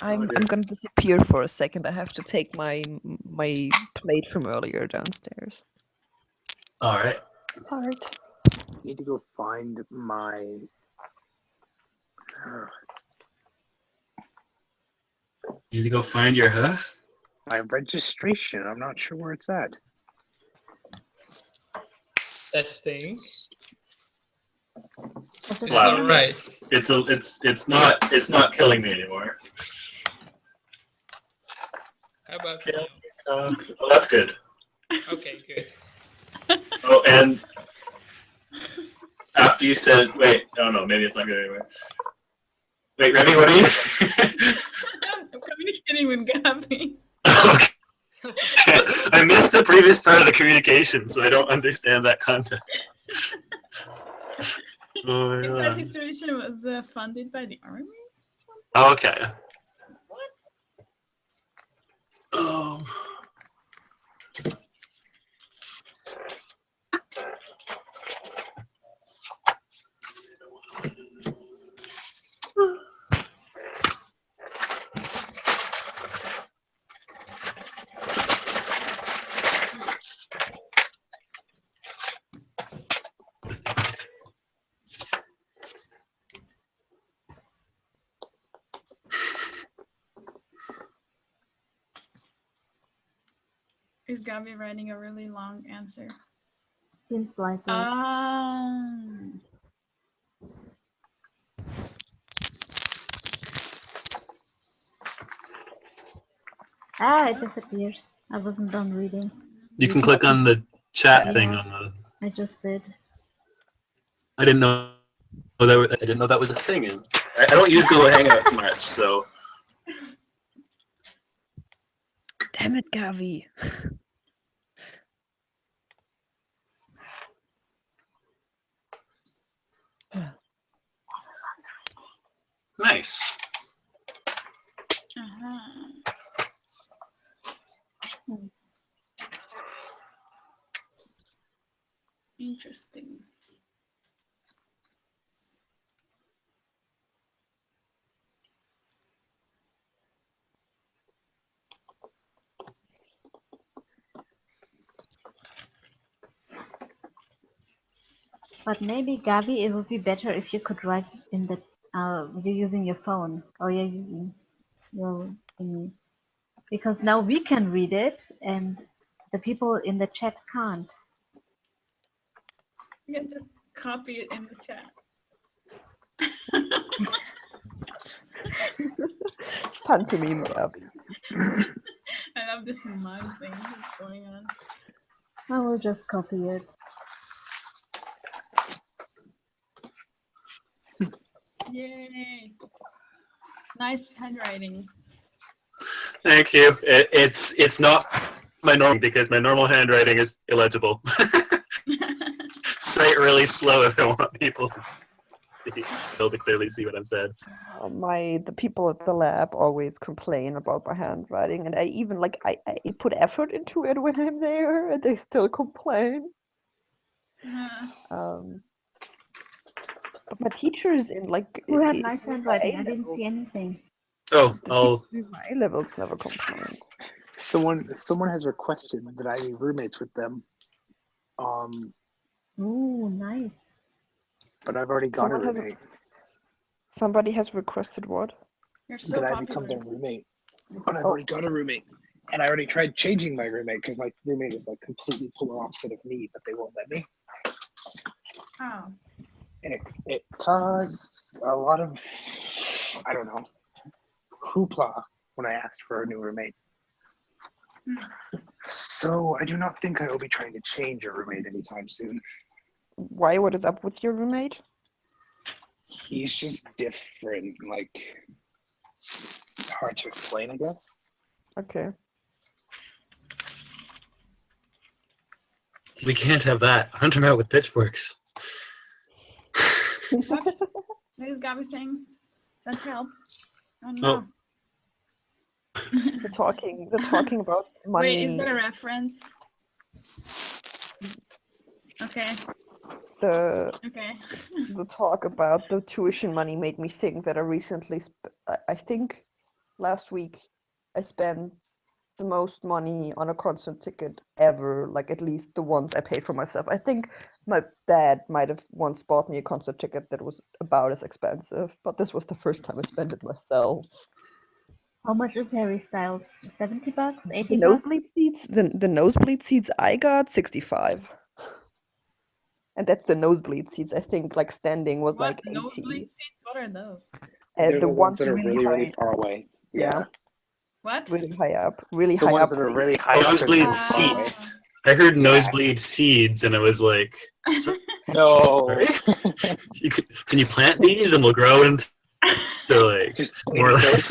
I'm gonna disappear for a second. I have to take my plate from earlier downstairs. All right. Alright. I need to go find my. You need to go find your huh? My registration. I'm not sure where it's at. That stings. Loud. All right. It's not killing me anymore. How about Oh, that's good. Okay, good. Oh, and after you said, wait, oh no, maybe it's not good anyway. Wait, Remy, what are you? I'm communicating with Gabby. Okay. I missed the previous part of the communication, so I don't understand that context. Oh, He yeah. said his tuition was funded by the army. Okay. Oh. Is Gabby writing a really long answer? Seems like it. It disappeared. I wasn't done reading. You can click on the chat thing Yeah, on the. I just did. I didn't know that was a thing. And I don't use Google Hangouts much, so. Damn it, Gavi. Nice. Interesting. But maybe, Gabi, it would be better if you could write in the. You're using your phone or you're using your thingy. Because now we can read it and the people in the chat can't. You can just copy it in the chat. Pantomime, Gabi. I love this mug thing that's going on. I will just copy it. Yay! Nice handwriting. Thank you. It's not my normal because my normal handwriting is illegible. Just write really slow if I want people to. able to clearly see what I've said. The people at the lab always complain about my handwriting, and I even I put effort into it when I'm there, and they still complain. But my teachers in Who had nice handwriting? I didn't see anything. Oh, the I'll. teachers in my A levels never complain. Someone has requested that I be roommates with them. Oh, nice. But I've already got a roommate. Somebody has requested what? You're so That I popular. become their roommate. But I've already got a roommate. And I already tried changing my roommate because my roommate is like completely polar opposite of me, but they won't let me. Oh. And it caused a lot of, I don't know, hoopla when I asked for a new roommate. So I do not think I will be trying to change a roommate anytime soon. Why? What is up with your roommate? He's just different, like hard to explain, I guess. Okay. We can't have that. Hunt him out with pitchforks. What? What is Gabby saying? Send help. Oh no. The talking about money. Wait, is that a reference? Okay. The talk about the tuition money made me think that I recently, I think last week, I spent the most money on a concert ticket ever, like at least the ones I paid for myself. I think my dad might have once bought me a concert ticket that was about as expensive, but this was the first time I spent it myself. How much is Harry Styles? 70 bucks? 80 The bucks? nosebleed seats, the nosebleed seats I got 65. And that's the nosebleed seats. I think like standing was like 80. Nosebleed seats? What are those? They're The ones that are really high. really far away. Yeah. What? Really high up. Really The high ones up. that are really seats. high up. Nosebleed seats. I heard nosebleed seeds, and it was like, no. Can you plant these, and we'll grow into like just more like.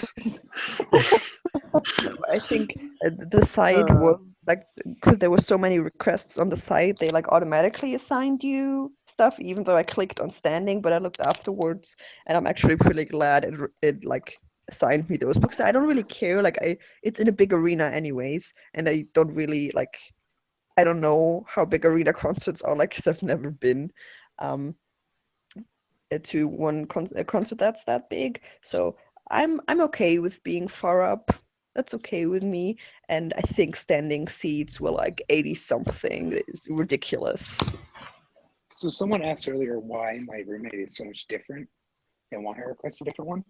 No, I think the site was like, because there were so many requests on the site, they like automatically assigned you stuff, even though I clicked on standing, but I looked afterwards, and I'm actually pretty glad it like assigned me those books. I don't really care, like it's in a big arena anyways, and I don't really like, I don't know how big arena concerts are like, because I've never been to one a concert that's that big, so I'm okay with being far up. That's okay with me. And I think standing seats were like 80 something. It's ridiculous. So someone asked earlier why my roommate is so much different and why I request a different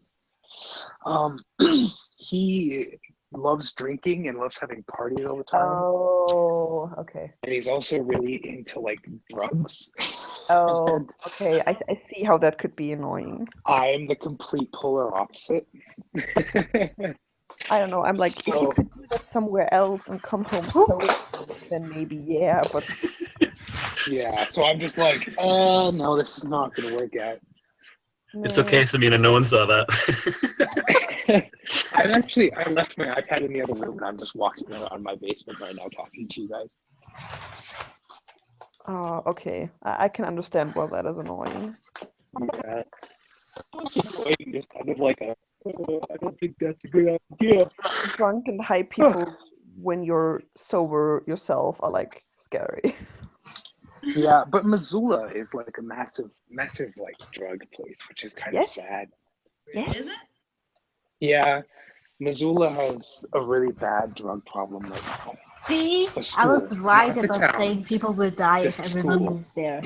one. He loves drinking and loves having parties all the time. Oh, okay. And he's also really into like drugs. Oh, okay. I see how that could be annoying. I am the complete polar opposite. I don't know. I'm like, if you could do that somewhere else and come home sober, then maybe yeah. But yeah, so I'm just like, no, this is not gonna work out. It's okay, Samina. No one saw that. I left my iPad in the other room, and I'm just walking around my basement right now talking to you guys. Oh, okay. I can understand why that is annoying. Yeah. It's kind of like a, I don't think that's a good idea. Drunk and high people, when you're sober yourself, are like scary. Yeah, but Missoula is like a massive like drug place, which is kind of sad. Yes. Is it? Yeah, Missoula has a really bad drug problem right now. See, The I school, was right not the about town. saying people will die The if everyone school. moves there.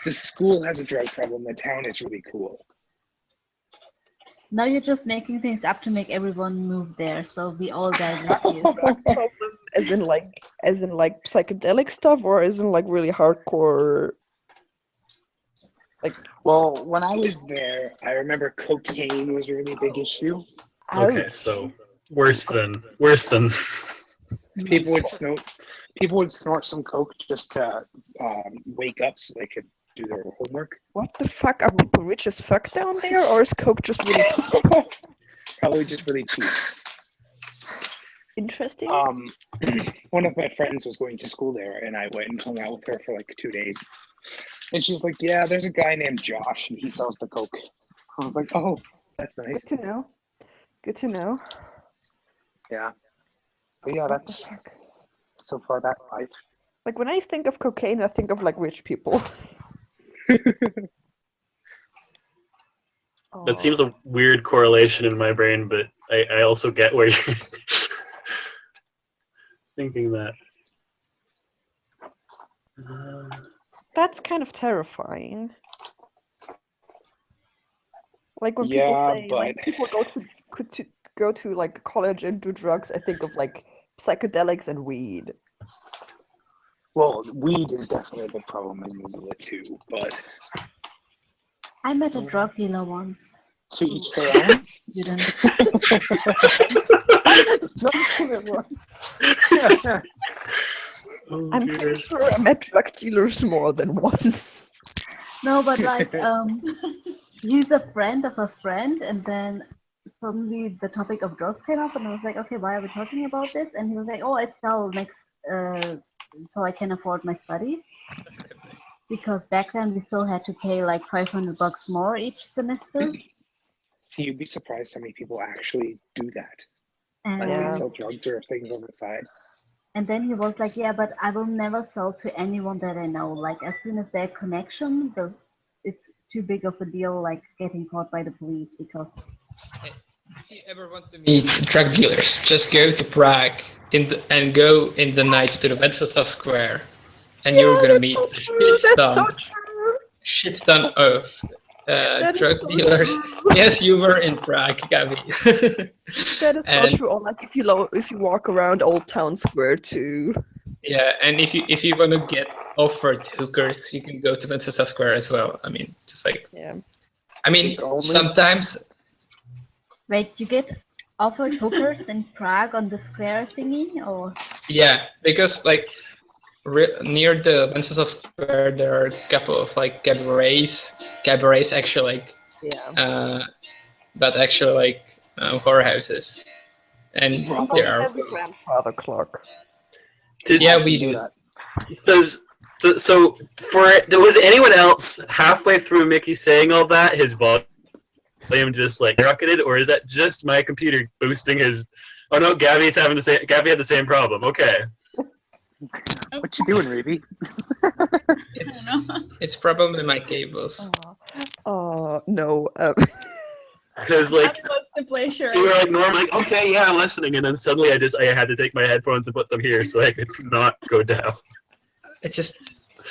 The school has a drug problem. The town is really cool. Now you're just making things up to make everyone move there, so we all die with you. Problem as in like psychedelic stuff, or as in like really hardcore. Like, well, when I was there, I remember cocaine was a really big issue. Okay, so worse than. People would snort some coke just to wake up so they could do their homework. What the fuck? Are people rich as fuck down there, or is coke just really cheap? Probably just really cheap. Interesting. One of my friends was going to school there, and I went and hung out with her for like 2 days. And she's like, yeah, there's a guy named Josh, and he sells the coke. I was like, oh, that's nice. Good to know. Good to know. Yeah. But yeah, that's so far that life. Like when I think of cocaine, I think of like rich people. That seems a weird correlation in my brain, but I also get where you're thinking that. That's kind of terrifying. Like when people say like people go to like college and do drugs, I think of like psychedelics and weed. Well, weed is definitely a big problem in Missoula too, but I met a drug dealer once. to each their own. Didn't. I met a drug dealer once. I'm pretty sure I met drug dealers more than once. No, but like he's a friend of a friend, and then suddenly the topic of drugs came up, and I was like, okay, why are we talking about this? And he was like, oh, I sell next, so I can afford my studies. Because back then we still had to pay like $500 more each semester. See, you'd be surprised how many people actually do that. Like And, they sell drugs or things on the side. and then he was like, yeah, but I will never sell to anyone that I know. Like as soon as their connection, it's too big of a deal, like getting caught by the police because. If you ever want to meet drug dealers, just go to Prague and go in the night to the Wenceslas Square, and you're gonna meet a shit ton of drug dealers. Yes, you were in Prague, Gabby. That is so true. Or like if you walk around Old Town Square too. Yeah, and if you want to get offered hookers, you can go to Wenceslas Square as well. I mean, just like I mean, sometimes. Wait, you get offered hookers in Prague on the square thingy, or? Yeah, because like near the Wenceslas Square, there are a couple of like cabarets actually, like but actually like whorehouses, and there are. The grandfather clock. Yeah, we do that. So was anyone else halfway through Mickey saying all that, his volume just like rocketed, or is that just my computer boosting his? Oh no, Gabby had the same problem. Okay. What you doing, Ruby? It's probably my cables. Oh no. Because like to play sure. you were like normally like, okay, yeah, I'm listening, and then suddenly I had to take my headphones and put them here so I could not go down.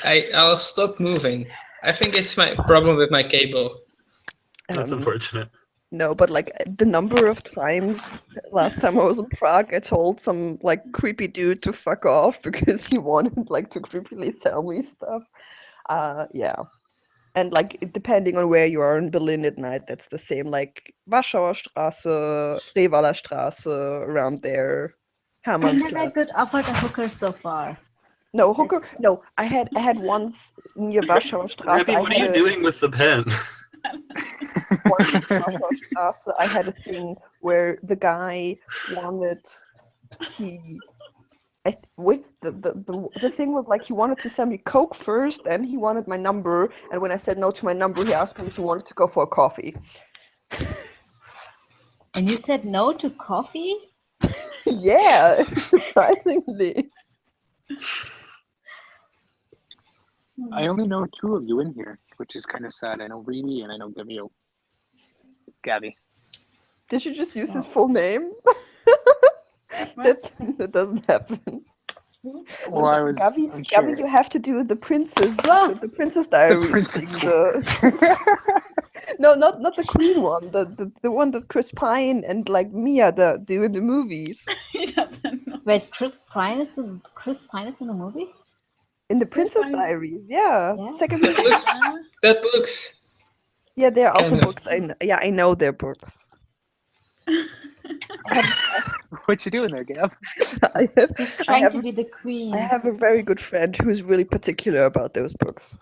I'll stop moving. I think it's my problem with my cable. That's unfortunate. No, but like the number of times last time I was in Prague, I told some like creepy dude to fuck off because he wanted like to creepily sell me stuff. Yeah. And like depending on where you are in Berlin at night, that's the same. Like Warschauer Straße, Revaler Straße, around there. I never got offered a hooker so far. No hooker. No, I had once near Warschauer Straße. Rabbi, what are you doing with the pen? I had a thing where the guy wanted the thing was like he wanted to send me Coke first, and he wanted my number, and when I said no to my number, he asked me if he wanted to go for a coffee. And you said no to coffee? Yeah, surprisingly. I only know two of you in here, which is kind of sad. I know Reedy and I know Gabby. Did you just use his full name? that doesn't happen. Well, I was Gabby, you have to do the princess, the Princess Diaries thing. No, not the Queen one. The one that Chris Pine and like Mia do in the movies. He doesn't know. Wait, Chris Pine is in the movies? In the Princess Diaries, yeah. Second. That looks. Yeah, there are also books. I know they're books. What you doing there, Gab? Trying to be the queen. I have a very good friend who's really particular about those books.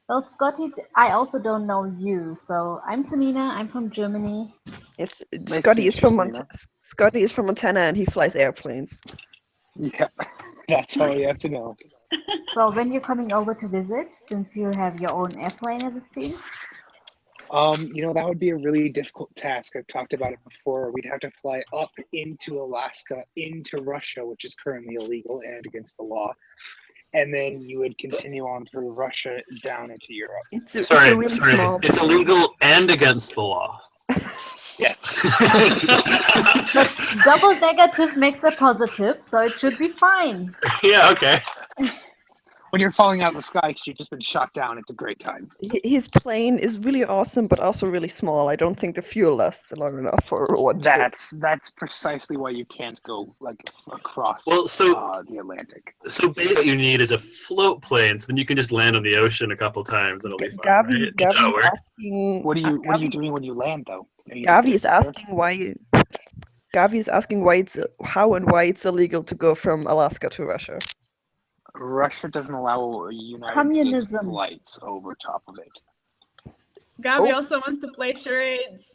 Well, Scotty, I also don't know you. So I'm Samina. I'm from Germany. Yes, Scotty is from Montana, and he flies airplanes. Yeah, that's all you have to know. So when you're coming over to visit, since you have your own airplane as it seems? That would be a really difficult task. I've talked about it before. We'd have to fly up into Alaska, into Russia, which is currently illegal and against the law. And then you would continue on through Russia down into Europe. Sorry, it's illegal and against the law. Yes. But double negative makes a positive, so it should be fine. Yeah, okay. When you're falling out of the sky because you've just been shot down, it's a great time. His plane is really awesome, but also really small. I don't think the fuel lasts long enough for one trip. That's precisely why you can't go across the Atlantic. So basically what you need is a float plane, so then you can just land on the ocean a couple times and it'll be fine. Right? Gavi's asking. What are you doing when you land though? Gavi is asking why. Gavi is asking how and why it's illegal to go from Alaska to Russia. Russia doesn't allow United Communism. States flights over top of it. Gabi also wants to play charades.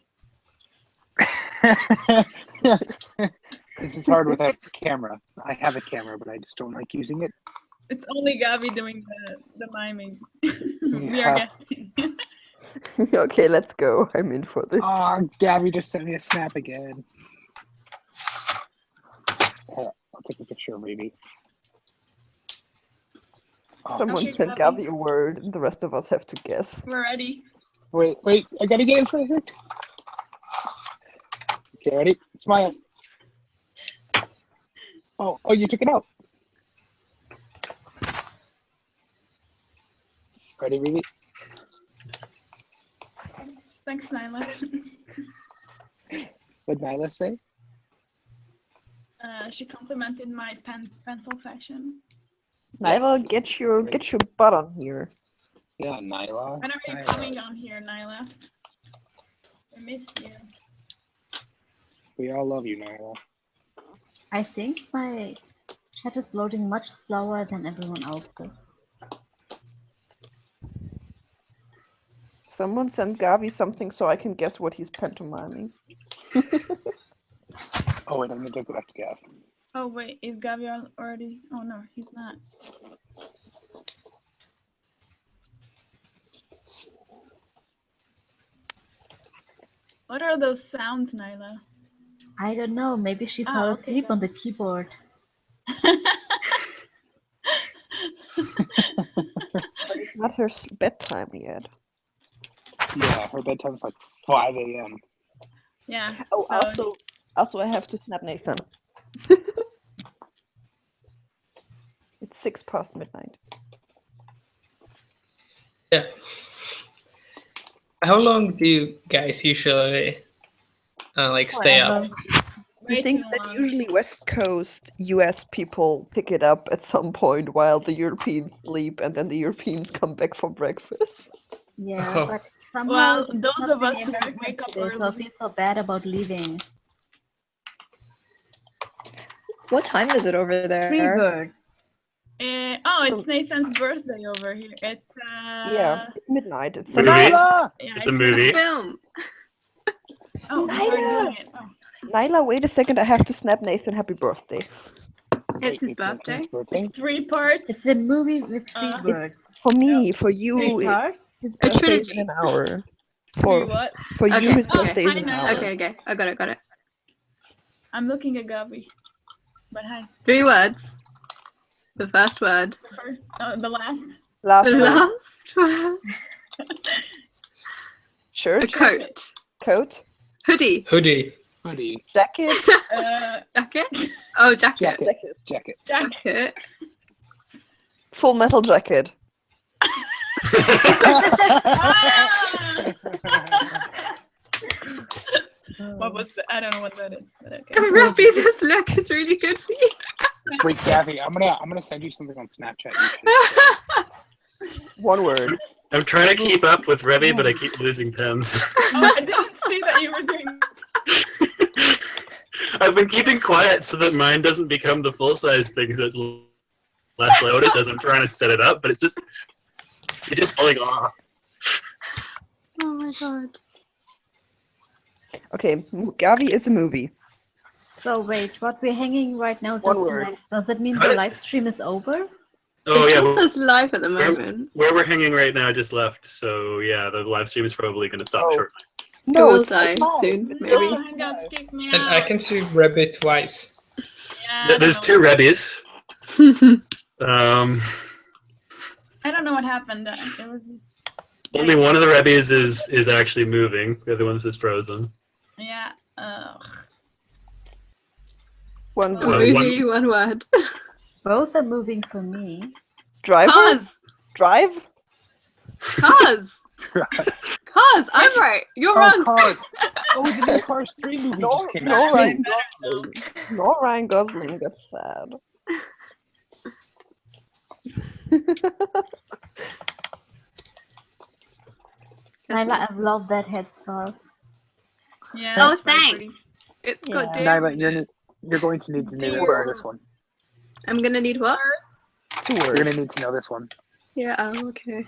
This is hard without a camera. I have a camera, but I just don't like using it. It's only Gabi doing the miming. We are guessing. Okay, let's go. I'm in for this. Oh, Gabby just sent me a snap again. I'll take a picture of Ruby. Someone sent Gabi a word, and the rest of us have to guess. We're ready. Wait, I gotta get it perfect. Okay, ready? Smile. Oh, you took it out. Ready, Ruby? Thanks, Nyla. What did Nyla say? She complimented my pencil fashion. Nyla, get your butt on here. Yeah, Nyla. When are you coming on here, Nyla? I miss you. We all love you, Nyla. I think my chat is loading much slower than everyone else's. Someone sent Gavi something so I can guess what he's pantomiming. Oh wait, I'm gonna go back to Gav. Oh wait, is Gavi already? Oh no, he's not. What are those sounds, Nyla? I don't know, maybe she fell asleep on the keyboard. But it's not her bedtime yet. Yeah, her bedtime's like 5 a.m. Yeah. Oh, also I have to snap Nathan. It's 6 past midnight. Yeah. How long do you guys usually stay up? I think that usually West Coast US people pick it up at some point while the Europeans sleep, and then the Europeans come back for breakfast. Yeah, but somehow Well, it's those not of really us who American wake up today, so I feel so bad about leaving. What time is it over there? Freebird. It's Nathan's birthday over here. It's Yeah, it's midnight. It's Movie. Nyla! Yeah, It's a movie. Film. Oh, he's already doing it. Oh. Nyla, wait a second. I have to snap Nathan happy birthday. It's his birthday. It's 3 parts. It's a movie with Freebird. For me, for you, 3 parts? his A birthday is trilogy. in an hour. Three what? For you, Okay, his okay. birthday is in an I know. hour. Okay, I got it. I'm looking at Gabi. But hi. 3 words. The first word. The first, the last. Last The word. last word. Shirt. A coat. Coat. Hoodie. Hoodie. Jacket. Jacket. Oh, jacket. Jacket. Full Metal Jacket. What was the? I don't know what that is. But okay. Ruby, this look is really good for you. Wait, Gabby, I'm gonna send you something on Snapchat. One word. I'm trying to keep up with Revy, but I keep losing pens. Oh, I didn't see that you were doing. I've been keeping quiet so that mine doesn't become the full-size thing, so it's less loudest as I'm trying to set it up, but it's just falling off. Oh my god. Okay, Gavi is a movie. So wait, what we're hanging right now, One word. does that mean the live stream is over? Oh It yeah, still says live at the where, moment. where we're hanging right now just left. So yeah, the live stream is probably going to stop shortly. It will die soon, maybe. No, Hangouts kicked me And I out. can see Rabbit twice. Yeah, There's two Rebbies. I don't know what happened. It was just Only one of the Rebbies is actually moving. The other one's just frozen. yeah. Ugh. One Uh, word. one- One word. Both are moving for me. Driver? Cars. Drive? Cars. Cars. I'm right. You're wrong. Cars. Oh, the new Cars 3 movie just came No out. too. Ryan Gosling. No Ryan Gosling. That's sad. I love that headscarf. Yeah. Oh, that's very thanks. pretty. It's got Yeah. David. Nyla, you're going to need to know this one. I'm gonna need what? Two You're words. going to need to know this one. Yeah. Oh, okay.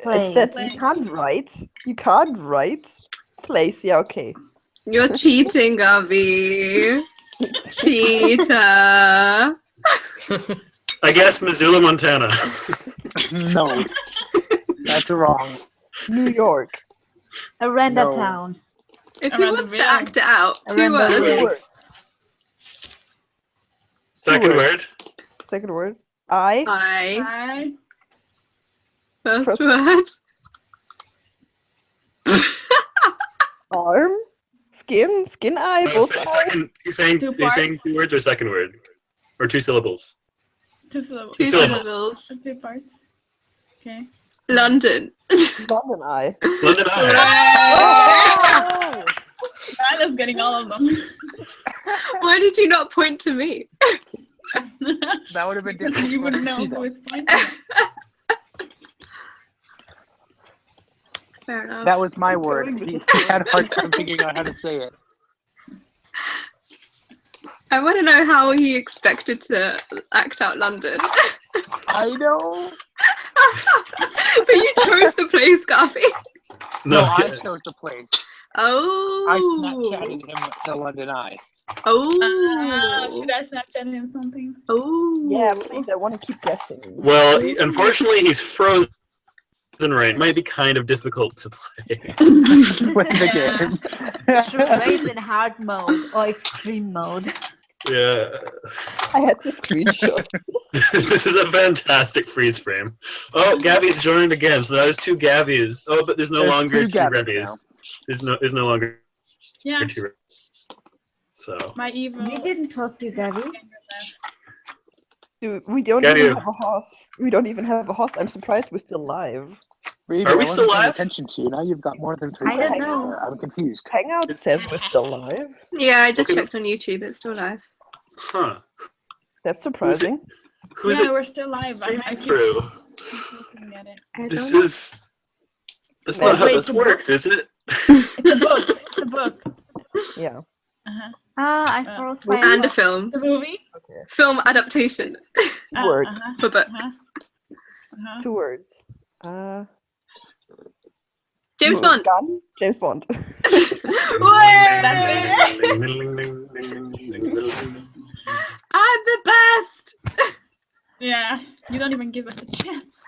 Place. That's you can't write. You can't write. Place. Yeah. Okay. You're cheating, Gabi. Cheater. I guess Missoula, Montana. No. That's wrong. New York. Aranda No. Town. If he wants to act it out, two Aranda words. Woods. Second word. Second word. I. I. First word. Arm. Skin. Skin eye. No, Both say eyes. second. You're saying two words or second word, or two syllables. Two syllables. Two syllables. Two parts. Okay. London. London eye. London Eye. Tyler's getting all of them. Why did you not point to me? That would have been Because difficult you for us wouldn't to know see who that. is pointing. Fair enough. That was my word. He had a hard time figuring out how to say it. I want to know how he expected to act out London. I know. But you chose the place, Gabi. No, I chose the place. Oh. I Snapchatted him the London Eye. Oh. Should I Snapchat him something? Oh. Yeah, please. I want to keep guessing. Well, unfortunately, he's frozen right. It might be kind of difficult to play. With the game. Should raise in hard mode or extreme mode. Yeah. I had to screenshot. This is a fantastic freeze frame. Oh, Gabby's joined again, so that was two Gabbies. Oh, but there's no There's longer two two Gabbies Rebbies. There's no longer Yeah. two Rebbies. So. My evil. We didn't toss you, Gabby. Dude, we don't Got even you. have a host. We don't even have a host. I'm surprised we're still live. Reed, Are we I still wasn't paying live? attention to you. Now you've got more than 3 I don't questions. know. I'm confused. Hangout says we're still live. Yeah, I just Okay. checked on YouTube. It's still live. Huh. That's surprising. Who's Yeah, it we're still live. I keep through? looking at it. I This don't know. is. That's not how Wait, this it's a book? works, is it? It's a book. It's a book. Yeah. Uh-huh. I froze my And a film. The movie? Film adaptation. Words. Uh-huh. For book. Uh-huh. Uh-huh. 2 words. James Bond. Gun? James Bond. I'm the best. Yeah. You don't even give us a chance.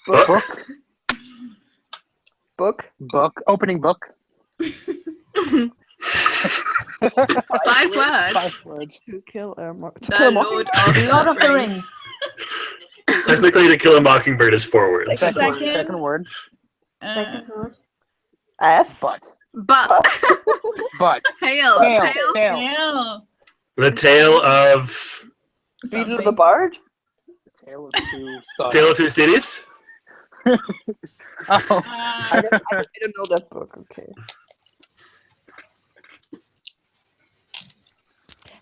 Book. Book. Book. Opening book. 5 words. 5 words. To kill a The Lord of Lord of the Rings. Rings. Technically, To Kill a Mockingbird is 4 words. Second word. Second word. S. Butt. But. Butt. Tail. Tail. Tail. Tail. Tail. The Tale of. Beetle the Bard. Tale of Two Sons. Tale of Two Cities? Oh. I don't know that book. Okay.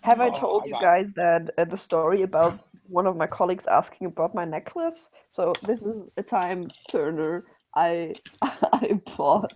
Have I told you guys that the story about one of my colleagues asking about my necklace? So this is a time turner. I bought